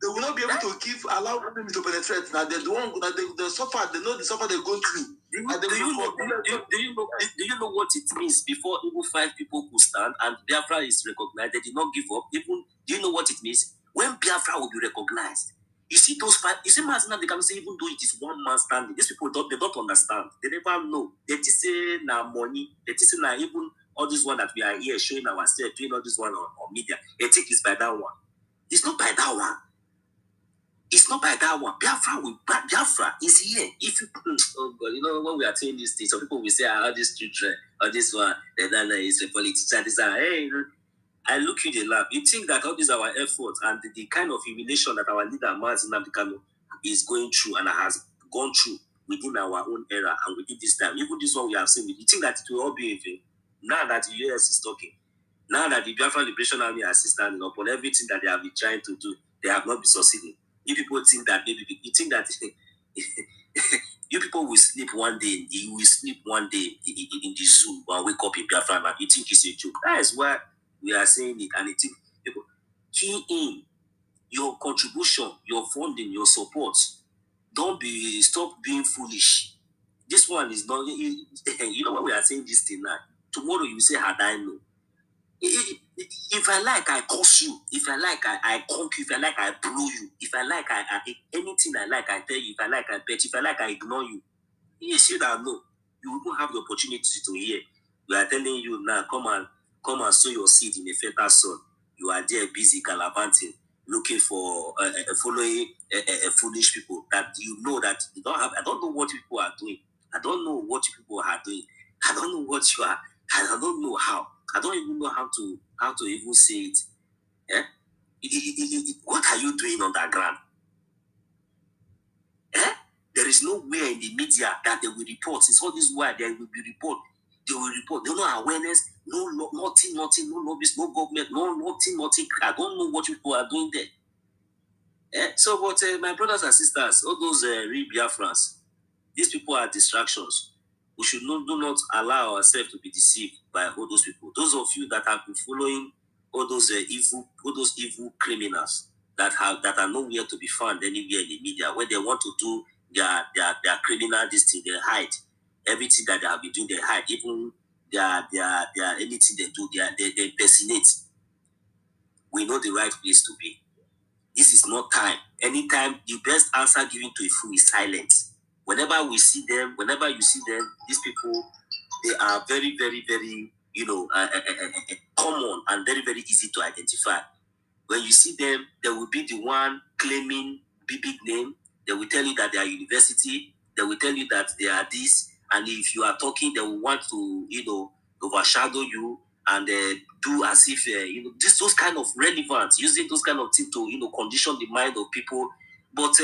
They will not be able to allow women to penetrate. Now they're the one that they suffer. They know the suffer they go through. Do you know what it means before even 5 people could stand and Biafra is recognized? They did not give up. Even do you know what it means? When Biafra will be recognized, you see those 5. You see, Martina, they can say even though it is one man standing, these people don't understand. They never know. They just say na money. They just say na even all this one that we are here showing ourselves, doing all this one on media. They think it's by that one. It's not by that one. It's not by that one. Biafra is here. If you, oh God, when we are saying these things, some people will say, all these children, or this one, then is a politician. Hey, I look you the laugh. You think that all these are our efforts and the kind of humiliation that our leader Mazi Nnamdi Kanu is going through and has gone through within our own era and within this time, even this one we have seen, you think that it will all be in vain? Now that the US is talking, now that the Biafra Liberation Army is standing up on everything that they have been trying to do, they have not been succeeding. You people think that maybe you think that you people will sleep one day, you will sleep one day in the zoo and wake up in Biafra and you think it's a joke. That is why we are saying it, and it people key in your contribution, your funding, your support. Stop being foolish. This one is not. You know what we are saying this thing now. Tomorrow you say, had I known. If I like, I curse you. If I like, I conk you. If I like, I blow you. If I like, I anything I like, I tell you. If I like, I bet. If I like, I ignore you. You should have known. You won't have the opportunity to hear. We are telling you now, come and sow your seed in a fertile soil. You are there busy gallivanting, looking for following foolish people that you know that you don't have. I don't know what people are doing. I don't know what people are doing. I don't know what you are. I don't know how. I don't even know how to even say it. Eh? What are you doing underground? There is nowhere in the media that they will report. It's all this why there will be report. They will report. There no awareness, nothing, no lobbies, no government, nothing. I don't know what people are doing there. So, but my brothers and sisters, all those real Biafrans, these people are distractions. We should do not allow ourselves to be deceived by all those people. Those of you that have been following all those evil criminals that are nowhere to be found anywhere in the media, when they want to do their criminal this thing, they hide everything that they have been doing. They hide even their anything they do. They impersonate. We know the right place to be. This is not time. Anytime, the best answer given to a fool is silence. Whenever you see them, these people, they are very, very, very, common and very, very easy to identify. When you see them, they will be the one claiming big name. They will tell you that they are university. They will tell you that they are this. And if you are talking, they will want to, overshadow you and do as if, those kind of relevance, using those kind of things to, condition the mind of people. But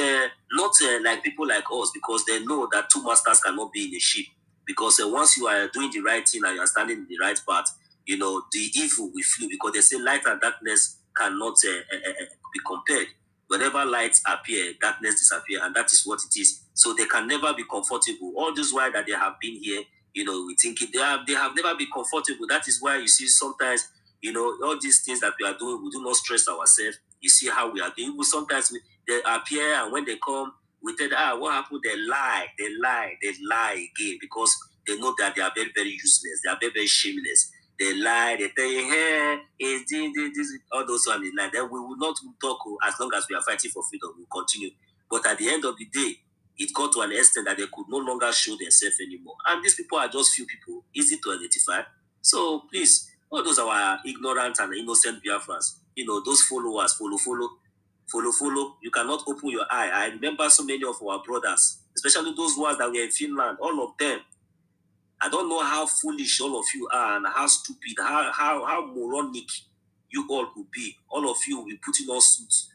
not like people like us, because they know that two masters cannot be in a ship. Because once you are doing the right thing and you are standing in the right path, the evil will flee, because they say light and darkness cannot be compared. Whenever lights appear, darkness disappears, and that is what it is. So they can never be comfortable. All this while that they have been here, we think they have never been comfortable. That is why you see sometimes, all these things that we are doing, we do not stress ourselves. You see how we are doing. Sometimes they appear, and when they come, we tell them, what happened? They lie again, because they know that they are very, very useless. They are very, very shameless. They lie, they tell you, hey, this, all those ones they lie. Then we will not talk as long as we are fighting for freedom. We'll continue. But at the end of the day, it got to an extent that they could no longer show themselves anymore. And these people are just few people, easy to identify. So please, all those are our ignorant and innocent Biafrans. Those followers, follow. You cannot open your eye. I remember so many of our brothers, especially those ones that were in Finland, all of them. I don't know how foolish all of you are and how stupid, how moronic you all could be. All of you will be putting on suits,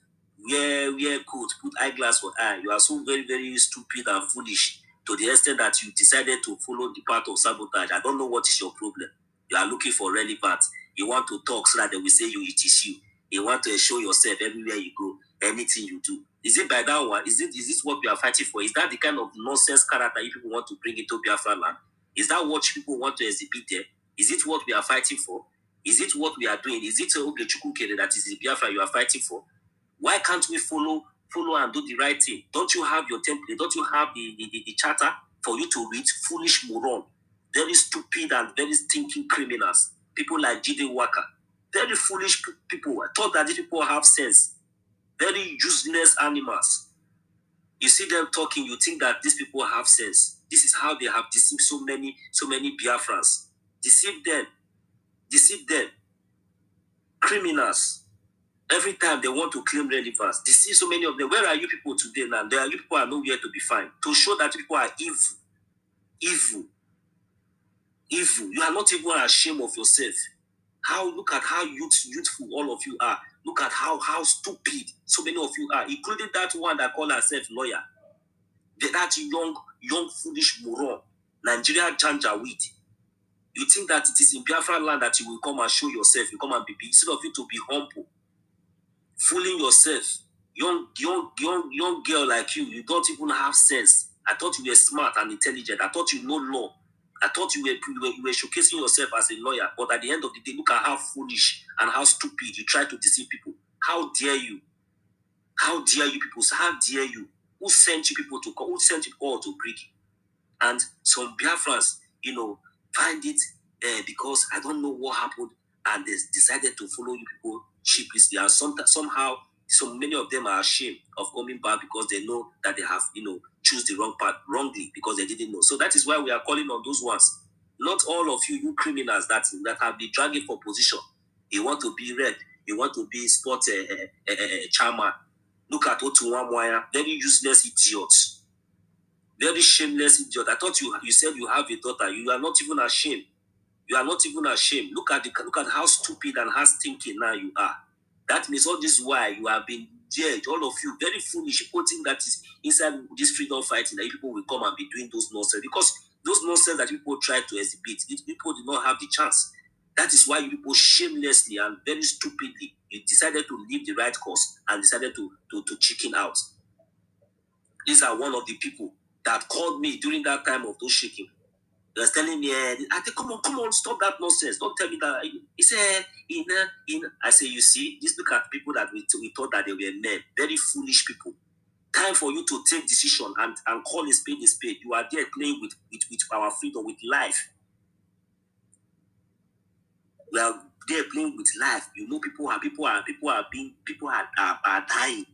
wear coat, put eyeglass for eye. You are so very, very stupid and foolish to the extent that you decided to follow the path of sabotage. I don't know what is your problem. You are looking for relevance. You want to talk so that they will say it is you. You want to show yourself everywhere you go, anything you do. Is it by that one? Is this what we are fighting for? Is that the kind of nonsense character you people want to bring into Biafra land? Is that what people want to exhibit there? Is it what we are fighting for? Is it what we are doing? Is it Ogechukukere that is the Biafra you are fighting for? Why can't we follow and do the right thing? Don't you have your template? Don't you have the charter for you to read? Foolish moron. Very stupid and very stinking criminals. People like Jide Waka. Very foolish people. I thought that these people have sense. Very useless animals. You see them talking, you think that these people have sense. This is how they have deceived so many Biafrans. Deceive them. Criminals. Every time they want to claim relevance, deceive so many of them. Where are you people today now? You people are nowhere to be found. To show that people are evil. You are not even ashamed of yourself. Look at how youthful all of you are. Look at how stupid so many of you are, including that one that call herself lawyer. That young foolish moron, Nigeria Janjaweed. You think that it is in Biafra land that you will come and show yourself, you come and be big, instead of you to be humble, fooling yourself. Young girl like you don't even have sense. I thought you were smart and intelligent. I thought you know law. I thought you were showcasing yourself as a lawyer. But at the end of the day, look at how foolish and how stupid you try to deceive people. How dare you? How dare you people? How dare you? Who sent you people to come? Who sent you all to bring? And some Biafrans, find it because I don't know what happened, and they decided to follow you people sheepishly. And somehow, so many of them are ashamed of coming back because they know that they have, choose the wrong path wrongly because they didn't know. So that is why we are calling on those ones. Not all of you criminals that have been dragging for position. You want to be red. You want to be sports chairman. Look at Otuwamwaya, very useless idiots. Very shameless idiot. I thought you said you have a daughter. You are not even ashamed. You are not even ashamed. Look at how stupid and how stinking now you are. That means all this while you have been judged, all of you, very foolish. People think that is inside this freedom fighting that people will come and be doing those nonsense. Because those nonsense that people try to exhibit, people did not have the chance. That is why you people shamelessly and very stupidly, you decided to leave the right course and decided to chicken out. These are one of the people that called me during that time of those shaking. He was telling me, I said, come on, stop that nonsense. Don't tell me that. He said, I say, you see, just look at people that we thought that they were men, very foolish people. Time for you to take decision and call a spade a spade. You are there playing with our freedom, with life. We are there playing with life. People are dying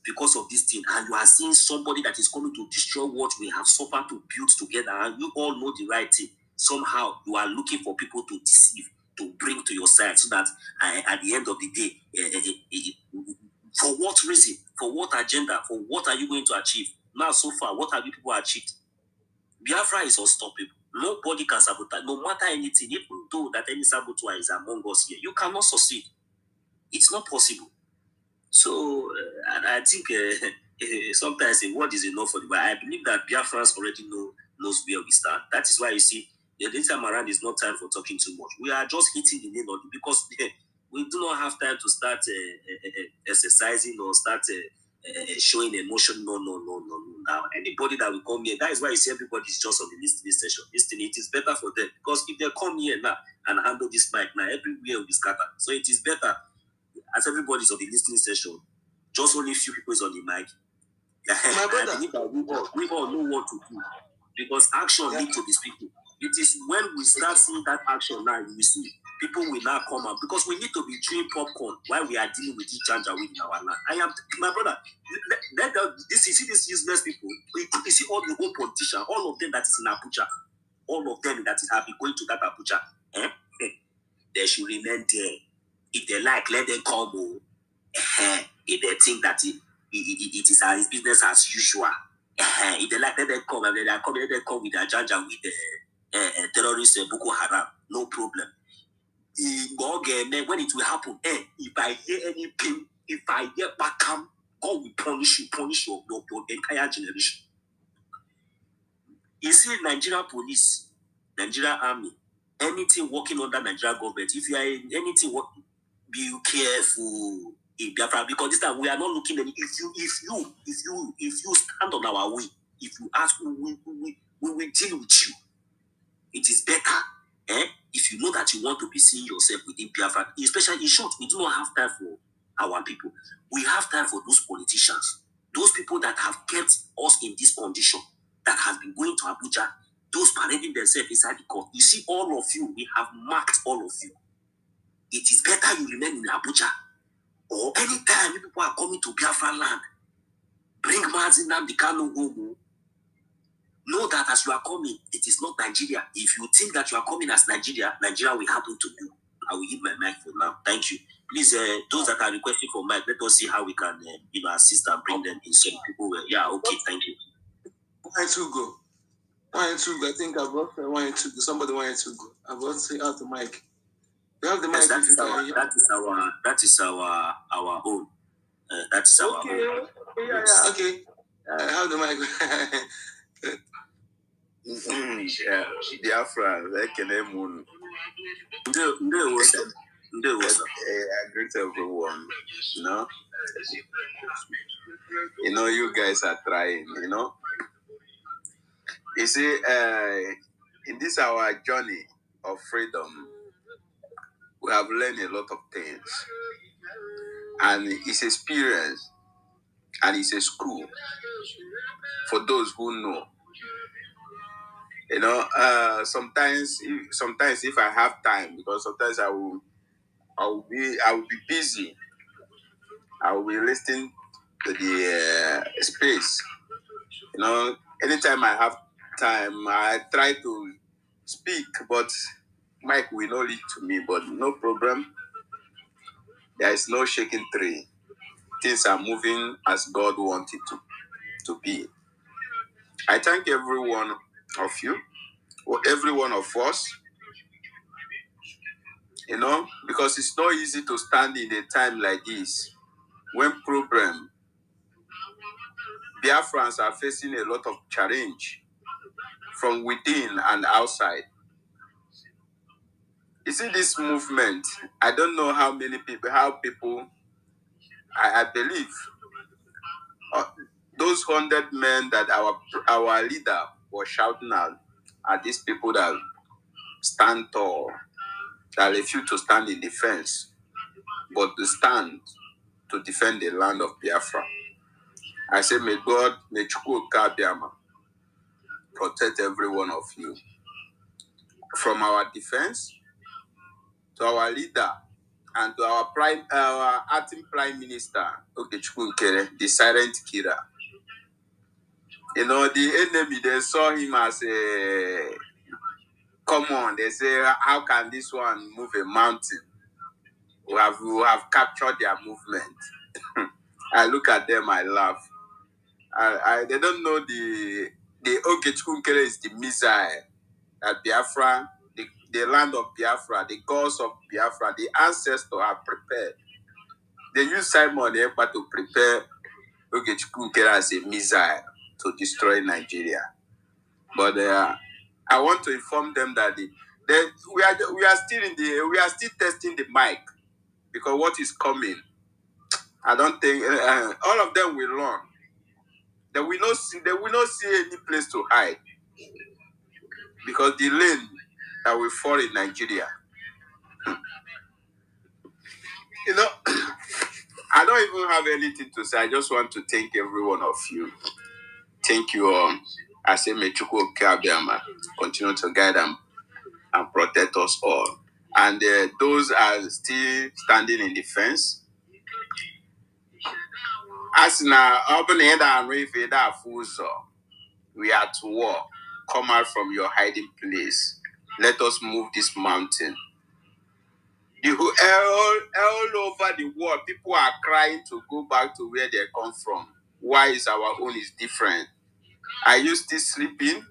because of this thing, and you are seeing somebody that is coming to destroy what we have suffered to build together, and you all know the right thing. Somehow you are looking for people to deceive, to bring to your side, so that at the end of the day, for what reason, for what agenda, for what are you going to achieve? Now, so far, what have you people achieved? Biafra is unstoppable. Nobody can sabotage, no matter anything, even though that any saboteur is among us here. You cannot succeed. It's not possible. So I think sometimes a word is enough for the. But I believe that Biafrans already knows where we stand. That is why you see this time around is not time for talking too much. We are just hitting the nail on it because we do not have time to start exercising or start showing emotion. No. Now anybody that will come here, that is why you see everybody is just on the listening session. It is better for them because if they come here now and handle this mic now, everywhere will be scattered. So it is better. As everybody's on the listening session, just only a few people is on the mic. My brother, I believe that we all know what to do. because action leads to these people. It is when we start seeing that action now, you will see people will now come out because we need to be chewing popcorn while we are dealing with each other in our land. I am my brother. This you see these useless people. You see all the whole politicians, all of them that is in Abuja, all of them that is happy going to that Abuja. They should remain there. If they like, let them come. If they think that it is his business as usual. If they like, let them come. And let them come with their janja with the terrorists Boko Haram. No problem. When it will happen, if I hear any pain, if I hear Bakam, God will punish your entire generation. You see, Nigeria police, Nigeria army, anything working under Nigeria government, if you are in anything, be careful in Biafra, because this time we are not looking at it. If you stand on our way, if you ask, we will deal with you. It is better, if you know that you want to be seeing yourself within Biafra, especially in short, we do not have time for our people. We have time for those politicians, those people that have kept us in this condition, that has been going to Abuja, those parading themselves inside the court. You see, all of you, we have marked all of you. It is better you remain in Abuja, or anytime people are coming to Biafra land, bring Mazin Nnamdi Kanu home. Know that as you are coming, it is not Nigeria. If you think that you are coming as Nigeria, Nigeria will happen to you. I will give my mic for now. Thank you. Please, those that are requesting for mic, let us see how we can assist and bring them in. Some people will. Yeah, okay, thank you. 1 and 2 go. 1 and 2 go. I think I brought 1 and 2 go. Somebody 1 and 2 go. I brought out the mic. You have the mic. Yes, that is our own. That is our own. Yeah. Okay. I have the mic. Biafra, I greet everyone. You guys are trying. You see, in this our journey of freedom, we have learned a lot of things, and it's experience, and it's a school for those who know. Sometimes if I have time, because sometimes I will be busy. I will be listening to the space. Anytime I have time, I try to speak, but Mike will not lead to me. But no problem. There is no shaking tree. Things are moving as God wanted to be. I thank every one of you, or every one of us. Because it's not easy to stand in a time like this when Biafrans are facing a lot of challenge from within and outside. You see this movement, I don't know how people, I believe, those 100 men that our leader was shouting out are these people that stand tall, that refuse to stand in defense, but to stand to defend the land of Biafra. I say, may God, may Chukwuka Biama protect every one of you. From our defense to our leader and to our acting prime minister, the silent killer. The enemy, they saw him as a common. They say, how can this one move a mountain? We have captured their movement. I look at them, I laugh. They don't know the Okechkunkere is the missile that Biafra, the land of Biafra, the gods of Biafra, the ancestors are prepared. They use Simon Ekpa to prepare Okechkunkere as a missile to destroy Nigeria. But I want to inform them that we are still testing the mic, because what is coming, I don't think all of them will learn. They will not see any place to hide, because the lane that will fall in Nigeria. I don't even have anything to say. I just want to thank every one of you. Thank you all. I say, may Chukwu Kabiama continue to guide them and protect us all. And those are still standing in defense. As now, open head and read that we are to war. Come out from your hiding place. Let us move this mountain. All over the world, people are crying to go back to where they come from. Why is our own is different? Are you still sleeping?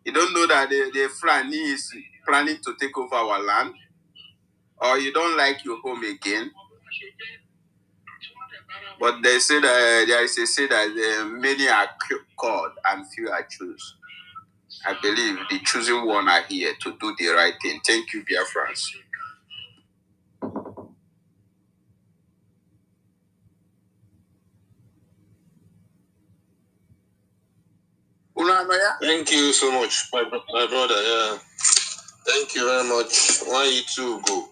You don't know that the Fulani is planning to take over our land? Or you don't like your home again? But they say that there is a say that many are called and few are chosen. I believe the chosen one are here to do the right thing. Thank you, dear friends. Thank you so much, my brother. Yeah. Thank you very much. Why you two go?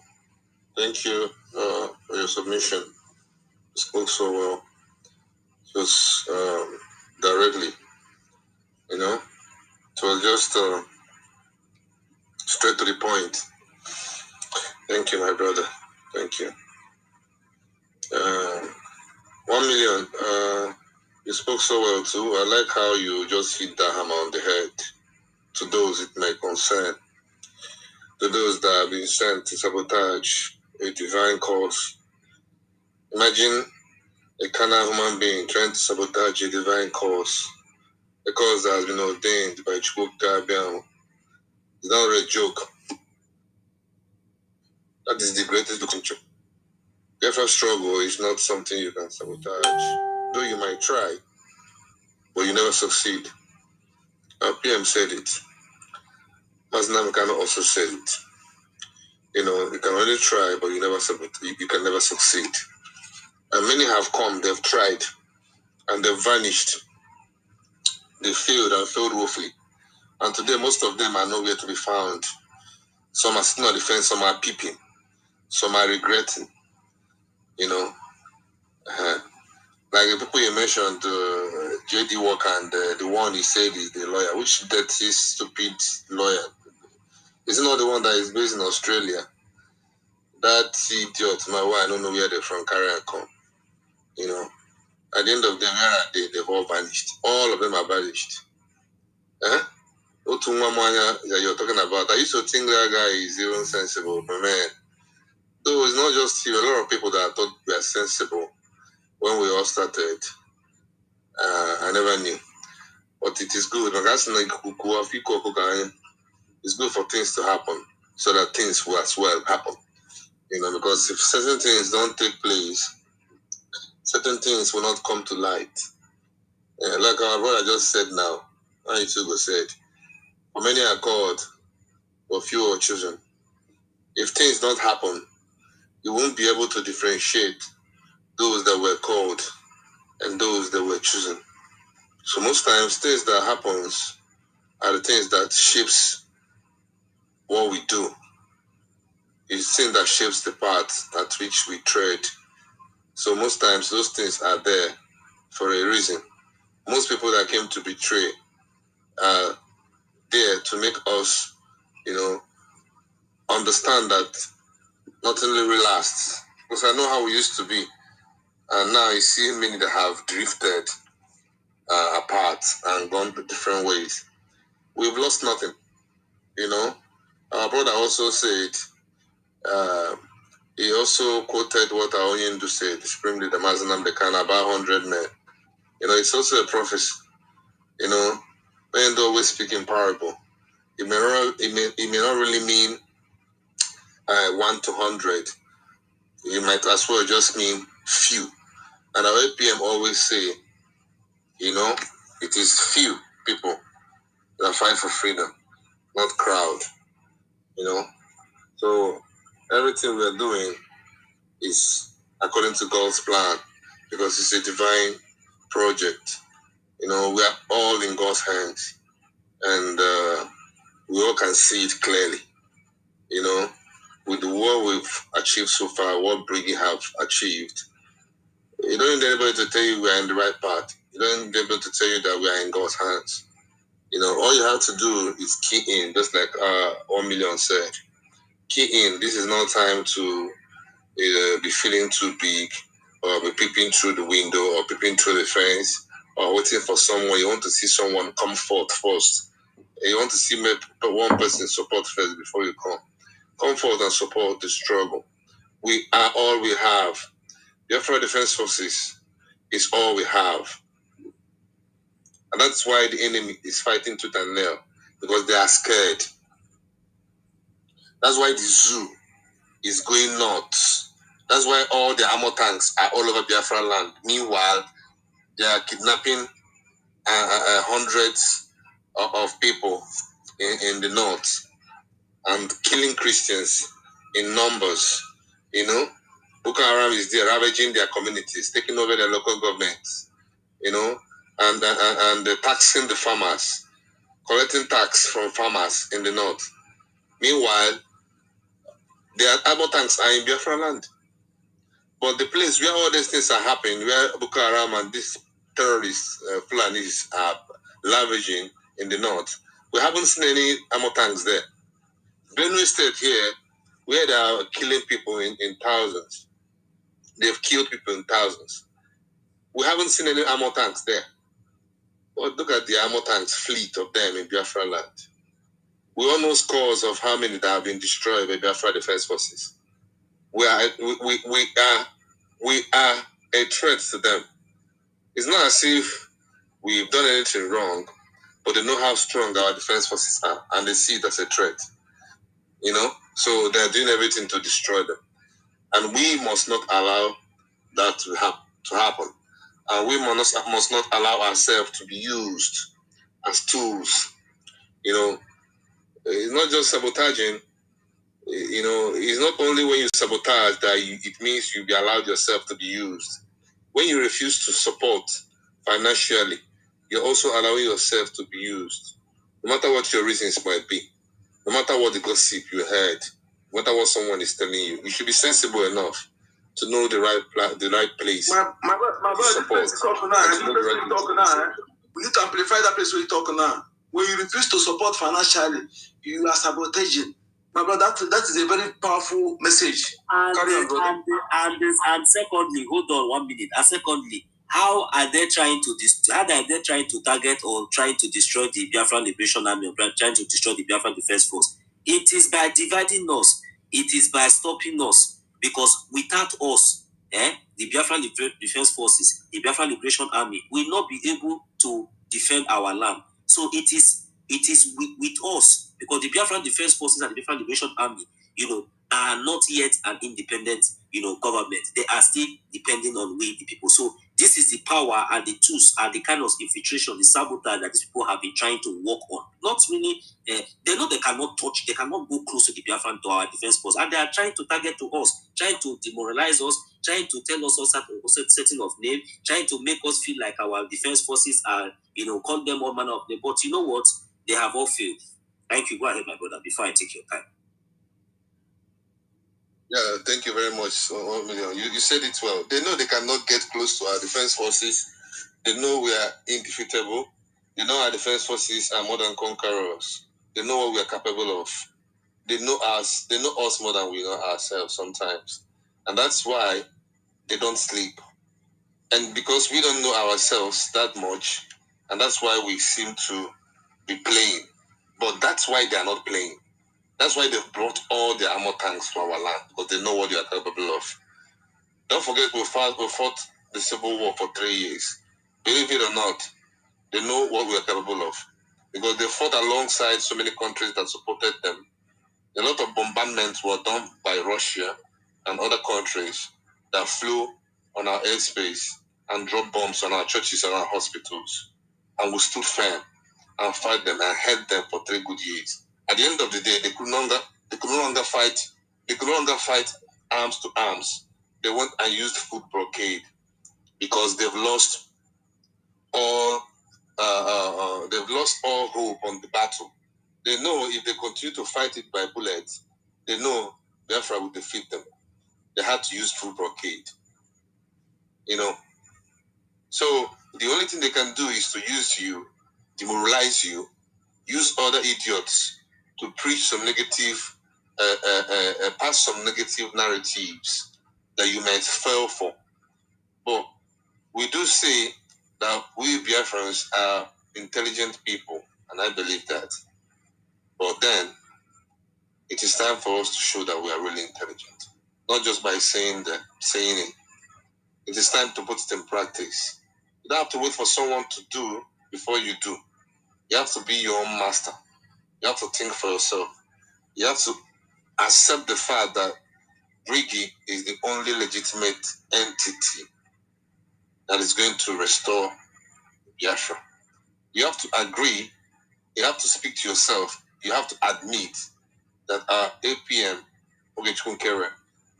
Thank you for your submission. You spoke so well. Just directly, you know. It was just straight to the point. Thank you, my brother. Thank you. 1 million. You spoke so well too. I like how you just hit that hammer on the head. To those it may concern, to those that have been sent to sabotage a divine cause. Imagine a carnal human being trying to sabotage a divine cause, a cause that has been ordained by Chukwu Biam. It's not a joke. That is the greatest control. Therefore, struggle is not something you can sabotage. Though you might try, but you never succeed. Our PM said it. Maznam Kano also said it. You know, you can only try, but you can never succeed. And many have come, they've tried, and they've vanished. They failed and failed woefully. And today, most of them are nowhere to be found. Some are sitting on the fence, some are peeping, some are regretting. You know, like the people you mentioned, J.D. Walker and the one he said is the lawyer. Which dirty, stupid lawyer? Is it not the one that is based in Australia? That idiot, my wife, I don't know where they're from, carry and come. You know, at the end of the day, where are they? They've all vanished. All of them are vanished. That you're talking about, I used to think that guy is even sensible, but man, though it's not just him, a lot of people that I thought were sensible when we all started, I never knew. But it is good. It's good for things to happen so that things will as well happen. You know, because if certain things don't take place, certain things will not come to light. Like our brother just said now, and Ichugo said, for many are called, but few are chosen. If things don't happen, you won't be able to differentiate those that were called and those that were chosen. So most times, things that happens are the things that shapes what we do. It's the thing that shapes the path at which we tread. So most times, those things are there for a reason. Most people that came to betray are there to make us, you know, understand that nothing really lasts. Because I know how we used to be. And now I see many that have drifted apart and gone to different ways. We've lost nothing, you know. Our brother also said, he also quoted what our Onyendu said, Supreme Leader Mazenam Dekan, about 100 men. You know, it's also a prophecy. You know, men don't always speak in parable. It may not really mean 1 to 100. It might as well just mean few. And our APM always say, you know, it is few people that fight for freedom, not crowd. You know, so everything we're doing is according to God's plan because it's a divine project. You know, we are all in God's hands, and we all can see it clearly. You know, with what we've achieved so far, what Briggy have achieved, you don't need anybody to tell you we are in the right path. You don't need anybody to tell you that we are in God's hands. All you have to do is key in, just like 1 million said. Key in. This is not time to be feeling too big, or be peeping through the window, or peeping through the fence, or waiting for someone. You want to see someone come forth first. You want to see one person support first before you come. Come forth and support the struggle. We are all we have. Biafra Defense Forces is all we have. And that's why the enemy is fighting tooth and nail, because they are scared. That's why the zoo is going nuts. That's why all the armor tanks are all over Biafra land. Meanwhile, they are kidnapping hundreds of people in the north and killing Christians in numbers. Boko Haram is there ravaging their communities, taking over their local governments, and taxing the farmers, collecting tax from farmers in the north. Meanwhile, their armor tanks are in Biafra land. But the place where all these things are happening, where Boko Haram and these terrorists, Fulanis, are ravaging in the north, we haven't seen any armor tanks there. Benue State here, where they are killing people in thousands, they've killed people in thousands. We haven't seen any armor tanks there. But look at the armor tanks, fleet of them in Biafra land. We all know scores of how many that have been destroyed by Biafra Defense Forces. We are a threat to them. It's not as if we've done anything wrong, but they know how strong our defense forces are, and they see it as a threat. So they're doing everything to destroy them, and we must not allow that to happen. And we must not allow ourselves to be used as tools. It's not just sabotaging. It's not only when you sabotage that it means you be allowed yourself to be used. When you refuse to support financially, you're also allowing yourself to be used. No matter what your reasons might be, no matter what the gossip you heard, no matter what someone is telling you, you should be sensible enough to know the right place. My brother, place is talking now. We need to amplify that place where you're talking now. When you refuse to support financially, you are sabotaging. My brother, that is a very powerful message. And secondly, hold on 1 minute. And secondly, how are they trying to target or trying to destroy the Biafran Liberation Army, or trying to destroy the Biafran Defense Force? It is by dividing us. It is by stopping us. Because without us, the Biafran Defense Forces, the Biafran Liberation Army, will not be able to defend our land. So it is with us, because the Biafran Defense Forces and the Biafran Liberation Army, are not yet an independent, government. They are still depending on we, the people. So this is the power and the tools and the kind of infiltration, the sabotage that these people have been trying to work on. Not really, they know they cannot touch, they cannot go close to the Biafran, to our defense force, and they are trying to target to us, trying to demoralize us, trying to tell us also setting of name, trying to make us feel like our defense forces are, call them all manner of name. But you know what? They have all failed. Thank you. Go ahead, my brother, before I take your time. Yeah, thank you very much, 1 million. You said it well. They know they cannot get close to our defense forces. They know we are indefeatable. They know our defense forces are more than conquerors. They know what we are capable of. They know us. They know us more than we know ourselves sometimes. And that's why they don't sleep. And because we don't know ourselves that much, and that's why we seem to be playing. But that's why they are not playing. That's why they've brought all their armor tanks to our land, because they know what you are capable of. Don't forget, we fought the Civil War for 3 years. Believe it or not, they know what we are capable of, because they fought alongside so many countries that supported them. A lot of bombardments were done by Russia and other countries that flew on our airspace and dropped bombs on our churches and our hospitals. And we stood firm and fight them and held them for 3 good years. At the end of the day, they could no longer fight. They could no longer fight arms to arms. They went and used food blockade, because they've lost all hope on the battle. They know if they continue to fight it by bullets, they know Biafra will defeat them. They had to use food blockade. So the only thing they can do is to use you, demoralize you, use other idiots to preach some negative, pass some negative narratives that you might fall for. But we do say that we Biafrans are intelligent people, and I believe that. But then, it is time for us to show that we are really intelligent. Not just by saying it. It is time to put it in practice. You don't have to wait for someone to do before you do. You have to be your own master. You have to think for yourself. You have to accept the fact that Brigi is the only legitimate entity that is going to restore Biafra. You have to agree, you have to speak to yourself, you have to admit that our APM, Cntry,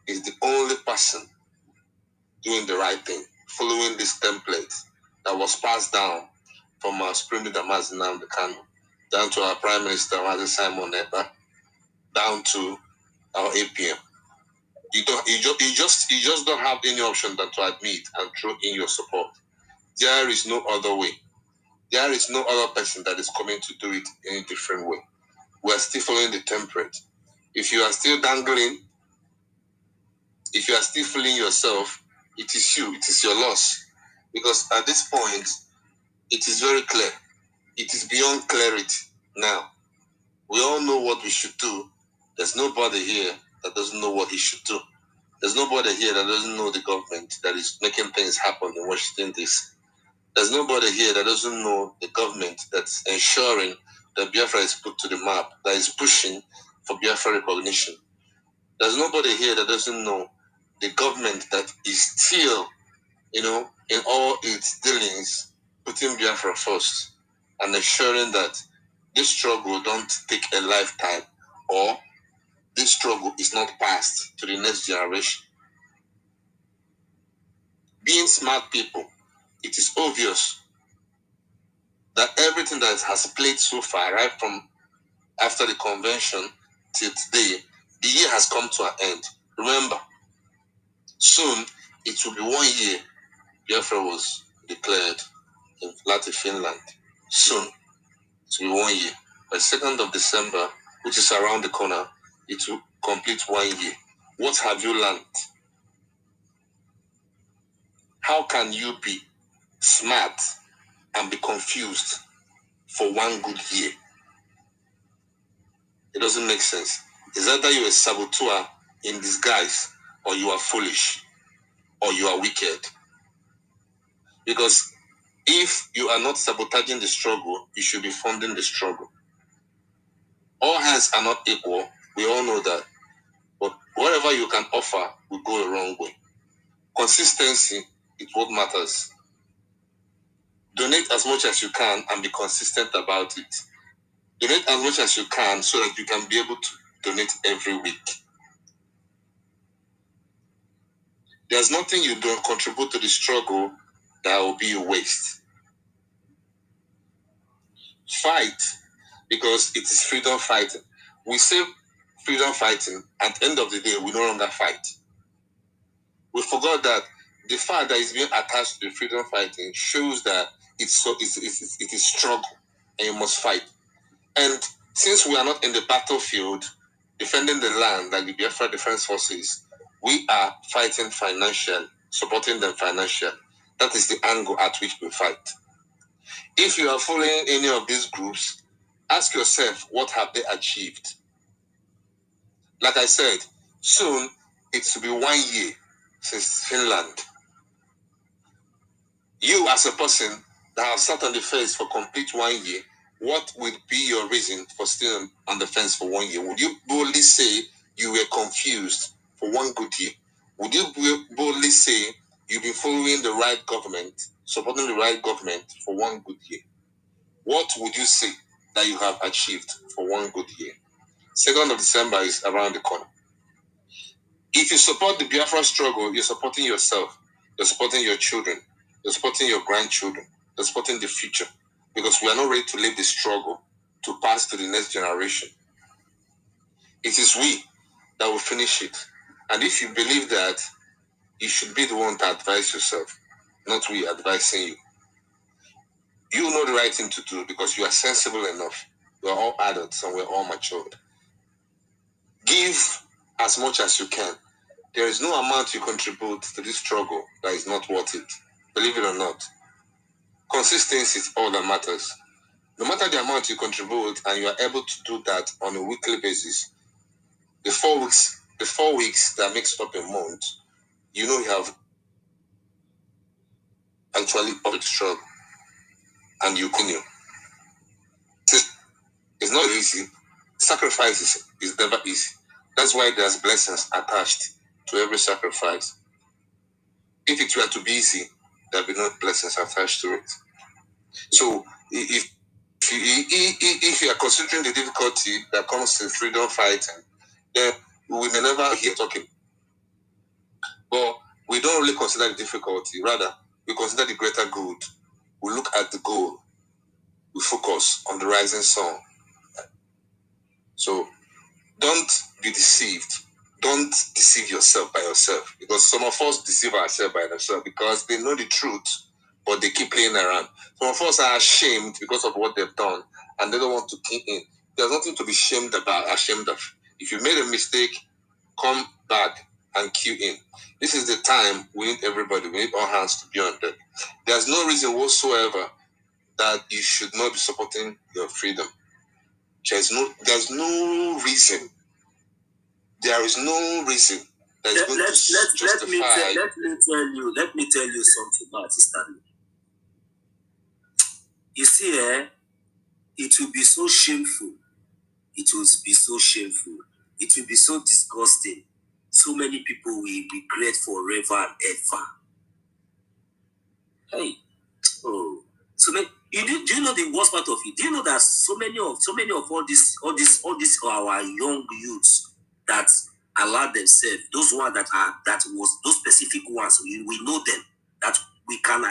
is the only person doing the right thing, following this template that was passed down from our Supreme Leader Mazi Nnamdi Kanu, down to our Prime Minister Mazi Simon Ekpa, down to our APM. You just don't have any option than to admit and throw in your support. There is no other way. There is no other person that is coming to do it in a different way. We are still following the template. If you are still dangling, if you are still fooling yourself, it is you, it is your loss. Because at this point, it is very clear. It is beyond clarity now. We all know what we should do. There's nobody here that doesn't know what he should do. There's nobody here that doesn't know the government that is making things happen in Washington, D.C. There's nobody here that doesn't know the government that's ensuring that Biafra is put to the map, that is pushing for Biafra recognition. There's nobody here that doesn't know the government that is still, in all its dealings, putting Biafra first and ensuring that this struggle don't take a lifetime, or this struggle is not passed to the next generation. Being smart people, it is obvious that everything that has played so far, right from after the convention till today, the year has come to an end. Remember, soon it will be 1 year Biafra was declared in Latin Finland. Soon it will be 1 year. By 2nd of December, which is around the corner, it will complete 1 year. What have you learned? How can you be smart and be confused for 1 good year? It doesn't make sense. It's either you're a saboteur in disguise, or you are foolish, or you are wicked. Because if you are not sabotaging the struggle, you should be funding the struggle. All hands are not equal. We all know that. But whatever you can offer will go the wrong way. Consistency is what matters. Donate as much as you can and be consistent about it. Donate as much as you can so that you can be able to donate every week. There's nothing you don't contribute to the struggle that will be a waste. Fight, because it is freedom fighting. We say freedom fighting, at the end of the day, we no longer fight. We forgot that the fact that is being attached to the freedom fighting shows that it is struggle and you must fight. And since we are not in the battlefield defending the land like the Biafra Defense Forces, we are fighting financially, supporting them financially. That is the angle at which we fight. If you are following any of these groups, ask yourself, what have they achieved? Like I said, soon it will be 1 year since Finland. You as a person that have sat on the fence for complete 1 year, what would be your reason for staying on the fence for 1 year? Would you boldly say you were confused for 1 good year? Would you boldly say you've been following the right government, supporting the right government for 1 good year? What would you say that you have achieved for 1 good year? 2nd of December is around the corner. If you support the Biafra struggle, you're supporting yourself, you're supporting your children, you're supporting your grandchildren, you're supporting the future. Because we are not ready to leave the struggle to pass to the next generation. It is we that will finish it. And if you believe that, you should be the one to advise yourself, not we advising you. You know the right thing to do because you are sensible enough. We're all adults and we're all matured. Give as much as you can. There is no amount you contribute to this struggle that is not worth it. Believe it or not. Consistency is all that matters. No matter the amount you contribute and you are able to do that on a weekly basis, the 4 weeks that makes up a month, you know you have actually up the struggle and you continue. It's not easy. Sacrifice is never easy. That's why there's blessings attached to every sacrifice. If it were to be easy, there would be no blessings attached to it. So if you are considering the difficulty that comes to freedom fighting, then we may never hear talking. But we don't really consider the difficulty. Rather, we consider the greater good. We look at the goal. We focus on the rising sun. So don't be deceived. Don't deceive yourself by yourself. Because some of us deceive ourselves by themselves because they know the truth, but they keep playing around. Some of us are ashamed because of what they've done, and they don't want to key in. There's nothing to be ashamed of. If you made a mistake, come back and cue in. This is the time we need everybody. We need all hands to be on deck. There's no reason whatsoever that you should not be supporting your freedom. There's no reason. There is no reason that is going to justify. Let me tell you something about Stanley. You see, it will be so shameful. It will be so shameful. It will be so disgusting. So many people will regret forever and ever. Hey, oh, so many. Do you know the worst part of it? Do you know that so many of all these our young youths that allow themselves, those ones those specific ones, we know them, that we can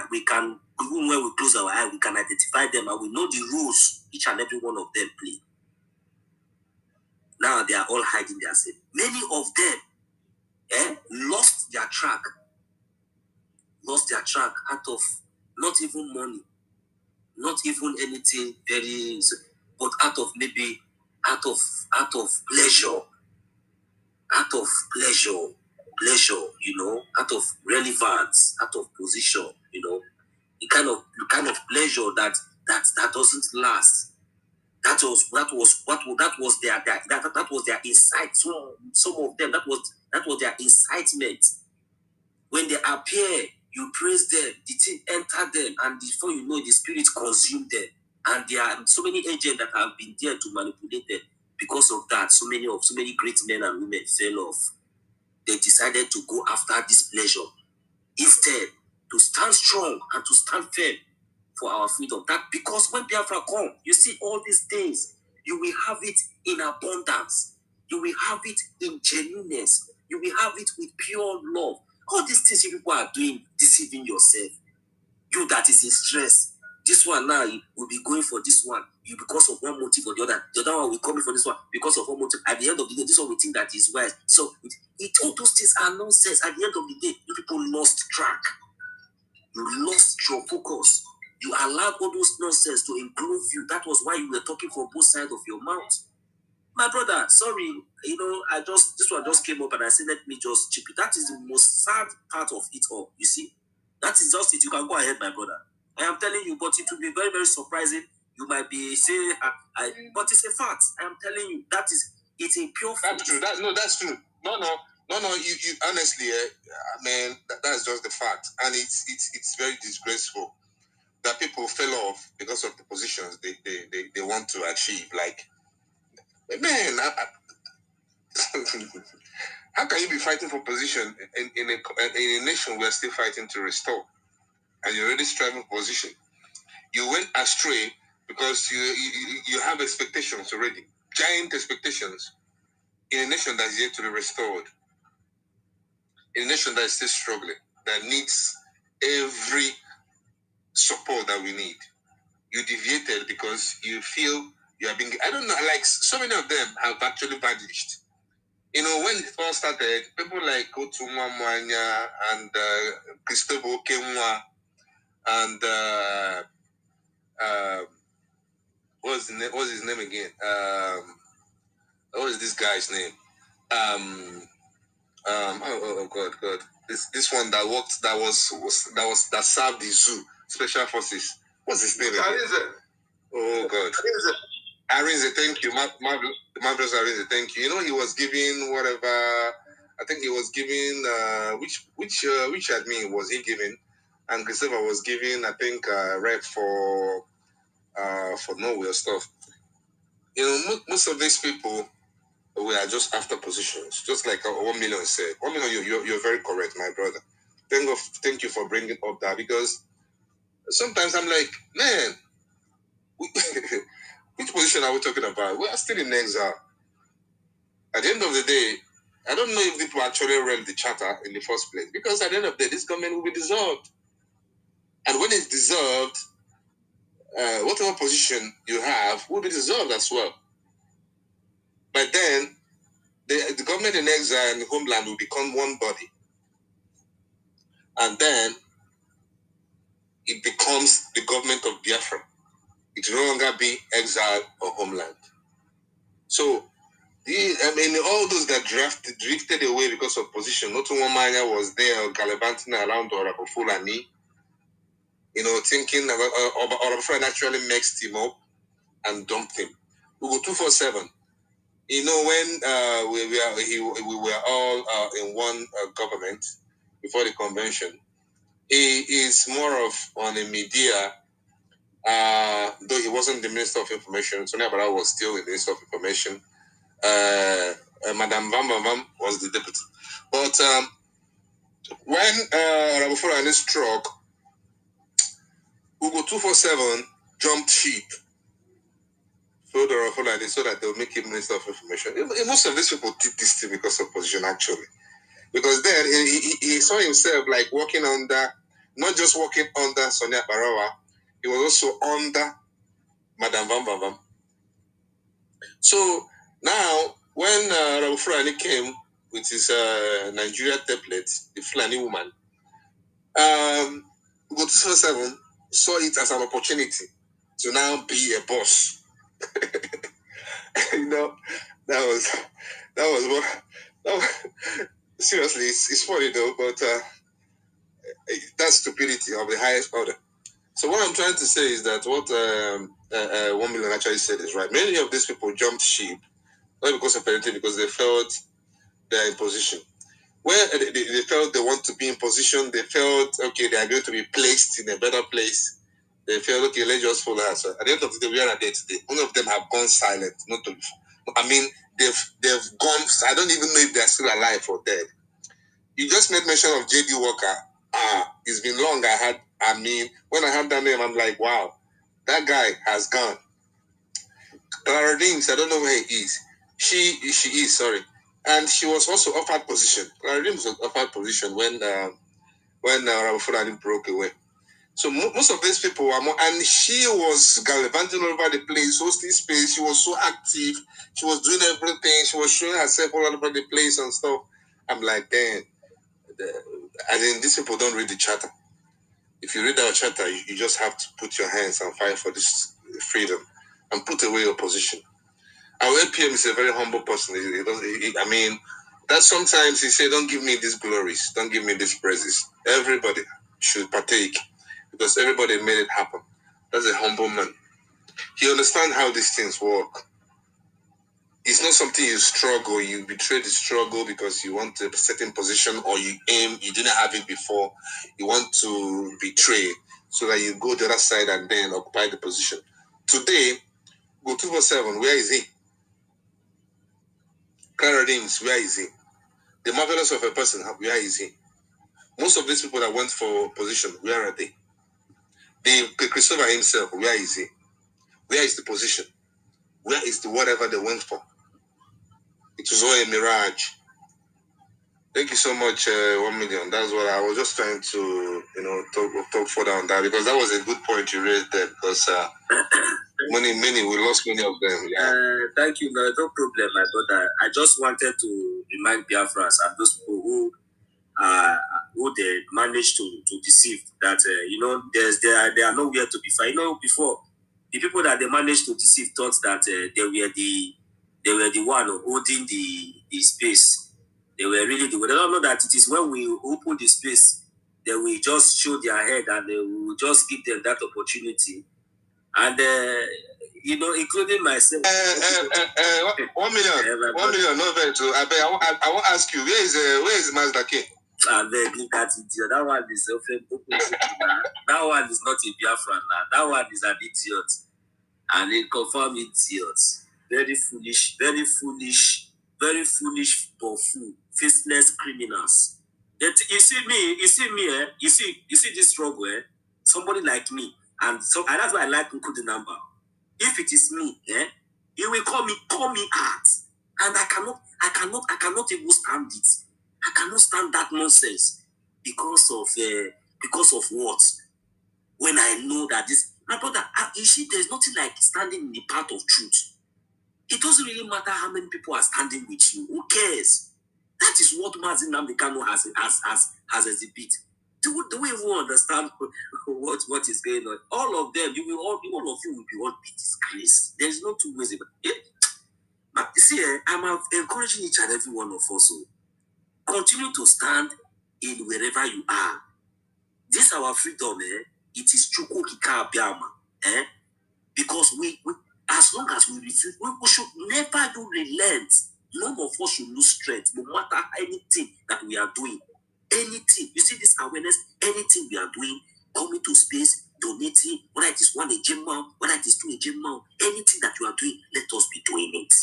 even when we close our eye, we can identify them and we know the rules each and every one of them play. Now they are all hiding themselves. Many of them lost their track out of not even money, not even anything very, but out of pleasure, out of relevance, out of position, the kind of pleasure that doesn't last. That was their insight. Some of them, that was their incitement. When they appear, you praise them, the thing enter them, and before you know, the spirit consume them. And there are so many agents that have been there to manipulate them. Because of that, so many great men and women fell off. They decided to go after this pleasure instead to stand strong and to stand firm for our freedom. That because when Biafra come, you see all these things, you will have it in abundance. You will have it in genuineness. You will have it with pure love. All these things you people are doing, deceiving yourself. You that is in stress. This one now will be going for this one. You because of one motive or the other. The other one will come in for this one because of one motive. At the end of the day, this one we think that is wise. So all those things are nonsense. At the end of the day, you people lost track. You lost your focus. You allowed all those nonsense to engulf you. That was why you were talking from both sides of your mouth. My brother, sorry, this one just came up and I said, let me just chip it. That is the most sad part of it all. You see, that is just it. You can go ahead, my brother. I am telling you, but it will be very, very surprising. You might be saying, but it's a fact. I am telling you, it's a pure fact. That's true. That's true. No. You honestly, man, that's just the fact, and it's very disgraceful that people fell off because of the positions they want to achieve. Like, man, how can you be fighting for position in a nation we're still fighting to restore, and you're already striving for position? You went astray because you have expectations already, giant expectations, in a nation that's yet to be restored, in a nation that is still struggling, that needs every support that we need. You deviated because you feel you are being, I don't know, like so many of them have actually vanished. When it all started, people like Otumwa Mwanya and Christopher Kenwa and what's his name name again? What is this guy's name? God. This one that worked, that served the zoo, special forces. What's his name again? Oh God. Arinze, thank you. Marvelous Arinze, thank you. You know, he was giving whatever, I think he was giving, which admin was he giving? And Christopher was giving, I think, rep for Norway stuff. You know, most of these people, we are just after positions, just like 1 million said. 1 million, you're very correct, my brother. Thank you for bringing up that, because sometimes I'm like, man, which position are we talking about? We are still in exile. At the end of the day, I don't know if people actually read the charter in the first place, because at the end of the day, this government will be dissolved. And when it's dissolved, whatever position you have will be dissolved as well. But then, the government in exile and the homeland will become one body. And then, it becomes the government of Biafra. It will no longer be exile or homeland. So, all those that drifted away because of position, not one miner was there gallivanting around Oracle Fulani, you know, thinking about Oracle Fulani actually mixed him up and dumped him. We go 247. You know, when we were all in one government before the convention, he is more of on the media, though he wasn't the Minister of Information. Tony Abara was still the Minister of Information. Madam Vam was the deputy. But when Rabu Fulani struck, Ugo 247 jumped ship. So that they'll make him Minister of Information. Most of these people did this thing because of position, actually. Because then he saw himself like working under, not just working under Sonia Barawa, he was also under Madam Vam. So now, when Rabu Fulani came with his Nigeria template, the Fulani woman, Ugo 247 saw it as an opportunity to now be a boss. You know, that was seriously, it's funny though, but that's stupidity of the highest order. So what I'm trying to say is that what 1 million actually said is right. Many of these people jumped ship, not because of anything, because they felt they're in position. Where they felt they want to be in position, they felt, okay, they are going to be placed in a better place. They felt, okay, let's just follow us. At the end of the day, we are at there today. None of them have gone silent. They've gone, I don't even know if they're still alive or dead. You just made mention of J.D. Walker. It's been long. When I heard that name, I'm like, wow, that guy has gone. Clara Reams, I don't know where he is. She is, sorry. And she was also offered position. Clara Reams was offered position when Rabu Fulani broke away. So most of these people were more, and she was gallivanting all over the place, hosting space. She was so active. She was doing everything. She was showing herself all over the place and stuff. I'm like, damn. These people don't read the charter. If you read our charter, you just have to put your hands and fight for this freedom and put away your position. Our APM is a very humble person. That sometimes he say, don't give me these glories. Don't give me these praises. Everybody should partake, because everybody made it happen. That's a humble man. He understands how these things work. It's not something you struggle. You betray the struggle because you want a certain position, or you didn't have it before. You want to betray so that you go the other side and then occupy the position. Today, go 247, where is he? Clara Reams, where is he? The marvelous of a person, where is he? Most of these people that went for position, where are they? The Christopher himself, where is he? Where is the position? Where is the whatever they went for? It was all a mirage. Thank you so much, 1 million. That's what I was just trying to, talk further on that, because that was a good point you raised there. Because we lost many of them. Yeah. Thank you. No problem, my brother. I just wanted to remind Biafrans and those people who they managed to deceive that they are nowhere to be found. Before the people that they managed to deceive thought that they were the one holding the space. They were really they don't know that it is when we open the space that we just show their head and we will just give them that opportunity. And including myself. 1 million. 1 million, no very true. I won't ask you, where is Mazda King? I beg you, that idiot. That one is open. That one is not a Biafran now. That one is an idiot. And a confirmed idiot. Very foolish, buffoon, faceless criminals. You see me, you see this struggle, somebody like me, and that's why I like to put the number. If it is me, you will call me out. And I cannot even stand it. I cannot stand that nonsense because of what? When I know that this, my brother, you see, there's nothing like standing in the path of truth. It doesn't really matter how many people are standing with you. Who cares? That is what Mazin Namdekano has exhibited. Do we even understand what is going on? All of them, all of you will be all be disgraced. There's no two ways about it. But see, I'm encouraging each and every one of us to continue to stand in wherever you are. This our freedom, it is Chukwu Kika Biama, because we as long as we refuse, we should never do relent. None of us should lose strength, no matter anything that we are doing. Anything, you see this awareness, anything we are doing, coming to space, donating, whether it is 1 AGM, whether it is 2 AGM, anything that you are doing, let us be doing it.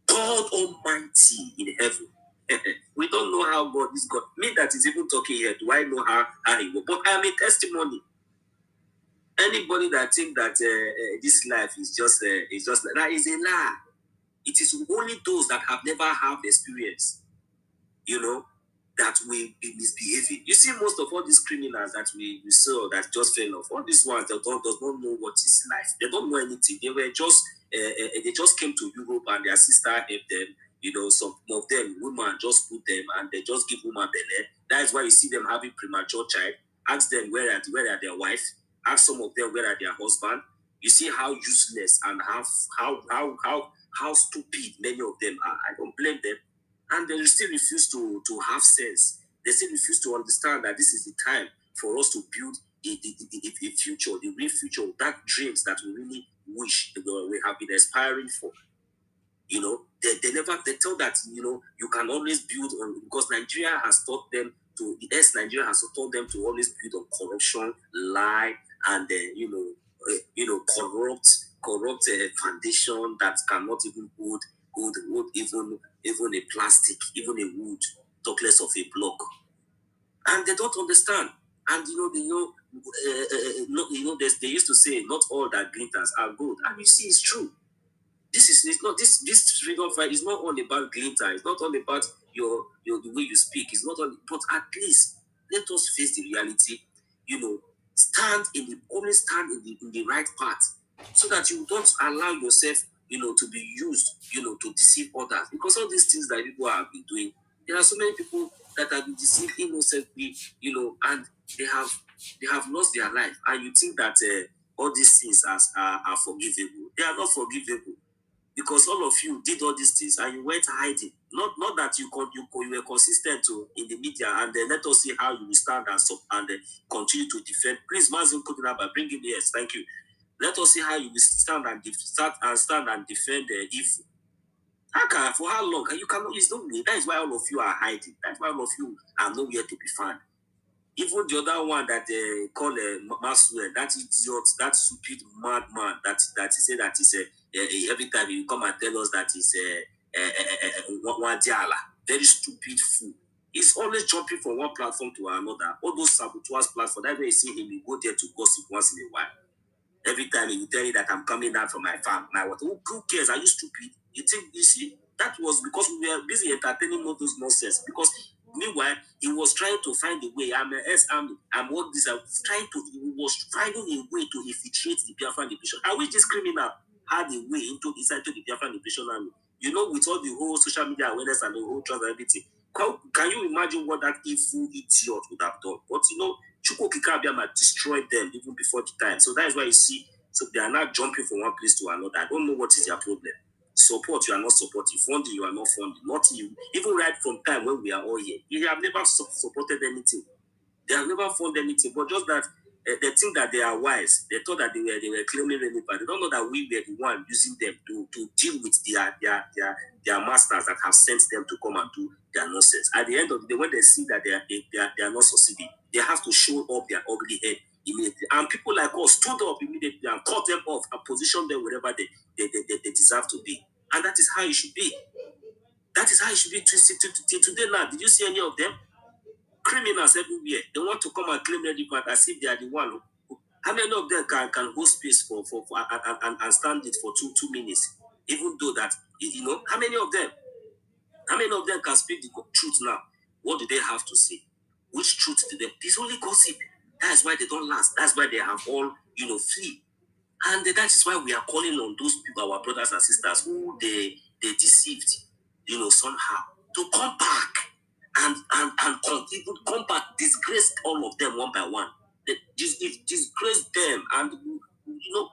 God Almighty in heaven. We don't know how God is God. Me that is even talking here, do I know how he will? But I am a testimony. Anybody that think that this life is just that is a lie. It is only those that have never had experience, that will be misbehaving. You see, most of all these criminals that we saw that just fell off, all these ones that does not know what is life. They don't know anything. They were just they just came to Europe and their sister helped them. Some of them, women just put them and they just give woman belly. That is why you see them having premature child. Ask them where are their wife. Ask some of them where are their husband. You see how useless and how stupid many of them are. I don't blame them. And they still refuse to have sense. They still refuse to understand that this is the time for us to build a future, the real future, that dreams that we really wish we have been aspiring for. They tell that, you can always build on, because Nigeria has taught them to, Nigeria has taught them to always build on corruption, lie, and corrupt foundation that cannot even hold even a plastic, even a wood, talk less of a block. And they don't understand. And they used to say, not all that glitters are gold. And you see, it's true. This freedom fight is not all about glitter. It's not all about your the way you speak. It's not all, but at least let us face the reality. Stand in the right path, so that you don't allow yourself, to be used, to deceive others. Because all these things that people have been doing, there are so many people that have been deceived innocently, and they have lost their life. And you think that all these things are forgivable. They are not forgivable. Because all of you did all these things and you went hiding. Not that you were consistent in the media, and let us see how you will stand and continue to defend. Please, Mazin Kutunaba, bring him here. Thank you. Let us see how you will stand and defend evil. For how long? You cannot. It's not me. That is why all of you are hiding. That's why all of you are nowhere to be found. Even the other one that they call Maswell, that idiot, that stupid madman, that he said that is every time you come and tell us that is one diala, very stupid fool. He's always jumping from one platform to another. All those saboteurs platforms, that way you see him, you go there to gossip once in a while. Every time he will tell you that I'm coming down from my farm, who cares? Are you stupid? You see, that was because we were busy entertaining all those nonsense. Because meanwhile, he was trying to find a way. I'm an ex-army. He was finding a way to infiltrate the Biafran Liberation. I wish this criminal had a way inside the Biafran Liberation Army. With all the whole social media awareness and the whole trust and everything. Can you imagine what that evil idiot would have done? But Chukwu Kika Biama destroyed them even before the time. So that is why you see So they are not jumping from one place to another. I don't know what is their problem. Support, you are not supporting. Funding, you are not funding. Nothing. You, even right from time when we are all here, you have never supported anything. They have never funded anything. But just that they think that they are wise. They thought that they were claiming relevant. They don't know that we were the one using them to deal with their masters that have sent them to come and do their nonsense. At the end of the day, when they see that they are not succeeding, they have to show up their ugly head immediately. And people like us stood up immediately and cut them off and positioned them wherever they deserve to be. And that is how it should be. That is how it should be today now. Did you see any of them? Criminals everywhere. They want to come and claim relevant as if they are the one. How many of them can hold space for and stand it for two minutes? Even though that, you know, how many of them can speak the truth now? What do they have to say? Which truth to them? It's only gossip. That's why they don't last. That's why they have all, you know, flee. And that is why we are calling on those people, our brothers and sisters, who they deceived, you know, somehow, to come back and even come back, disgrace all of them one by one. Disgrace them and, you know,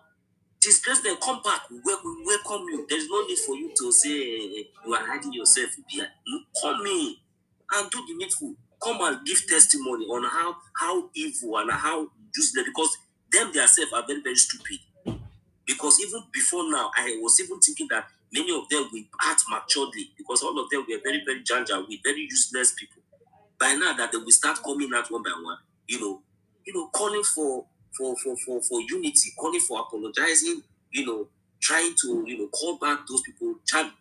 disgrace them, come back, we welcome you. There's no need for you to say you are hiding yourself here. Come in and do the needful. Come and give testimony on how evil and how useless, because them themselves are very, very stupid. Because even before now, I was even thinking that many of them will act maturely, because all of them were very, very with very useless people. By now that they will start coming out one by one, you know, calling for unity, calling for apologizing, you know, trying to, you know, call back those people,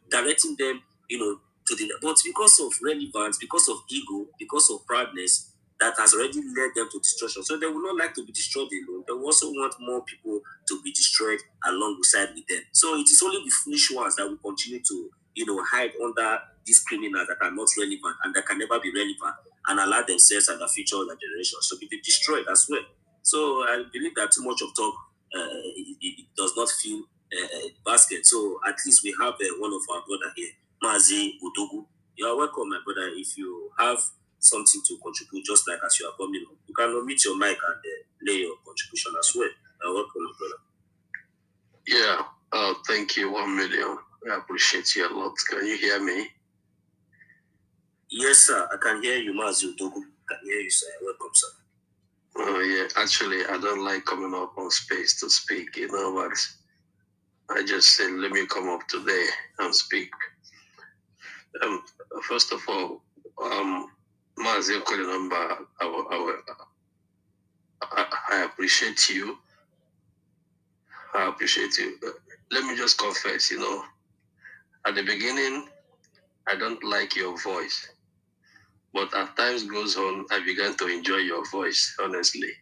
directing them, you know, to the, but because of relevance, because of ego, because of proudness, that has already led them to destruction. So they will not like to be destroyed alone. They will also want more people to be destroyed alongside with them. So it is only the foolish ones that will continue to, you know, hide under these criminals that are not relevant and that can never be relevant, and allow themselves and the future of the generations to be destroyed as well. So I believe that too much of talk it does not fill basket. So at least we have one of our brother here, Mazi Udogu. You are welcome, my brother. If you have something to contribute, just like as you are coming on, you can unmute your mic and lay your contribution as well. You are welcome, my brother. Yeah, thank you, 1 million. I appreciate you a lot. Can you hear me? Yes, sir. I can hear you, Mazi Udogu. I can hear you, sir. Welcome, sir. Yeah, actually, I don't like coming up on space to speak, you know, but I just said, let me come up today and speak. First of all, Mazi Kolinamba, I appreciate you. I appreciate you. Let me just confess, you know, at the beginning, I don't like your voice. But as time goes on, I began to enjoy your voice, honestly.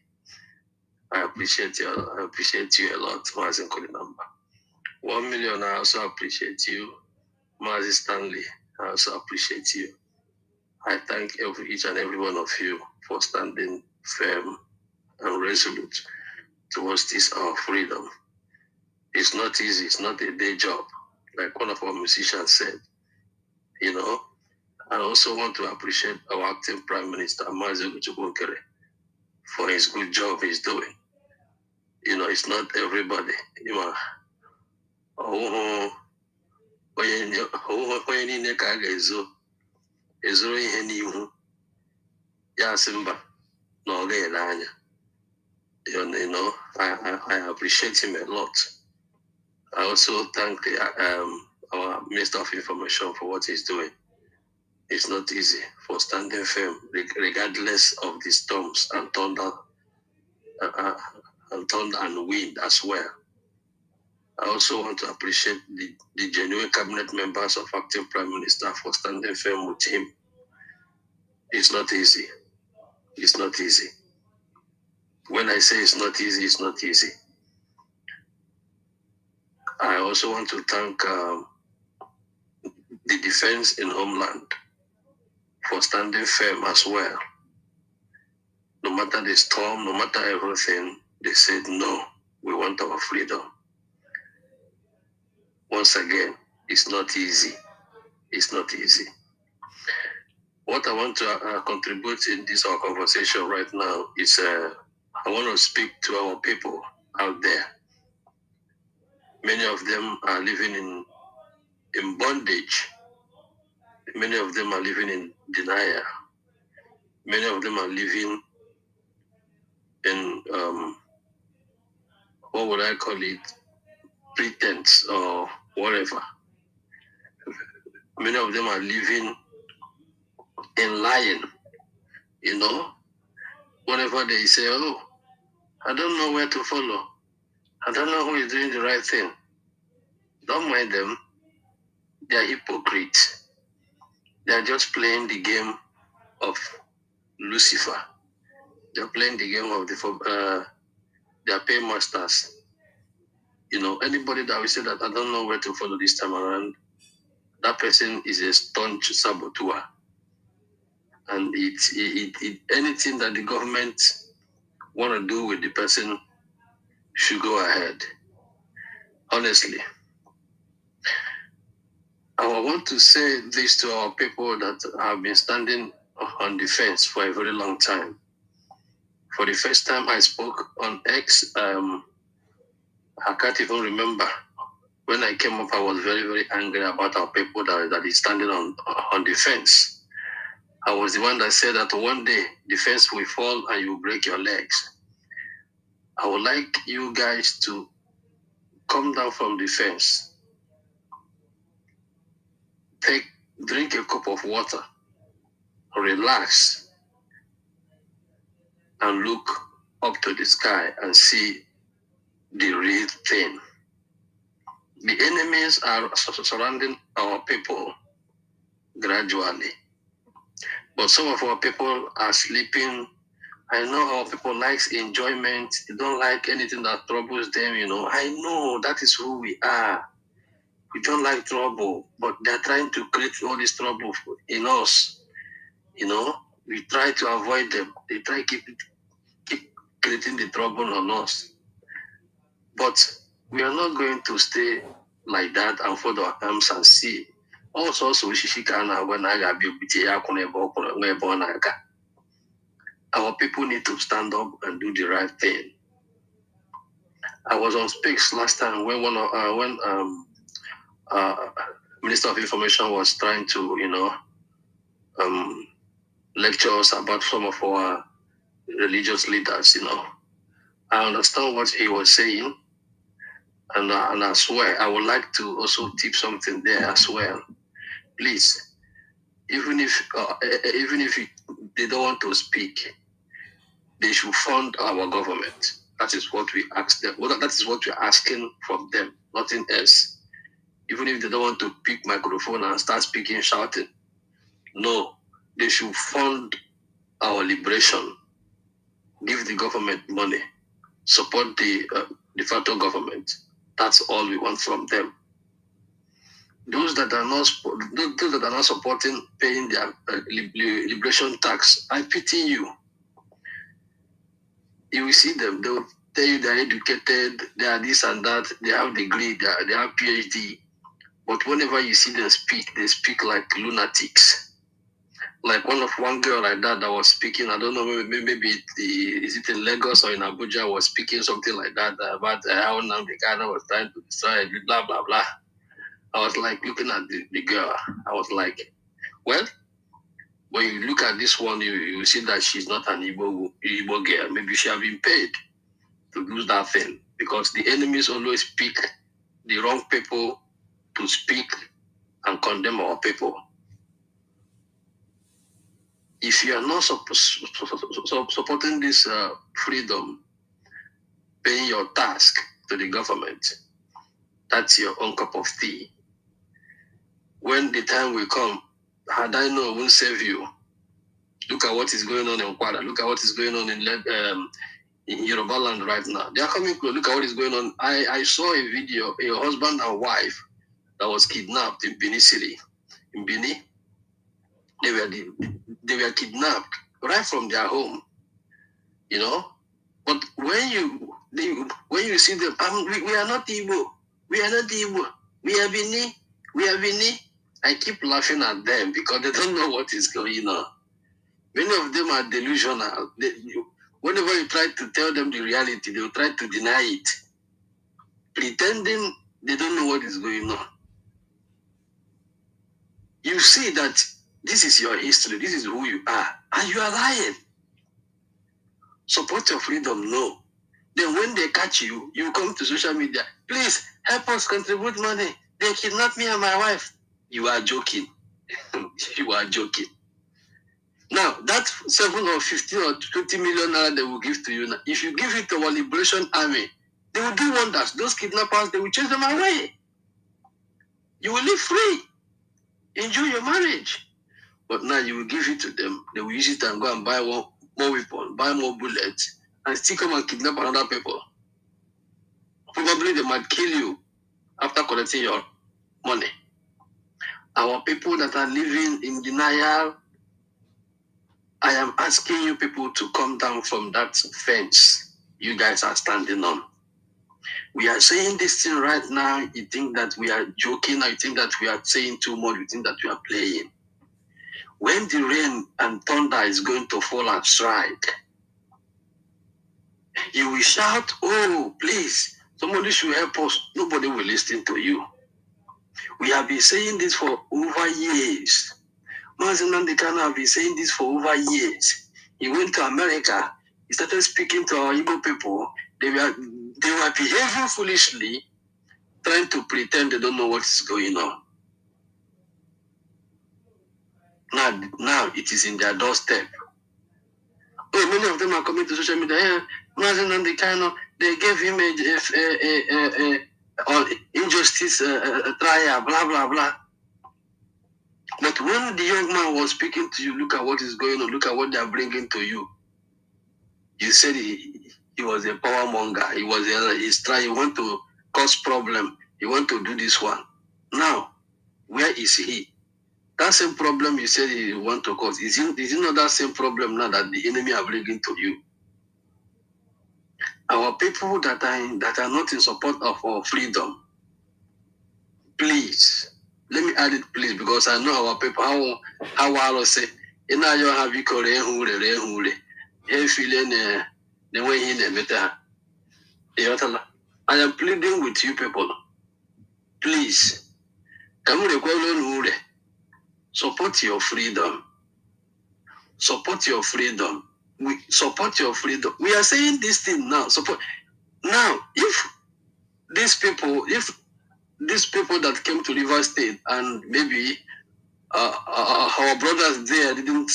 I appreciate you a lot, Mazi Kolinamba. 1 million, I also appreciate you. Mazi Stanley, I also appreciate you. I thank each and every one of you for standing firm and resolute towards this our freedom. It's not easy, it's not a day job, like one of our musicians said, you know. I also want to appreciate our acting Prime Minister, Mazi Udogu, for his good job he's doing. You know, it's not everybody, you know. Onye niile ka a ga-ezoro ihe n'ihu ya sị mba na ọ ga-ele anya. You know, I appreciate him a lot. I also thank our Minister of Information for what he's doing. It's not easy for standing firm, regardless of the storms and thunder and wind as well. I also want to appreciate the genuine cabinet members of acting Prime Minister for standing firm with him. It's not easy. It's not easy. When I say it's not easy, it's not easy. I also want to thank the defense in Homeland for standing firm as well. No matter the storm, no matter everything, they said, no, we want our freedom. Once again, it's not easy. It's not easy. What I want to contribute in this our conversation right now is I want to speak to our people out there. Many of them are living in bondage. Many of them are living in denial. Many of them are living in, what would I call it, pretense or whatever. Many of them are living in lying, you know. Whenever they say, oh, I don't know where to follow. I don't know who is doing the right thing. Don't mind them. They are hypocrites. They are just playing the game of Lucifer. They are playing the game of their paymasters. You know, anybody that will say that I don't know where to follow this time around, that person is a staunch saboteur. And anything that the government want to do with the person should go ahead. Honestly, I want to say this to our people that have been standing on the fence for a very long time. For the first time I spoke on X, I can't even remember. When I came up, I was very, very angry about our people that is standing on the fence. I was the one that said that one day the fence will fall and you will break your legs. I would like you guys to come down from the fence, drink a cup of water, relax, and look up to the sky and see the real thing. The enemies are surrounding our people gradually. But some of our people are sleeping. I know our people likes enjoyment. They don't like anything that troubles them, you know. I know that is who we are. We don't like trouble, but they're trying to create all this trouble in us. You know, we try to avoid them. They try to keep creating the trouble on us. But we are not going to stay like that and fold our arms and see. Also, our people need to stand up and do the right thing. I was on Speaks last time when Minister of Information was trying to, you know, lecture us about some of our religious leaders. You know, I understand what he was saying, and I swear I would like to also tip something there as well. Please, even if they don't want to speak, they should fund our government. That is what we ask them. That is what we're asking from them, nothing else. Even if they don't want to pick microphone and start speaking, shouting, no, they should fund our liberation. Give the government money, support the de facto government. That's all we want from them. Those that are not supporting paying their liberation tax, I pity you. You will see them, they will tell you they're educated, they are this and that, they have degree, they have PhD. But whenever you see them speak, they speak like lunatics. Like one girl like that was speaking, I don't know, maybe is it in Lagos or in Abuja, was speaking something like that about how now the guy was trying to destroy it, blah, blah, blah. I was like looking at the girl. I was like, well, when you look at this one, you see that she's not an Igbo girl. Maybe she has been paid to do that thing, because the enemies always pick the wrong people to speak and condemn our people. If you are not supporting this freedom, paying your task to the government, that's your own cup of tea. When the time will come, had I known, I won't save you. Look at what is going on in Kwara. Look at what is going on in Yoruba land right now. They are coming close. Look at what is going on. I saw a video, a husband and wife that was kidnapped in Benin City. In Benin, they were kidnapped right from their home. You know, but when you see them, we are not Igbo. We are not Igbo. We are Benin. We are Benin. I keep laughing at them because they don't know what is going on. Many of them are delusional. Whenever you try to tell them the reality, they will try to deny it, pretending They don't know what is going on. You see that this is your history, this is who you are, and you are lying. Support your freedom, no. Then when they catch you, you come to social media, please help us contribute money. They kidnapped me and my wife. You are joking. You are joking. Now, that 7 or 15 or 20 million naira they will give to you now, if you give it to our liberation army, they will do wonders. Those kidnappers, they will chase them away. You will live free. Enjoy your marriage. But now you will give it to them. They will use it and go and buy more weapon, buy more bullets, and still come and kidnap another people. Probably they might kill you after collecting your money. Our people that are living in denial, I am asking you people to come down from that fence you guys are standing on. We are saying this thing right now. You think that we are joking, or you think that we are saying too much, you think that we are playing. When the rain and thunder is going to fall and strike, you will shout, oh, please, somebody should help us. Nobody will listen to you. We have been saying this for over years. Mazen Nandekano have been saying this for over years. He went to America. He started speaking to our Igbo people. They were behaving foolishly, trying to pretend they don't know what is going on. Now it is in their doorstep. Oh, many of them are coming to social media. Mazen Nandekano, they gave him a injustice trial, blah, blah, blah. But when the young man was speaking to you, look at what is going on, look at what they are bringing to you. You said he was a power monger. He's trying, he want to cause problem. He want to do this one. Now, where is he? That same problem you said he want to cause, is it not that same problem now that the enemy are bringing to you? Our people that are not in support of our freedom, please, let me add it, please, because I know our people, how I will say, you know, you have you I am pleading with you people, please, support your freedom. Support your freedom. We support your freedom. We are saying this thing now. Support. Now, if these people that came to River State and maybe our brothers there didn't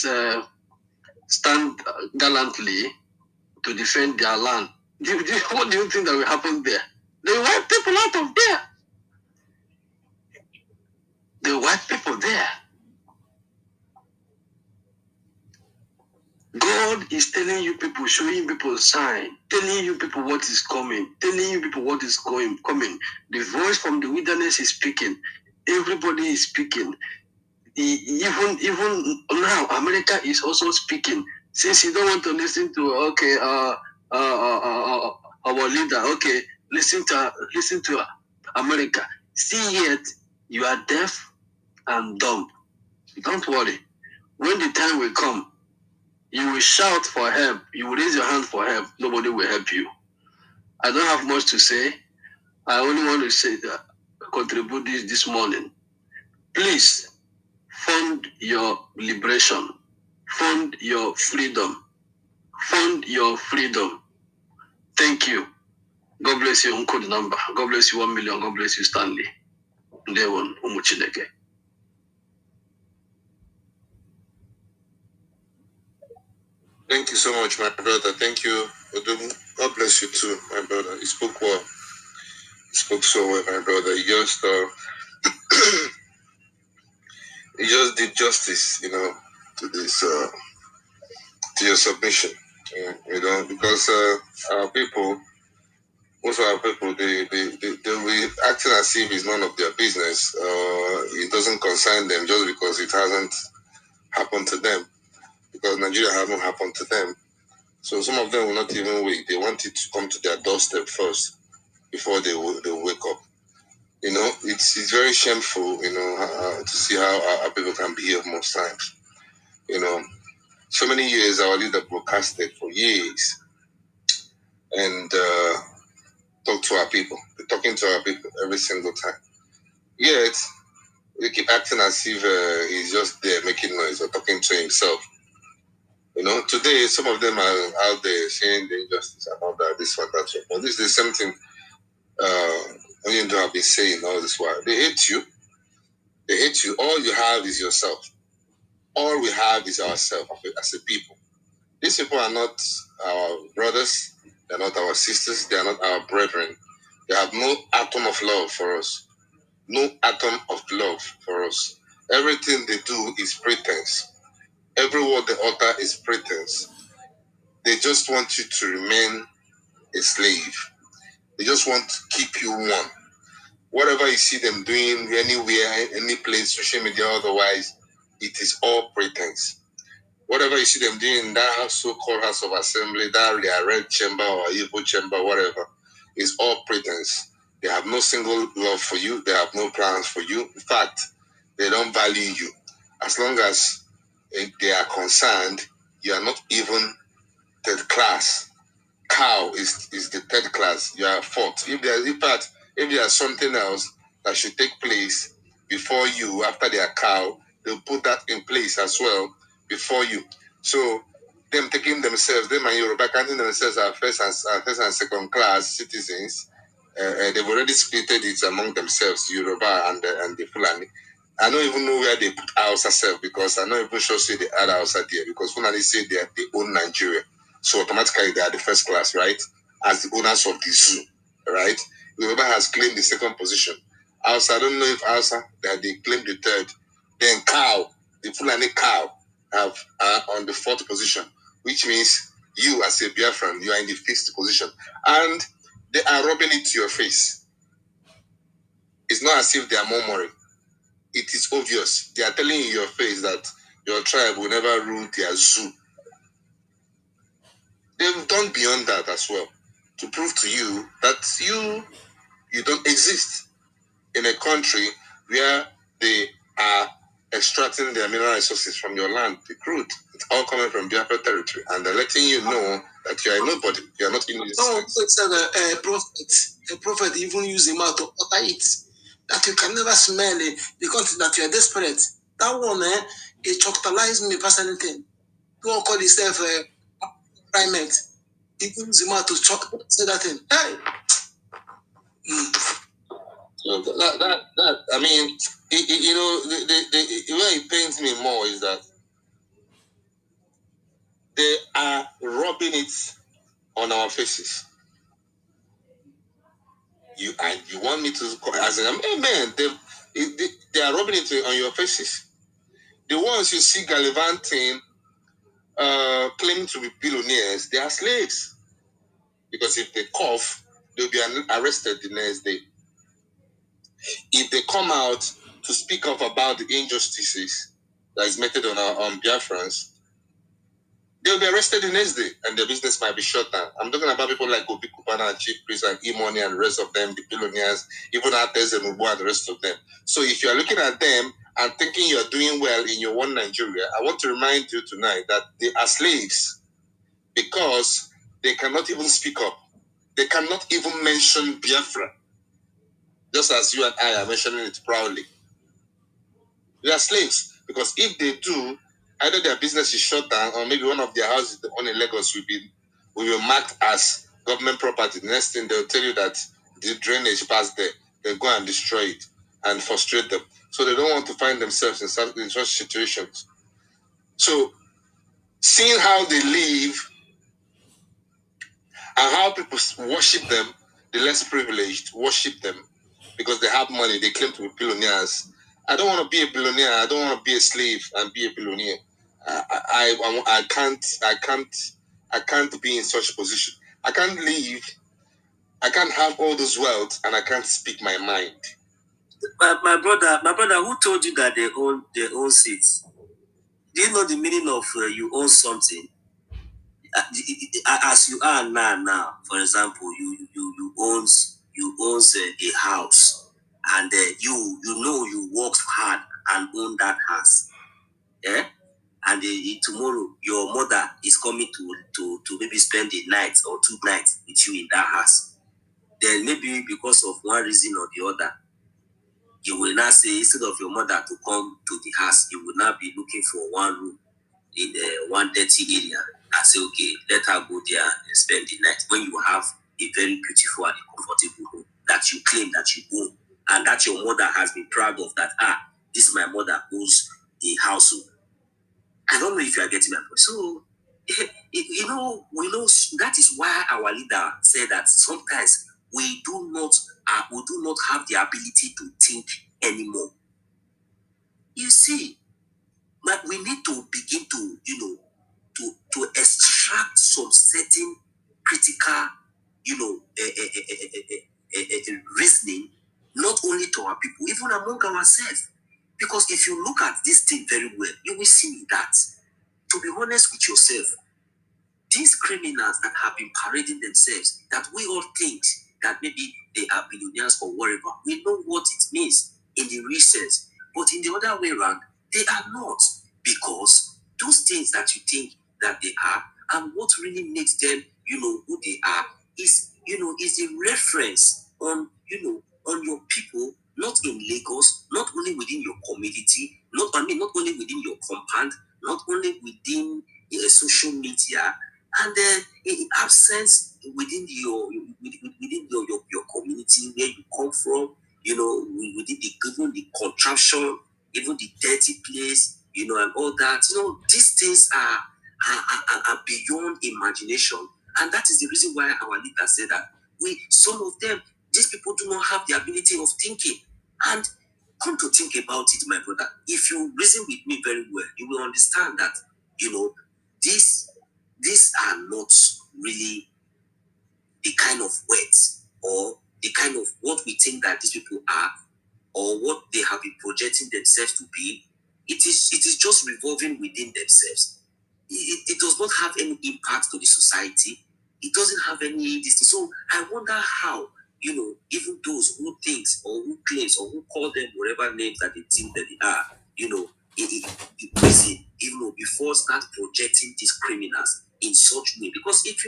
stand gallantly to defend their land, what do you think that will happen there? They wipe people out of there. They wipe people there. God is telling you people, showing people sign, telling you people what is coming, telling you people what is coming. The voice from the wilderness is speaking. Everybody is speaking. Even now, America is also speaking. Since you don't want to listen to our leader, okay, listen to America. See yet you are deaf and dumb. Don't worry. When the time will come, you will shout for help. You will raise your hand for help. Nobody will help you. I don't have much to say. I only want to say that contribute this morning. Please fund your liberation. Fund your freedom. Fund your freedom. Thank you. God bless you. Uncle the number. God bless you 1 million. God bless you, Stanley. Ndewon Umuchineke. Thank you so much, my brother. Thank you. God bless you too, my brother. You spoke well. You spoke so well, my brother. You just you just did justice, to this to your submission. Because our people, most of our people, they will be acting as if it's none of their business. It doesn't concern them just because it hasn't happened to them. Because Nigeria hasn't happened to them. So some of them will not even wait. They want it to come to their doorstep first before they wake up. It's very shameful, to see how our people can behave most times. So many years our leader broadcasted for years and talked to our people. The talking to our people every single time. Yet, we keep acting as if he's just there making noise or talking to himself. You know, today some of them are out there saying the injustice and all that, this one, that one. But this is the same thing Onyendu have been saying all this while. They hate you. They hate you. All you have is yourself. All we have is ourselves as a people. These people are not our brothers. They are not our sisters. They are not our brethren. They have no atom of love for us. No atom of love for us. Everything they do is pretense. Every word they utter is pretense. They just want you to remain a slave. They just want to keep you warm. Whatever you see them doing anywhere, any place, social media, otherwise, it is all pretense. Whatever you see them doing in that so-called House of Assembly, that their red chamber or evil chamber, whatever, is all pretense. They have no single love for you. They have no plans for you. In fact, they don't value you. As long as they are concerned, you are not even third class. Cow is the third class. You are fourth. If there's something else that should take place before you, after they are cow, they'll put that in place as well before you. So them taking themselves, them and Yoruba counting themselves as first and second class citizens, they've already splitted it among themselves, Yoruba and the Fulani. I don't even know where they put Hausa self, because I'm not even sure say they add Hausa there, because Fulani say they own Nigeria. So automatically they are the first class, right? As the owners of the zoo, right? Yoruba has claimed the second position. Hausa, I don't know if Hausa, that they claimed the third. Then cow, the Fulani cow, are on the fourth position, which means you as a Biafran, you are in the fifth position. And they are rubbing it to your face. It's not as if they are murmuring. It is obvious. They are telling you in your face that your tribe will never rule their zoo. They've done beyond that as well, to prove to you that you don't exist in a country where they are extracting their mineral resources from your land, the crude. It's all coming from Biafra territory, and they're letting you know that you are nobody. You are not in this. No, said a prophet even used a mouth to utter it, that you can never smell it because that you are desperate. That one, it choctalized me personally. Don't call yourself a primate. He used the mouth to say that thing. Hey. So that I mean, you know, the way it pains me more is that they are rubbing it on our faces. You want me to, as an amen, they are rubbing it on your faces. The ones you see gallivanting, claiming to be billionaires, they are slaves. Because if they cough, they'll be arrested the next day. If they come out to speak up about the injustices that is meted on Biafrans, they'll be arrested the next day, and their business might be shut down. I'm talking about people like Obi Kubana and Chief Priest and E-Money and the rest of them, the billionaires, even Artes and Ubu and the rest of them. So if you're looking at them and thinking you're doing well in your one Nigeria, I want to remind you tonight that they are slaves, because they cannot even speak up. They cannot even mention Biafra, just as you and I are mentioning it proudly. They are slaves, because if they do, either their business is shut down, or maybe one of their houses on in Lagos will be marked as government property. The next thing they'll tell you that the drainage passed there. They'll go and destroy it and frustrate them. So they don't want to find themselves in such situations. So seeing how they live and how people worship them, the less privileged worship them because they have money, they claim to be billionaires. I don't want to be a billionaire. I don't want to be a slave and be a billionaire. I can't be in such a position. I can't live. I can't have all this wealth and I can't speak my mind. My brother, who told you that they own seats? Do you know the meaning of you own something? As you are now, for example, you own a house, and you know you worked hard and own that house, yeah. And tomorrow your mother is coming to maybe spend a night or 2 nights with you in that house. then maybe because of one reason or the other, you will now say, instead of your mother to come to the house, you will now be looking for one room in one dirty area and say, okay, let her go there and spend the night, when you have a very beautiful and comfortable home that you claim that you own, and that your mother has been proud of, that, this my mother owns the household. I don't know if you are getting my point. So, we know that is why our leader said that sometimes we do not have the ability to think anymore. You see, but we need to begin to, to extract some certain critical, reasoning, not only to our people, even among ourselves. Because if you look at this thing very well, you will see that, to be honest with yourself, these criminals that have been parading themselves, that we all think that maybe they are billionaires or whatever, we know what it means in the real sense. But in the other way around, they are not. Because those things that you think that they are, and what really makes them, who they are, is the reference on, on your people, not in Lagos, not only within your community, not only within your compound, not only within social media, and in absence within your community where you come from, within even the contraption, even the dirty place, and all that. These things are beyond imagination, and that is the reason why our leader said that some of them, these people do not have the ability of thinking. And come to think about it, my brother, if you reason with me very well, you will understand that these are not really the kind of words or the kind of what we think that these people are, or what they have been projecting themselves to be. It is just revolving within themselves. It does not have any impact to the society. It doesn't have any distance. So I wonder how, even those who thinks or who claims or who call them whatever names that they think that they are, reason, before start projecting these criminals in such way. Because if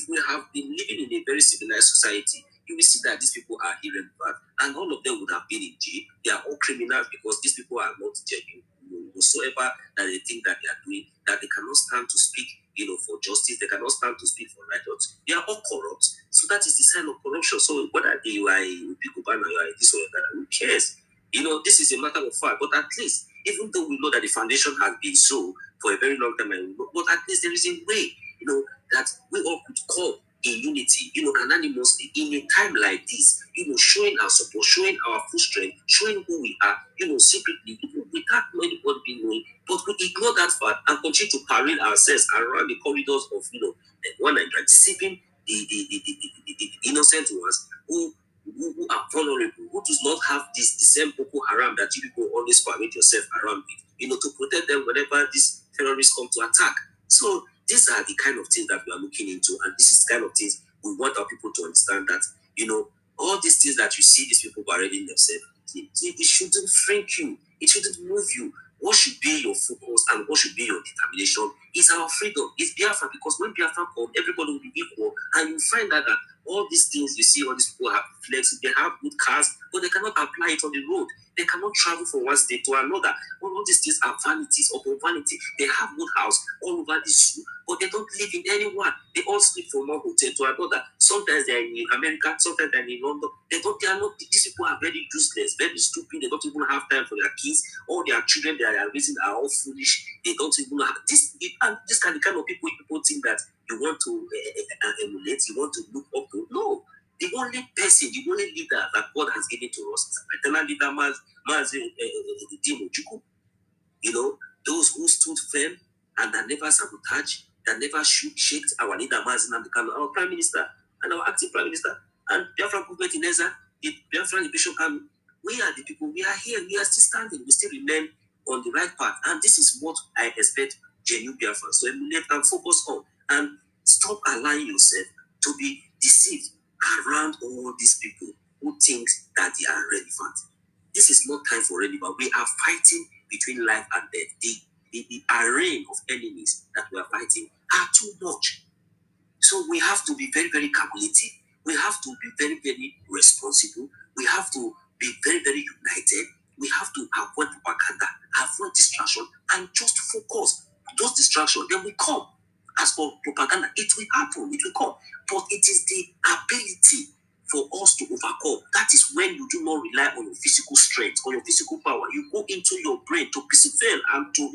we have been living in a very civilized society, you will see that these people are irrelevant, and all of them would have been in jail. They are all criminals because these people are not genuine. Whatsoever that they think that they are doing, that they cannot stand to speak, for justice, they cannot stand to speak for righteousness. They are all corrupt. So that is the sign of corruption. So whether you are a Bigobana, you are this or that, who cares? This is a matter of fact. But at least, even though we know that the foundation has been so for a very long time, but at least there is a way, that we all could come in unity, anonymously, in a time like this, showing our support, showing our full strength, showing who we are, secretly, without anybody being known. But we ignore that fact and continue to parade ourselves around the corridors of, one Nigeria, deceiving the innocent ones who are vulnerable, who does not have the same Boko Haram that you people always parade yourself around with, to protect them whenever these terrorists come to attack. So these are the kind of things that we are looking into, and this is the kind of things we want our people to understand, that, all these things that you see these people parading themselves, it shouldn't freak you, it shouldn't move you. What should be your focus and what should be your determination is our freedom, is Biafra, because when Biafra comes, everybody will be equal, and you find that all these things you see, all these people have flex, they have good cars, but they cannot apply it on the road. They cannot travel from one state to another. All these things are vanities upon vanity. They have good house all over the zoo, but they don't live in anyone. They all sleep from one hotel to another. Sometimes they're in America, sometimes they're in London. These people are very useless, very stupid. They don't even have time for their kids. All their children they are raising are all foolish. They don't even have this. And this kind of people think that you want to emulate, you want to look up to. No. The only person, the only leader that God has given to us is our eternal leader, Dimo Juku. Those who stood firm and that never sabotage, that never shaked our leader, our Prime Minister, and our acting Prime Minister, and Biafra government in Eza, the Biafra Liberation Army. We are the people, we are here, we are still standing, we still remain on the right path. And this is what I expect genuine Biafra. So emulate and focus on, and stop allowing yourself to be deceived around all these people who think that they are relevant. This is not time for relevant. We are fighting between life and death. The array of enemies that we are fighting are too much. So we have to be very, very calculative. We have to be very, very responsible. We have to be very, very united. We have to avoid propaganda, avoid distraction, and just focus. Those distractions, then will come. As for propaganda, it will happen, it will come. But it is the ability for us to overcome. That is when you do not rely on your physical strength or your physical power. You go into your brain to persevere and to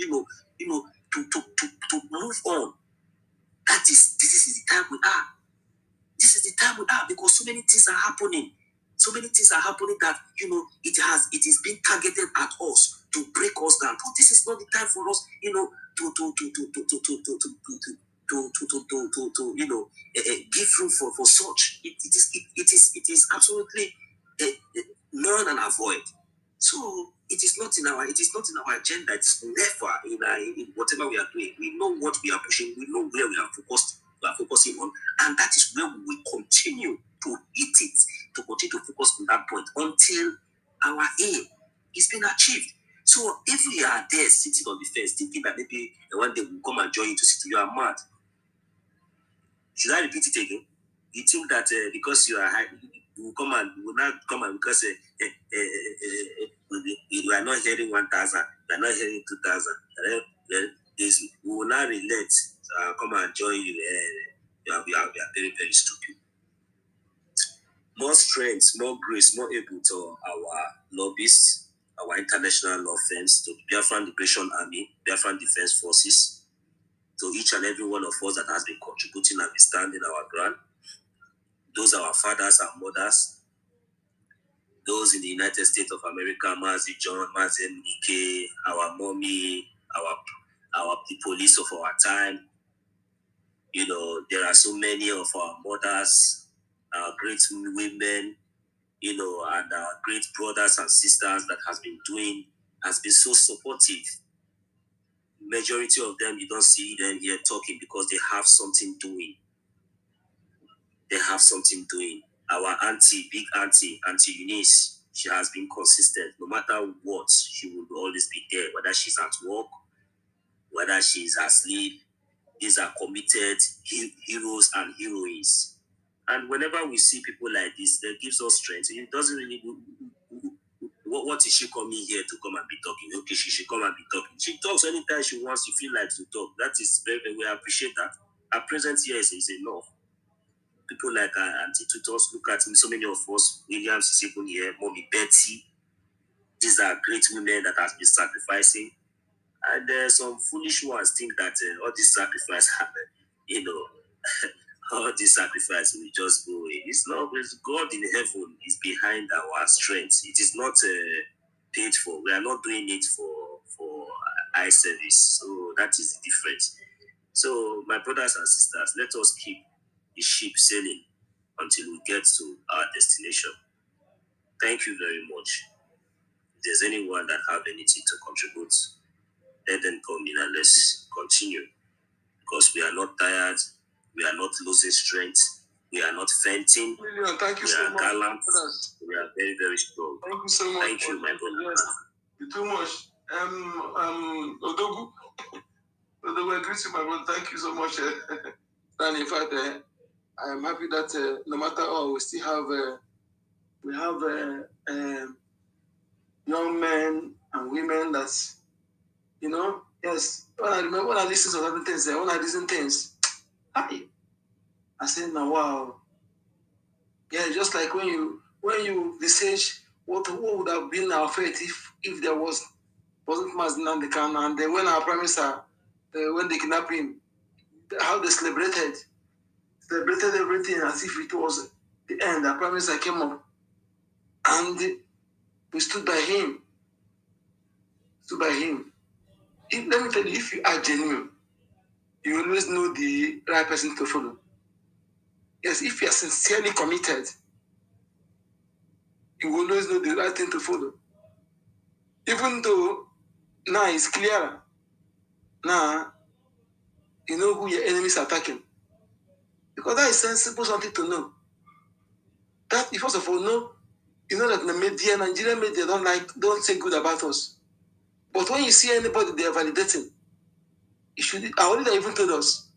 to move on. This is the time we are. This is the time we are, because so many things are happening. So many things are happening that it is being targeted at us to break us down. But this is not the time for us, give room for such. It is absolutely learn and avoid. So it is not in our agenda. It is never in whatever we are doing. We know what we are pushing. We know where we are focused. We are focusing on, and that is where we will continue to hit it, to continue to focus on that point until our aim is being achieved. So if we are there sitting on the fence thinking that maybe one day we'll come and join you to sit, you are mad. Should I repeat it again? You think that because you are high, you will not come and because you are not hearing 1,000, you are not hearing 2,000. We will not relate. Come and join you. We are very, very stupid. More strength, more grace, more able to our lobbyists, our international law firms, to Biafran Liberation Army, Biafran Defense Forces, to each and every one of us that has been contributing and standing our ground. Those are our fathers and mothers. Those in the United States of America, Mazi John, Mazi Nike, our mommy, the police of our time. There are so many of our mothers, our great women, and our great brothers and sisters that has been so supportive. Majority of them, you don't see them here talking because they have something doing. They have something doing. Our auntie, big auntie, Auntie Eunice, she has been consistent. No matter what, she will always be there, whether she's at work, whether she's asleep. These are committed heroes and heroines. And whenever we see people like this, that gives us strength. It doesn't really... What is she coming here to come and be talking? Okay, she should come and be talking. She talks anytime she wants to feel like to talk. That is very, very... We appreciate that. Our presence here is enough. People like Auntie Tutos, look at me, so many of us, Williams is even here, Mommy Betty. These are great women that have been sacrificing. And some foolish ones think that all this sacrifice, all this sacrifice will just go away. It's not. God in heaven is behind our strength. It is not paid for. We are not doing it for eye service. So that is the difference. So my brothers and sisters, let us keep the ship sailing until we get to our destination. Thank you very much. If there's anyone that have anything to contribute, let them come in and let's continue. Because we are not tired, we are not losing strength, we are not fainting. Thank you so much. Gallant, we are very, very strong. Thank you so much. Thank you, my brother. Yes, you're too much. Odogu, I greet you, my brother. Thank you so much. And in fact, I am happy that no matter all, we still have young men and women that's, yes. When I listen to other things, when I listen to things, I say, now, wow. Yeah, just like when you research what would have been our fate if there wasn't Mazi Khan, and then when our prime minister, when they kidnapped him, how they celebrated everything as if it was the end. Our prime minister came up, and we stood by him. Let me tell you, if you are genuine, you always know the right person to follow. Yes, if you are sincerely committed, you will always know the right thing to follow. Even though now it's clearer. Now, you know who your enemies are attacking. Because that is sensible something to know. That, first of all, you know that the media, Nigerian media don't say good about us. But when you see anybody they are validating, our leader even told us,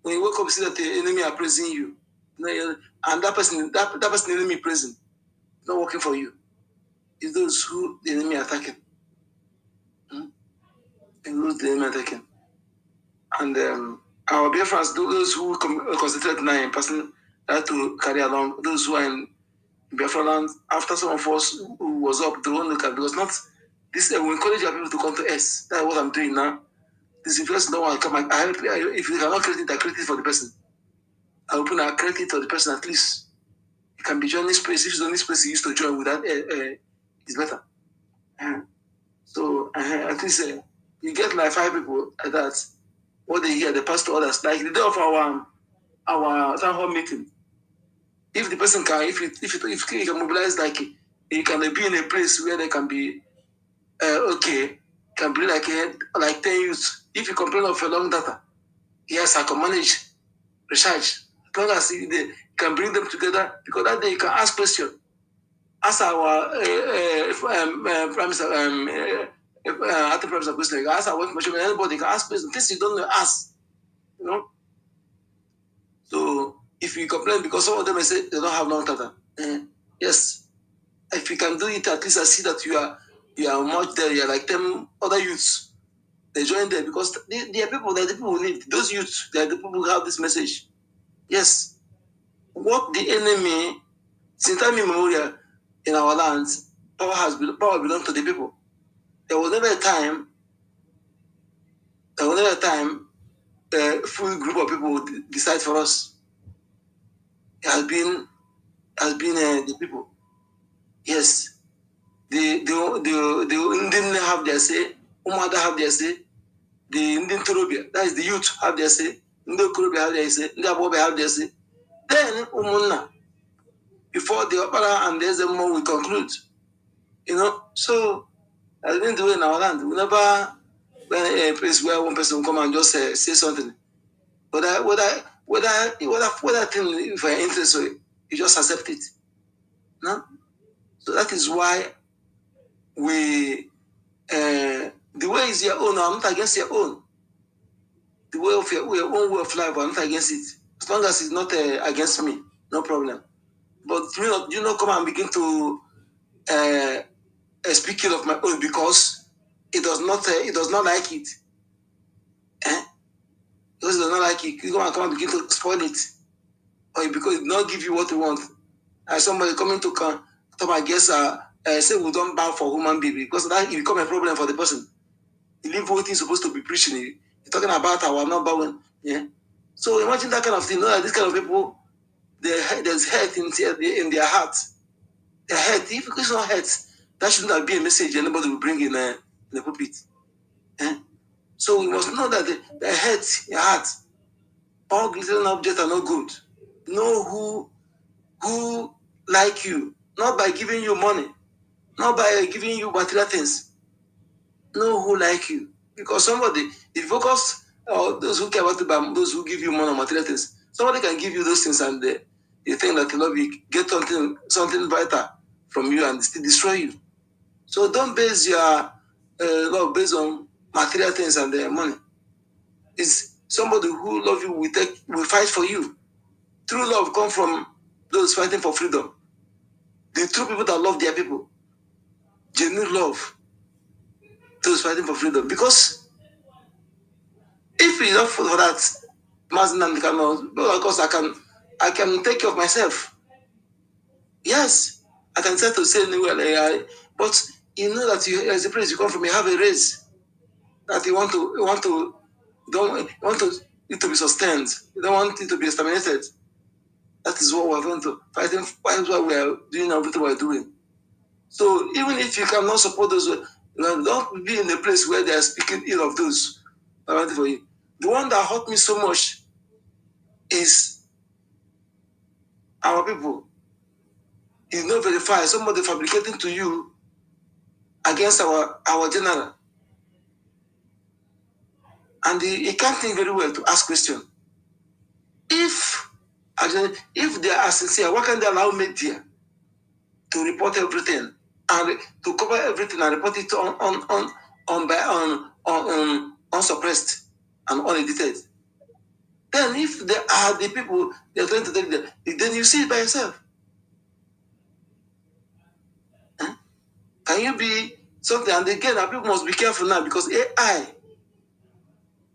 when you wake up, see that the enemy are praising you. And that person the enemy present, not working for you. It's those who the enemy attacking. And those the enemy attacking. And our dear friends, those who concentrate now in person, that to carry along those who are in Biafra land. After some of us who was up, they won't look at, because not this. We encourage our people to come to us. That's what I'm doing now. This if just no one come, if you cannot create it, I create it for the person. I open a create it for the person at least. It can be joining this place. If it's the only place he used to join with that, it's better. So at least you get like 5 people like that. What they hear, they pass to others. Like the day of our town hall meeting. If the person can, if he can mobilize, like he can be in a place where they can be okay, can be like 10 youths. If you complain of a long data, yes, I can manage research. As long as they can bring them together, because that day you can ask questions. Ask our prime minister, after prime minister question, you can ask our information. Anybody can ask questions. Things you don't know, ask. You know. So if you complain because some of them may say they don't have long data, yes. If you can do it, at least I see that you are much there. You are like 10 other youths. They join there because they are people. They are the people who need those youths. They are the people who have this message. Yes. What the enemy, since time immemorial in our lands, power belongs to the people. There was never a time. A full group of people would decide for us. It has been the people. Yes. The Indian have their say. Umada have their say. The Indian Torobia, that is the youth, have their say. The Kurubia have their say. The Abobe have their say. Then Umunna, before the opera and there's a more, we conclude. You know, so as been doing in our land, we never when a place where one person will come and just say something. Whether thing, if you're interested, you just accept it. No? So that is why we the way is your own. I'm not against your own. The way of your own way of life, I'm not against it. As long as it's not against me, no problem. But do not come and begin to speak ill of my own because it does not like it. Because it does not like it, you come and begin to spoil it, or because it does not give you what you want. And somebody coming to come, I guess say we don't bow for human baby because that it become a problem for the person. You leave what he's supposed to be preaching. You're talking about our not bowing. Yeah. So imagine that kind of thing. You know, that this kind of people, there's hate in their heart. Their hate. If it's not hate, that should not be a message anybody will bring in the pulpit. Yeah. So we must know that the hate, your heart, all glittering objects are not good. Know who like you, not by giving you money, not by giving you material things. Know who like you. Because somebody, if you focus on those who care about those who give you money or material things, somebody can give you those things and you think that love you get something better from you and still destroy you. So don't base your love based on material things and money. It's somebody who love you will fight for you. True love comes from those fighting for freedom. The true people that love their people. Genuine love. Those fighting for freedom. Because if you don't for that, of course I can take care of myself. Yes, I can try to say anywhere, but you know that you, as a place you come from, you have a race that you want it to be sustained. You don't want it to be exterminated. That is what we're going to fighting. That is what we are doing everything we're doing. So even if you cannot support those, don't be in a place where they are speaking ill of those fighting for you. The one that hurt me so much is our people. You not verify somebody fabricating to you against our general. And he can't think very well to ask question. If they are sincere, why can't they allow media to report everything and to cover everything and report it on unsuppressed and unedited? Then if there are the people they're trying to take them, then you see it by yourself. Can you be something? And again, people must be careful now because AI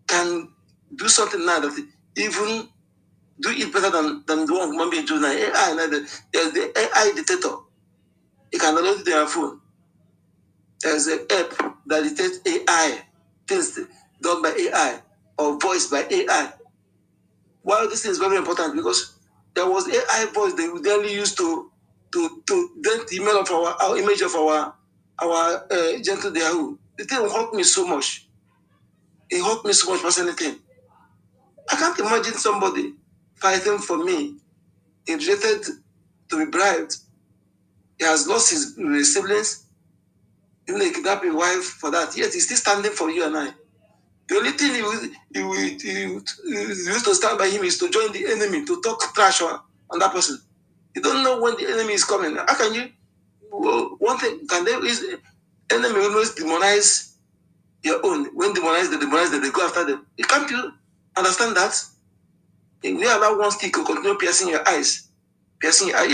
can do something now that even do it better than the one human being do now. AI, now there's the AI detector. You can download it on your phone. There's an app that detects AI, things done by AI or voiced by AI. Well, this is very important because there was AI voice they would only use to dent the email of our image of our gentle Yahoo. The thing hurt me so much. It hurt me so much personally. I can't imagine somebody fighting for me. He rejected to be bribed. He has lost his siblings. Even he kidnapped his wife for that. Yet he's still standing for you and I. The only thing he used to stand by him is to join the enemy, to talk trash on that person. You don't know when the enemy is coming. How can you? Well, one thing, can they is enemy always demonize your own? When demonize, they go after them. You can't you understand that? If you allow one stick to continue piercing your eyes, piercing your eye,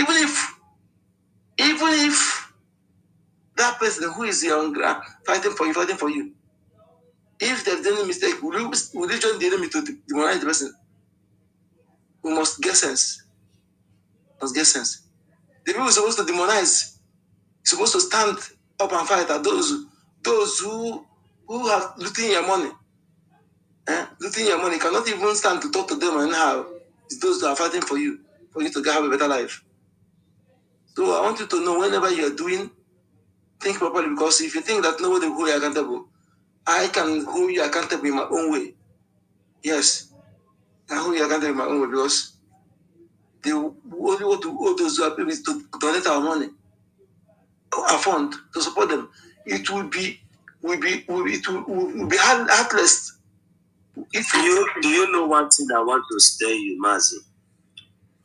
even if that person who is on ground fighting for you, if there's any mistake, will you join the enemy to demonize the person? We must get sense. Must get sense. The people supposed to demonize, supposed to stand up and fight at those who have looting your money. Looting your money cannot even stand to talk to them anyhow. It's those who are fighting for you to have a better life. So I want you to know whenever you are doing, think properly, because if you think that nobody will hold you accountable, I can hold you accountable in my own way. Yes, I hold you accountable in my own way because they only want to hold those who are able to donate our money, our fund to support them. It will be heartless. Do you know one thing I want to tell you, Mazi?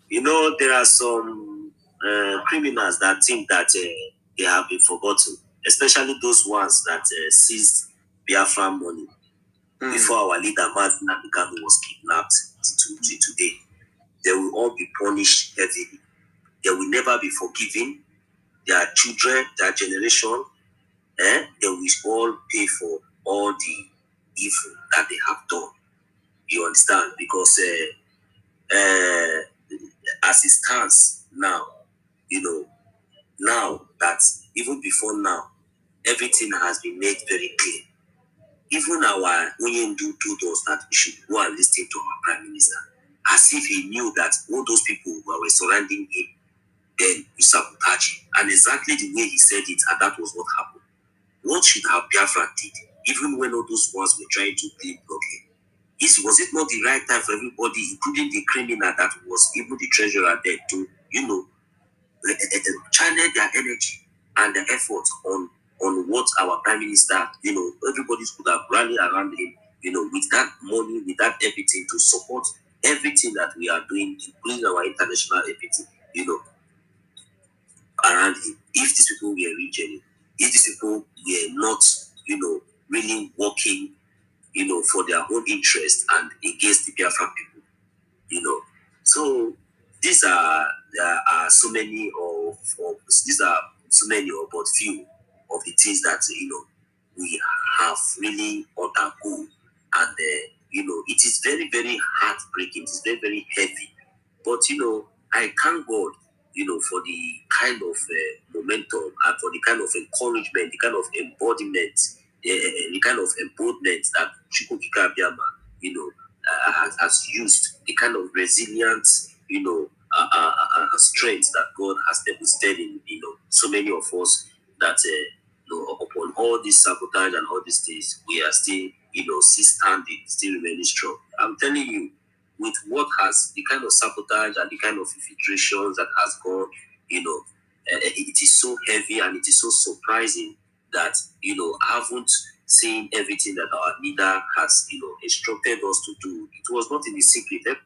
You know, there are some criminals that think that they have been forgotten, especially those ones that seized Biafra money before our leader, Mazi Nabikano, was kidnapped today. They will all be punished heavily. They will never be forgiven. Their children, their generation, they will all pay for all the evil that they have done. You understand? Because as it stands now, you know, now that even before now, everything has been made very clear. Even our Onyendu told us that we should go and listen to our Prime Minister, as if he knew that all those people who were surrounding him, then you sabotage him. And exactly the way he said it, and that was what happened. What should have Biafra did, even when all those ones were trying to play blockade? Was it not the right time for everybody, including the criminal that was even the treasurer there, to, channel their energy and their effort on what our Prime Minister, everybody could have rallied around him, with that money, with that everything to support everything that we are doing, including our international everything, around him. If these people were regening, if these people were not, really working, for their own interest and against the Biafra people, So there are so many but few of the things that we have really undergone, and it is very, very heartbreaking. It is very, very heavy. But I thank God, for the kind of momentum and for the kind of encouragement, the kind of embodiment, the kind of empowerment that Chukwuka Abiyama, has used, the kind of resilience, strength that God has deposited in, so many of us, that, upon all this sabotage and all these things, we are still, still standing, still remaining strong. I'm telling you, with what has the kind of sabotage and the kind of infiltrations that has gone, it is so heavy and it is so surprising that, I haven't seen everything that our leader has, instructed us to do. It was not in the secret.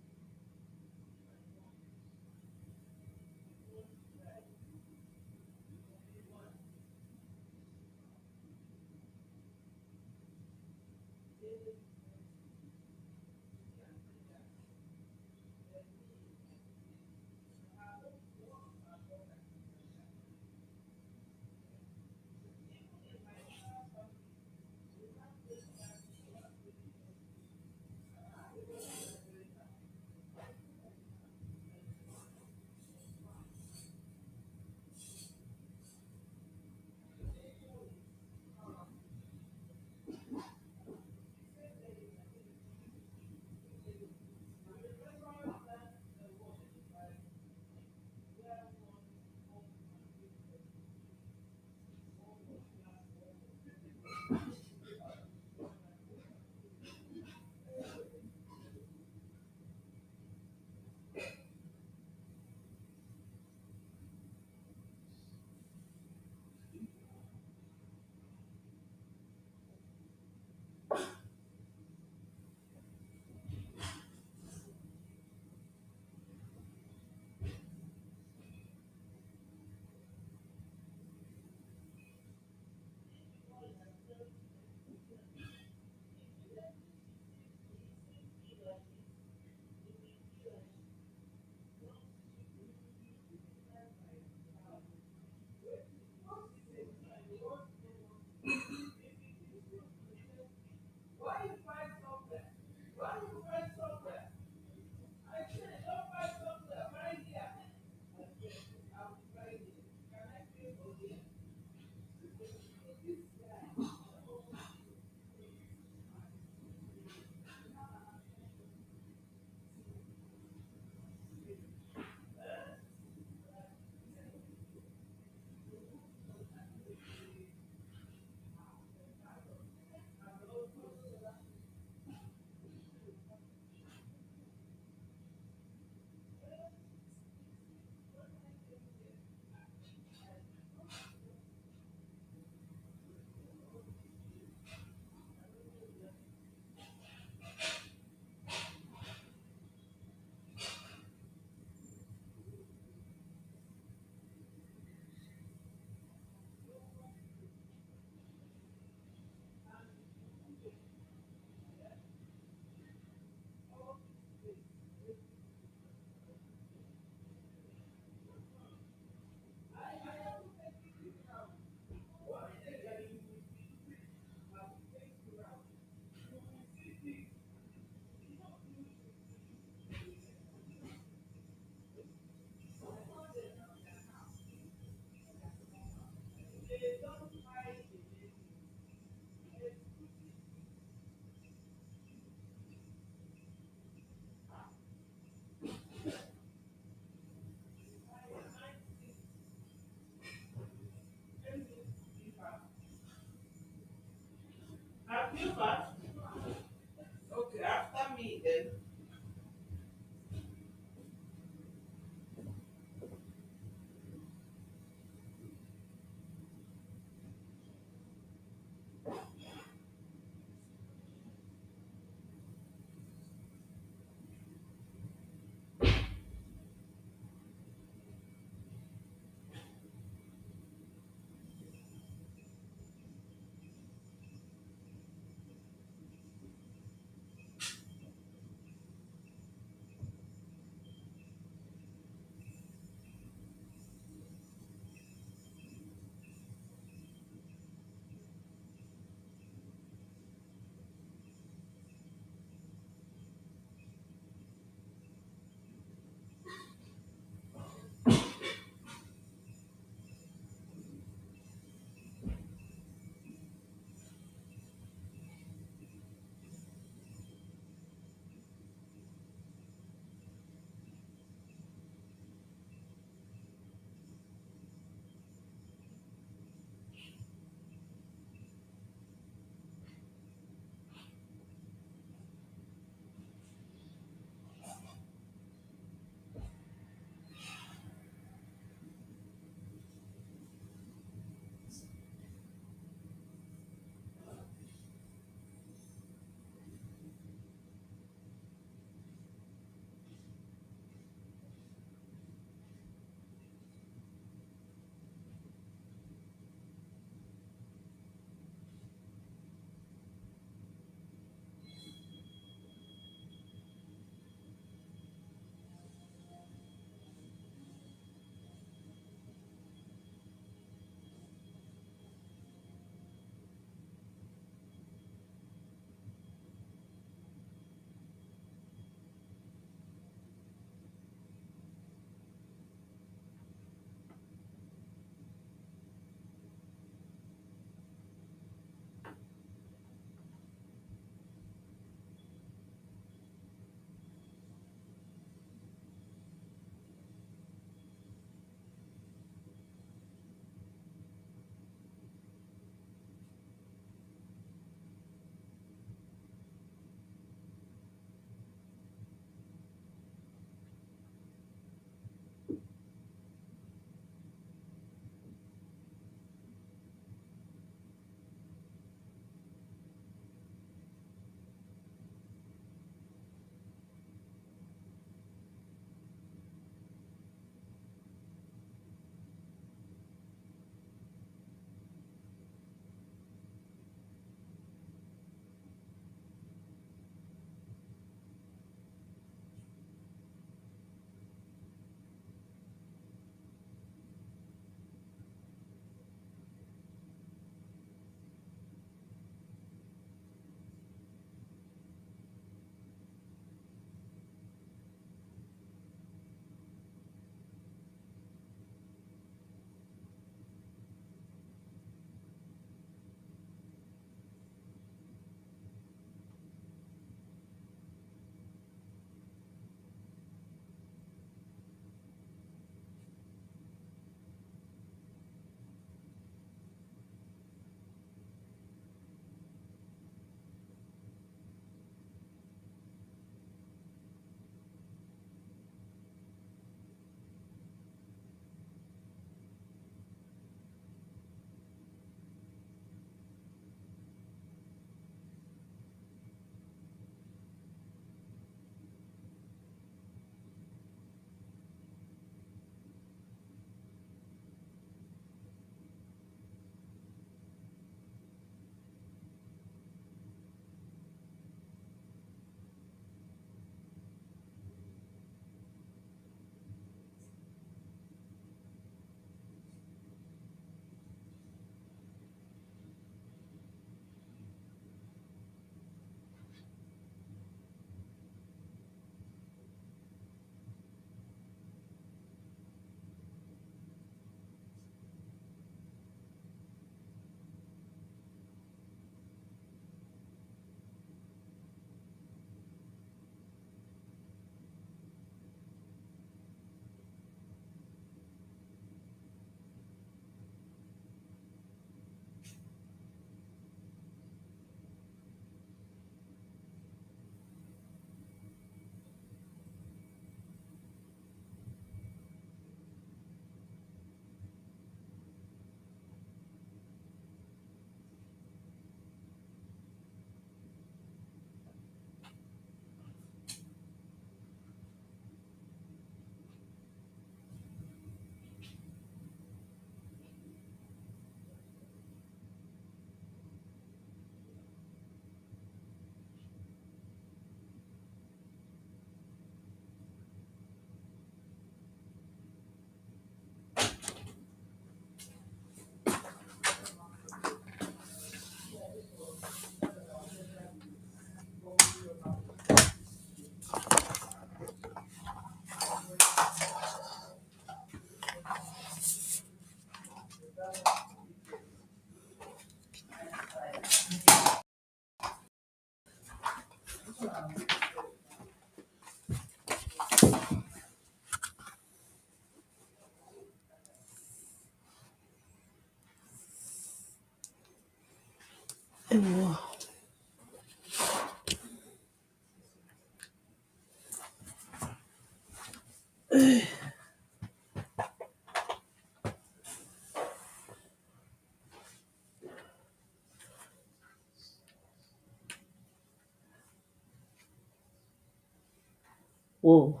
Whoa.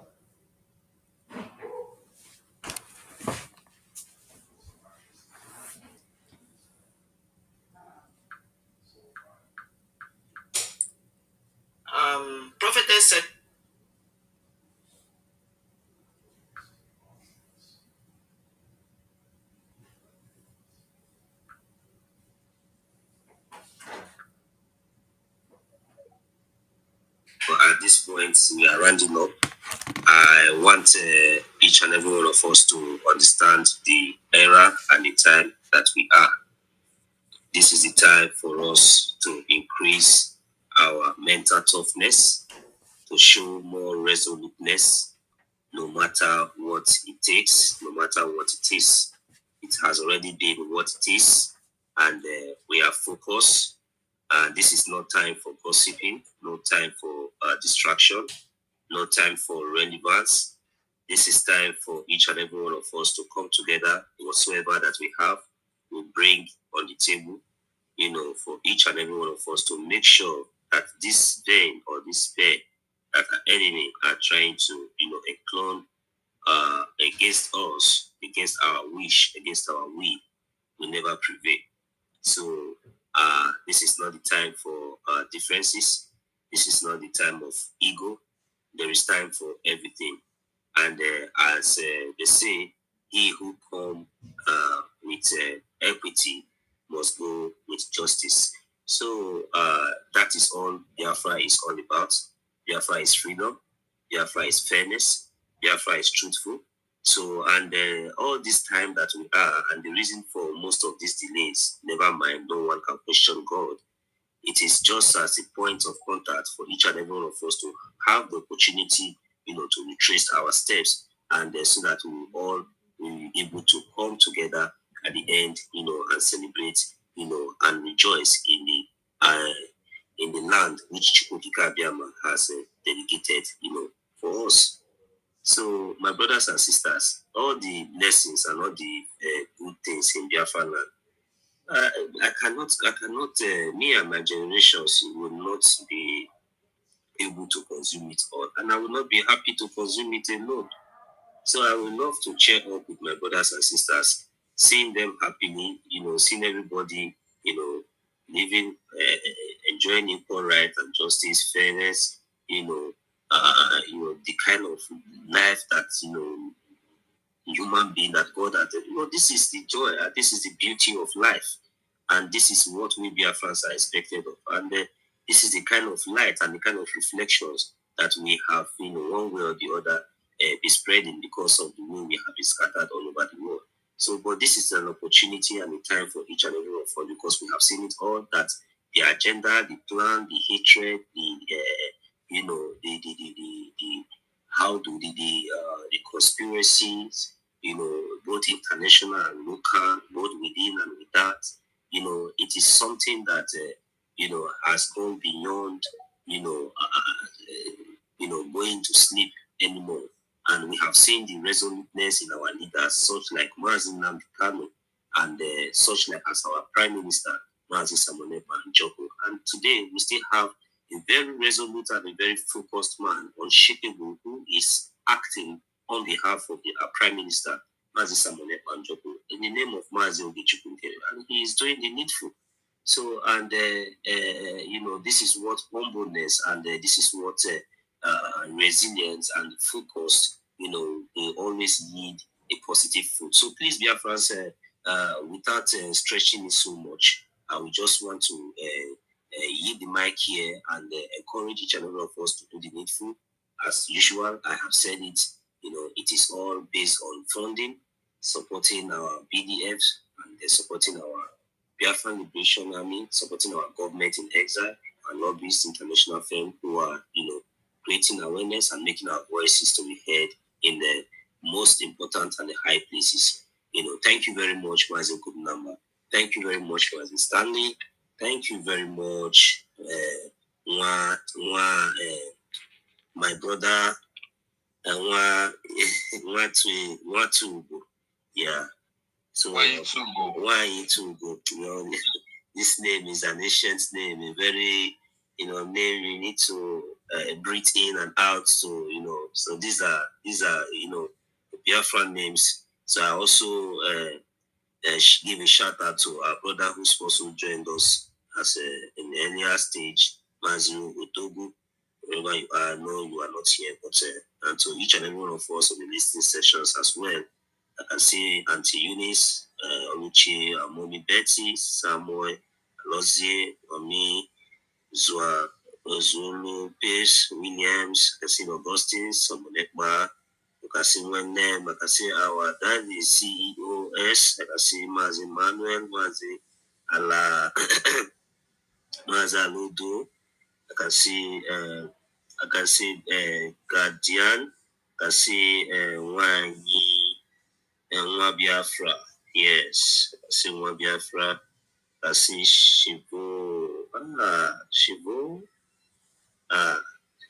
Prophetess said, at this point, we are rounding up. I want each and every one of us to understand the era and the time that we are. This is the time for us to increase our mental toughness, to show more resoluteness, no matter what it takes, no matter what it is. It has already been what it is, and we are focused. This is no time for gossiping, no time for distraction, no time for relevance. This is time for each and every one of us to come together, whatsoever that we have, we bring on the table, for each and every one of us to make sure that this vein or this spear that our enemy are trying to, enclone against us, against our wish, against our will never prevail. So this is not the time for differences. This is not the time of ego. There is time for everything. And as they say, he who come with equity must go with justice. So that is all Biafra is all about. Biafra is freedom. Biafra is fairness. Biafra is truthful. So, and all this time that we are, and the reason for most of these delays, never mind, no one can question God. It is just as a point of contact for each and every one of us to have the opportunity, to retrace our steps, and so that we will all be able to come together at the end, and celebrate, and rejoice in the land which Chukwuka Abiyama has dedicated, for us. So, my brothers and sisters, all the blessings and all the good things in Biafra land, I cannot, me and my generations will not be able to consume it all, and I will not be happy to consume it alone. So I would love to cheer up with my brothers and sisters, seeing them happily, seeing everybody, living, enjoying equal rights and justice, fairness, the kind of life that, human being that God has. This is the joy, this is the beauty of life, and this is what we Biafrans are expected of. And this is the kind of light and the kind of reflections that we have, one way or the other, be spreading because of the way we have been scattered all over the world. So, but this is an opportunity and a time for each and every one of us, because we have seen it all, that the agenda, the plan, the hatred, the how do the conspiracies, both international and local, both within and without, it is something that has gone beyond, going to sleep anymore. And we have seen the resoluteness in our leaders, such like Mazi Nnamdi Kanu, and such like as our Prime Minister, Mazi Simon Ekpa. And today we still have a very resolute and a very focused man, unshakable, who is acting on behalf of our Prime Minister, Mazi Simon Ekpa, in the name of Mazi Ogechukwuke, and he is doing the needful. So, and this is what humbleness, and this is what resilience and focus, they always need a positive food. So please, Biafrans, without stretching it so much, we just want to yield the mic here and encourage each and every of us to do the needful. As usual, I have said it, it is all based on funding, supporting our BDFs, and supporting our Biafran Liberation Army, supporting our government in exile, and lobbyists, international firm who are, creating awareness and making our voices to be heard in the most important and the high places. Thank you very much, Mazi Kubnamba. Thank you very much, Mazi Stanley. Thank you very much, my brother, yeah. So why you go? This name is an ancient name, a very name you need to breathe in and out. So so these are Biafran names. So I also give a shout out to our brother who's also joined us as in the earlier stage, Mazu Otogu. Wherever you are, I know you are not here, but and to each and every one of us on the listening sessions as well. I can see Auntie Eunice, Oluchi, Mommy Betty, Samuel, Lozie, Omi, Zua, Zulu, Pace, Williams, I can see Augustine, Samonekba, I can see Wenem, I can see our daddy, CEOS, I can see Mazi Manuel, Mazi Ala, Maza Ludo, I can see Guardian, I can see Wanyi, and Nwa Biafra. Yes, I see Nwa Biafra. I see Shivo. Shivo.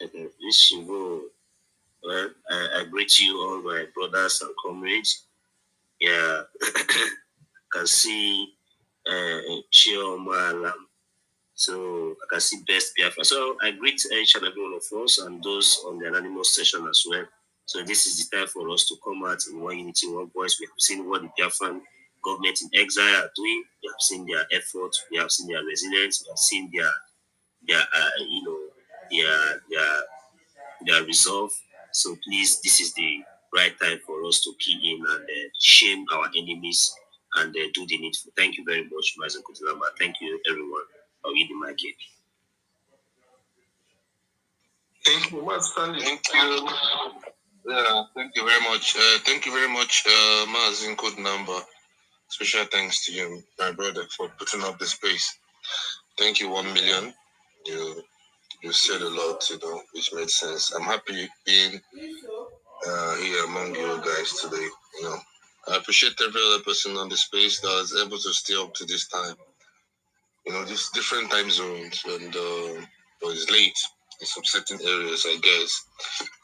This Shivo. Well, I greet you all, my brothers and comrades. Yeah, I can see Chioma. So I can see Best Biafra. So I greet each and every one of us and those on the anonymous session as well. So this is the time for us to come out in one unity, one voice. We have seen what the Biafran government in exile are doing. We have seen their efforts. We have seen their resilience. We have seen their their resolve. So please, this is the right time for us to key in and shame our enemies and do the needful. Thank you very much, Mazen Kutilamba. Thank you, everyone. I'll read the mic. Thank you. Thank you. Yeah, thank you very much. Thank you very much, Mazin Code Number. Special thanks to you, my brother, for putting up the space. Thank you, 1 million. You said a lot, which made sense. I'm happy being here among you guys today. I appreciate every other person on the space that was able to stay up to this time. These different time zones, and it's late in some certain areas, I guess.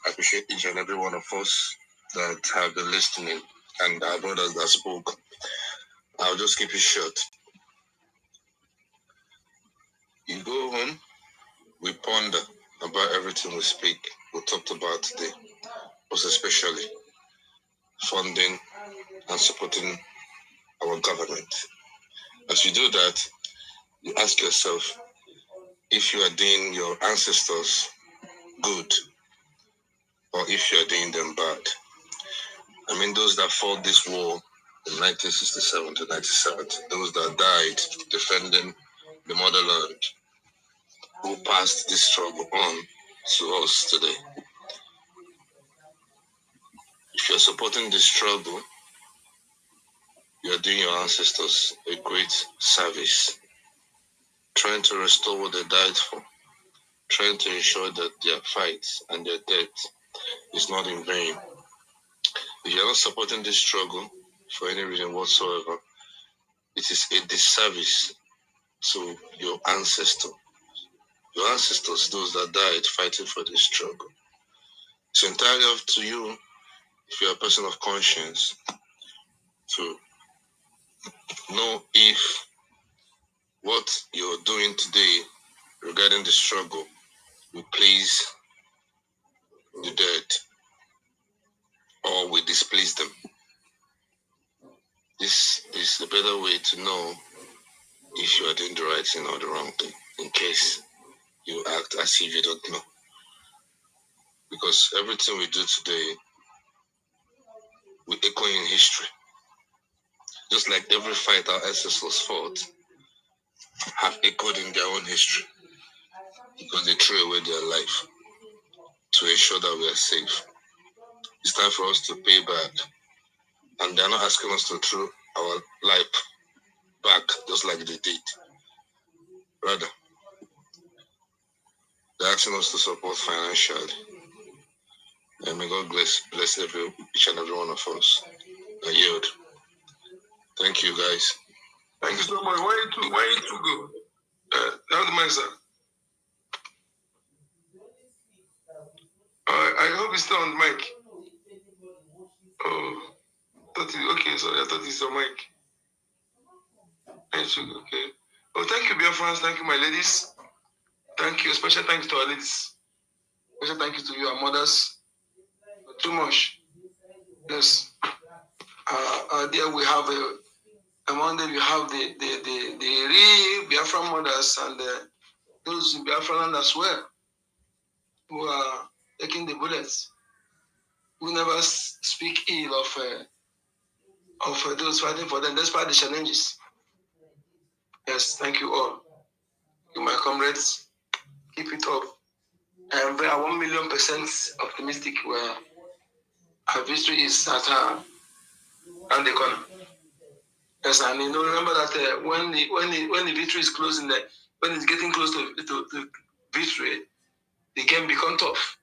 I appreciate each and every one of us that have been listening and our brothers that spoke. I'll just keep it short. You go home, we ponder about everything we speak, we talked about today, most especially funding and supporting our government. As you do that, you ask yourself if you are doing your ancestors good or if you are doing them bad. I mean, those that fought this war in 1967 to 1970, those that died defending the motherland, who passed this struggle on to us today. If you're supporting this struggle, you're doing your ancestors a great service, trying to restore what they died for, trying to ensure that their fight and their death is not in vain. If you're not supporting this struggle for any reason whatsoever, it is a disservice to your ancestors, those that died fighting for this struggle. It's entirely up to you, if you're a person of conscience, to know if what you're doing today regarding the struggle will please the dead or will displease them. This is a better way to know if you are doing the right thing or the wrong thing, in case you act as if you don't know. Because everything we do today, we echo in history. Just like every fight our ancestors fought have echoed in their own history, because they threw away their life to ensure that we are safe. It's time for us to pay back. And they're not asking us to throw our life back just like they did. Rather, they're asking us to support financially. And may God bless each and every one of us. I yield. Thank you, guys. Thank you so much. Where you to go? That's my son. I hope it's still on the mic. Oh, okay, sorry, I thought it's on mic. Okay. Oh, thank you, dear friends. Thank you, my ladies. Thank you. Special thanks to our ladies. I say thank you to your mothers. Too much. Yes. There we have among them you have the real Biafran mothers and those in Biafran land as well who are taking the bullets, who never speak ill of those fighting for them despite the challenges. Yes, thank you all. You, my comrades, keep it up. I am very 1,000,000% optimistic where our victory is at around the corner. Yes, and remember that when the victory is closing, when it's getting close to victory, the game becomes tough.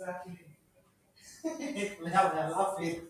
Exactly. Now we are laughing.